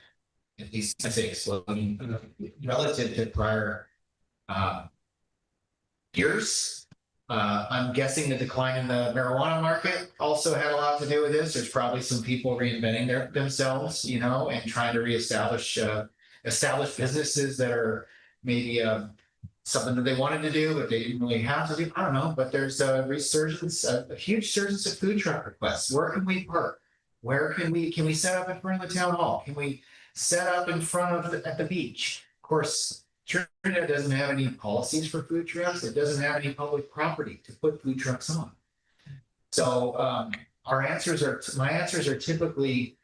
at least I say explosion, relative to prior years. I'm guessing the decline in the marijuana market also had a lot to do with this. There's probably some people reinventing themselves, and trying to reestablish establish businesses that are maybe something that they wanted to do, but they didn't really have to do. I don't know, but there's a resurgence, a huge resurgence of food truck requests. Where can we park? Where can we set up in front of the town hall? Can we set up in front of at the beach? Of course, Trinidad doesn't have any policies for food trucks. It doesn't have any public property to put food trucks on. So my answers are typically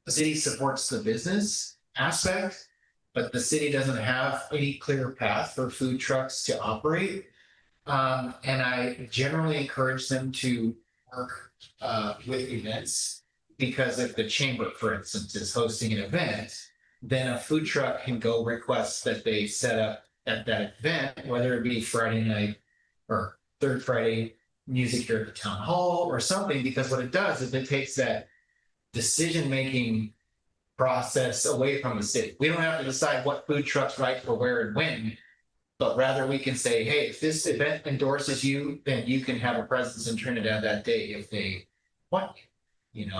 the city supports the business aspect, but the city doesn't have any clear path for food trucks to operate. And I generally encourage them to work with events, because if the chamber, for instance, is hosting an event, then a food truck can go request that they set up at that event, whether it be Friday night or third Friday music here at the town hall or something, because what it does is it takes that decision-making process away from the city. We don't have to decide what food trucks right for where and when, but rather we can say, hey, if this event endorses you, then you can have a presence in Trinidad that day if they want you,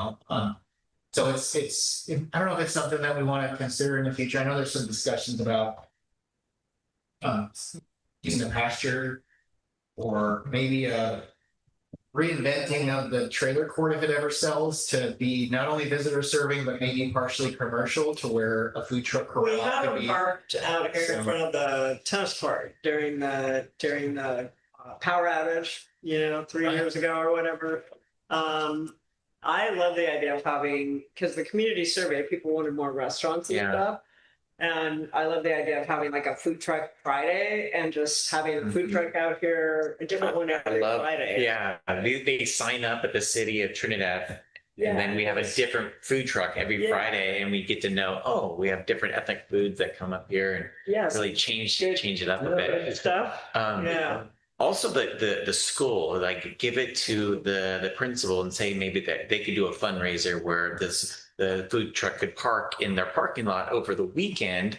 So it's I don't know if it's something that we want to consider in the future. I know there's some discussions about using the pasture, or maybe a reinventing of the trailer court if it ever sells, to be not only visitor serving but maybe partially commercial, to where a food truck We could have be. them parked out here in front of the tennis court during the power outage, 3 years ago or whatever. I love the idea of having, because the community survey, people wanted more restaurants and Yeah. stuff. And I love the idea of having like a food truck Friday and just having a food truck out here, a different one every Friday. Yeah, they sign up at the city of Trinidad. And then we have a different food truck every Friday, and we get to know, oh, we have different ethnic foods that come up here, and Yes. really change it up a Good bit. stuff. Yeah. Also, the school, like, give it to the principal and say maybe that they could do a fundraiser where the food truck could park in their parking lot over the weekend,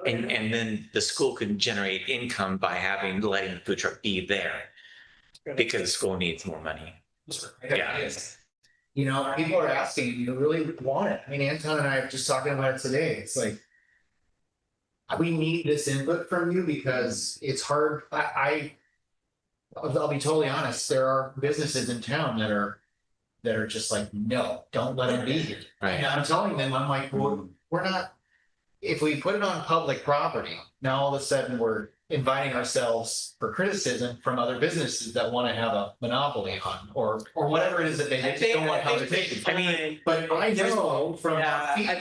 and then the school could generate income by letting the food truck be there, because the school needs more money. Yeah. People are asking, you really want it. I mean, Anton and I are just talking about it today. It's like, we need this input from you, because it's hard. I'll be totally honest. There are businesses in town that are just like, no, don't let them be here. Right. And I'm telling them, I'm like, well, we're not. If we put it on public property, now all of a sudden we're inviting ourselves for criticism from other businesses that want to have a monopoly on, or whatever it is that they just don't want competition. I mean, But I know from. yeah, I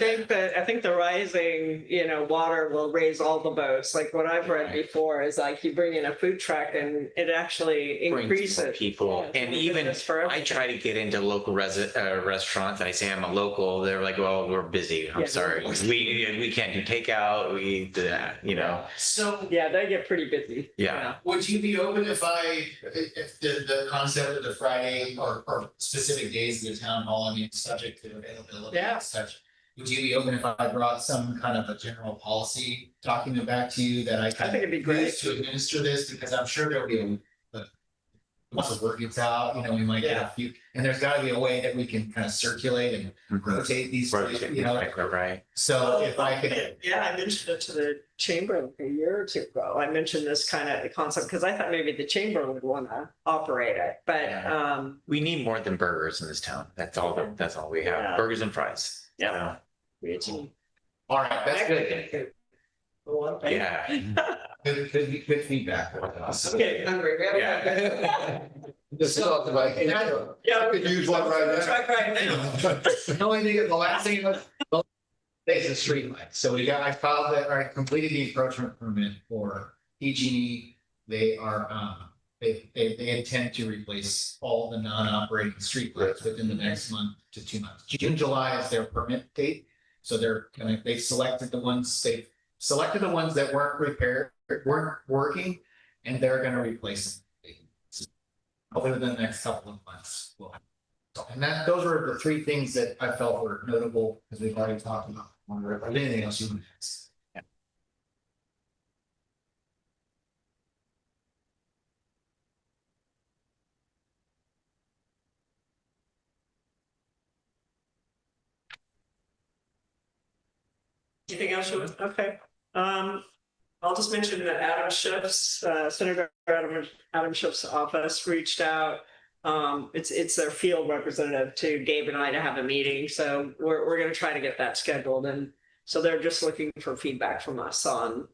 think the rising, water will raise all the boats. Like what I've read before is like you bring in a food truck and it actually Brings more increases. people. Yeah, And it's even for I try to get into local restaurants. I say I'm a local. They're like, well, we're busy. I'm Yeah. sorry. We can't do takeout. We do that, So Yeah, they get pretty busy. Yeah. would you be open if the concept of the Friday or specific days of the town hall, I mean, subject to availability Yeah. and such? Would you be open if I brought some kind of a general policy document back to you that I I think it'd be great. use to administer this? Because I'm sure there'll be once the word gets out, we might get a few, and there's gotta be a way that we can kind of circulate and rotate these, Right. So if I could. Yeah, I mentioned it to the chamber a year or two ago. I mentioned this kind of concept because I thought maybe the chamber would want to operate it, but Yeah. We need more than burgers in this town. That's all we have. Yeah. Burgers and fries. Yeah. All All right, that's good. Yeah. Good feedback. Okay, hungry. Just thought that I could use one right now. Truck right now. The only thing, the last thing is the street lights. So I filed I completed the encroachment permit for PG&E. They are, they intend to replace all the non-operating street lights within the next month to 2 months. June, July is their permit date. So they've selected the ones that weren't working, and they're gonna replace them. Hopefully within the next couple of months. And those were the three things that I felt were notable, because we've already talked about. If there's anything else you want to ask? Anything else? Okay. I'll just mention that Adam Schiff's, Senator Adam Schiff's office reached out. It's their field representative to Gabe and I to have a meeting. So we're going to try to get that scheduled. And so they're just looking for feedback from us on,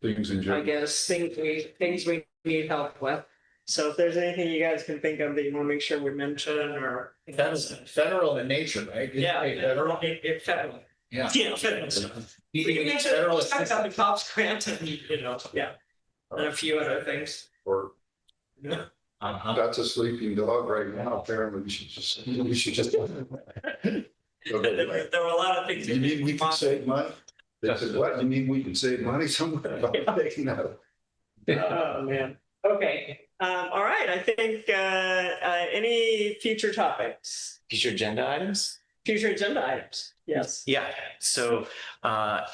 Things in I general. guess, things we need help with. So if there's anything you guys can think of that you want to make sure we mention or. That's federal in nature, right? Yeah, Federal. federal. Yeah. Yeah, federal stuff. You We can can get mention, federal let's talk about the assistance. cops grant and, yeah. And a few other things. Or Yeah. that's a sleeping dog right now. Apparently we should just. There were a lot of things. You mean we can save money? They said, what? You mean we can save money somewhere? No. Oh, man. Okay. All right. I think, any future topics, Future agenda items? future agenda items? Yes. Yeah. So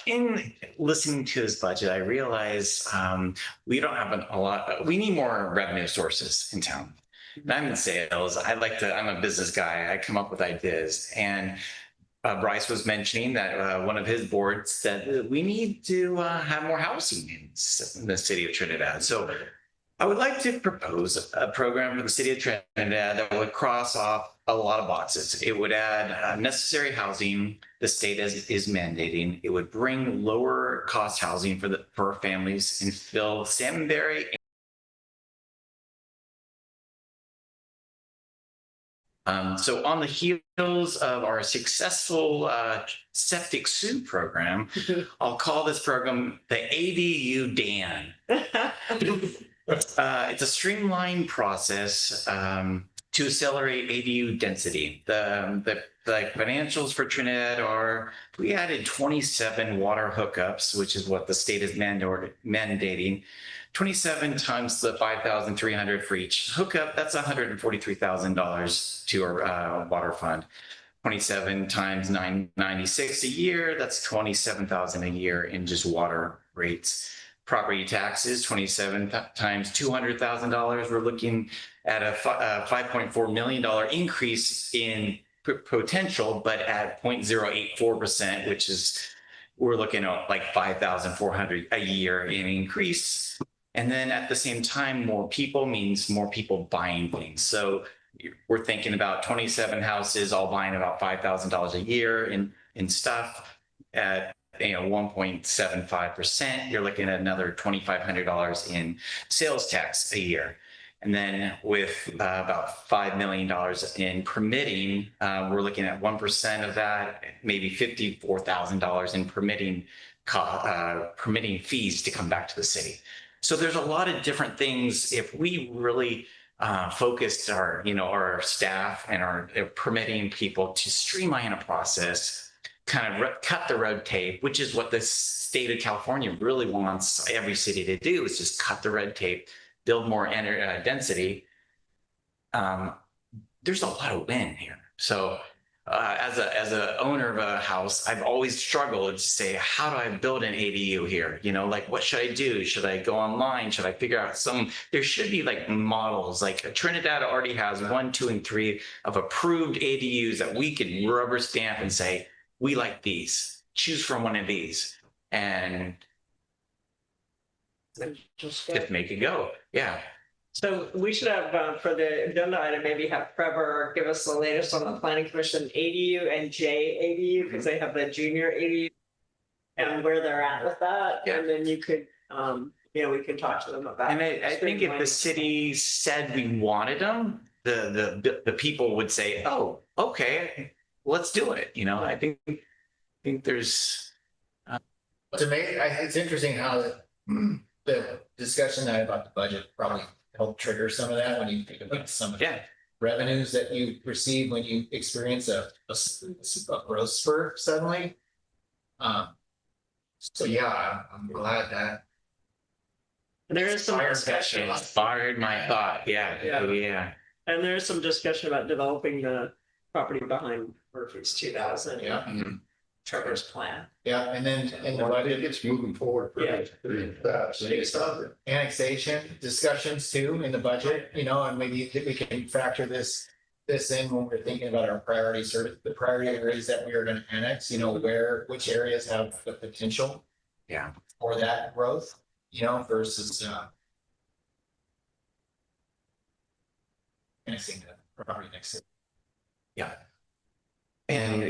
in listening to this budget, I realize we don't have a lot. We need more revenue sources in town. And I'm in sales. I'm a business guy. I come up with ideas. And Bryce was mentioning that one of his boards said that we need to have more housing in the city of Trinidad. So I would like to propose a program for the city of Trinidad that would cross off a lot of boxes. It would add necessary housing the state is mandating. It would bring lower cost housing for families and fill Salmonberry. So on the heels of our successful septic soup program, I'll call this program the ADU Dan. It's a streamlined process to accelerate ADU density. The financials for Trinidad are, we added 27 water hookups, which is what the state is mandating. 27 times the 5,300 for each hookup, that's $143,000 to our water fund. 27 times 996 a year, that's 27,000 a year in just water rates. Property taxes, 27 times $200,000. We're looking at a $5.4 million increase in potential, but at 0.084%, which is, we're looking at like 5,400 a year in increase. And then at the same time, more people means more people buying things. So we're thinking about 27 houses all buying about $5,000 a year in stuff. At 1.75%, you're looking at another $2,500 in sales tax a year. And then with about $5 million in permitting, we're looking at 1% of that, maybe $54,000 in permitting fees to come back to the city. So there's a lot of different things. If we really focused our staff and our permitting people to streamline a process, kind of cut the red tape, which is what the state of California really wants every city to do, is just cut the red tape, build more density. There's a lot of win here. So as a owner of a house, I've always struggled to say, how do I build an ADU here? Like, what should I do? Should I go online? Should I figure out there should be like models, like Trinidad already has 1, 2, and 3 of approved ADUs that we can rubber stamp and say, we like these, choose from one of these. And just make it go. Yeah. So we should have, for the agenda item, maybe have Trevor give us the latest on the planning commission ADU and JADU, because they have the junior ADU and where they're at with that. Yeah. And then you could, we could talk to them about. And I think if the city said we wanted them, the people would say, oh, okay, let's do it. I think there's. To me, it's interesting how the discussion that about the budget probably helped trigger some of that when you think about some of the revenues that you receive when you experience a growth spurt suddenly. So yeah, I'm glad that. And there is some discussion. Inspired my thought. Yeah. And there's some discussion about developing the property behind Murphy's 2000. Yeah. Trevor's plan. Yeah, and then in the I think budget, it's moving forward pretty fast. annexation discussions too in the budget, and maybe we can factor this in when we're thinking about our priorities, or the priority areas that we are going to annex, which areas have the potential for that growth, versus annexing the property next to it. Yeah. And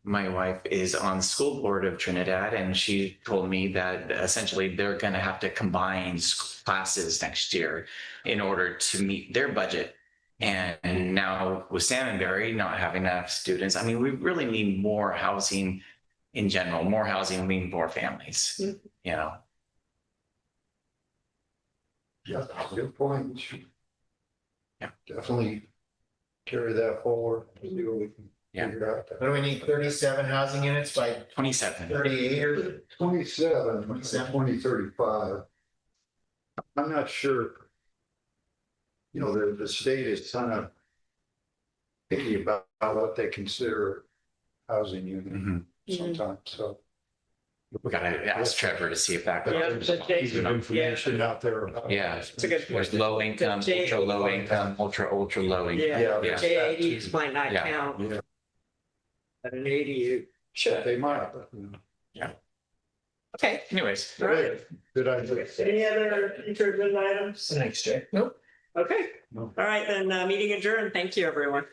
my wife is on the school board of Trinidad, and she told me that essentially they're going to have to combine classes next year in order to meet their budget. And now with Salmonberry not having enough students, I mean, we really need more housing in general. More housing means more families. Yeah, good point. Yeah. Definitely carry that forward and see what we can figure out. What do we need? 37 housing units by 27. 38 or 27, 2035. I'm not sure. The state is kind of picky about what they consider housing unit sometimes, so. We gotta ask Trevor to see if that There's a piece of information out there. about it. It's a good point. There's low income, ultra low income, ultra low income. Yeah, Yeah. JADs might not Yeah. count. Yeah. But an ADU should. They might. Okay. Anyways. All right. Good idea. Any other future agenda items? Thanks, Jay. Nope. Okay. No. All right, then, meeting adjourned. Thank you, everyone.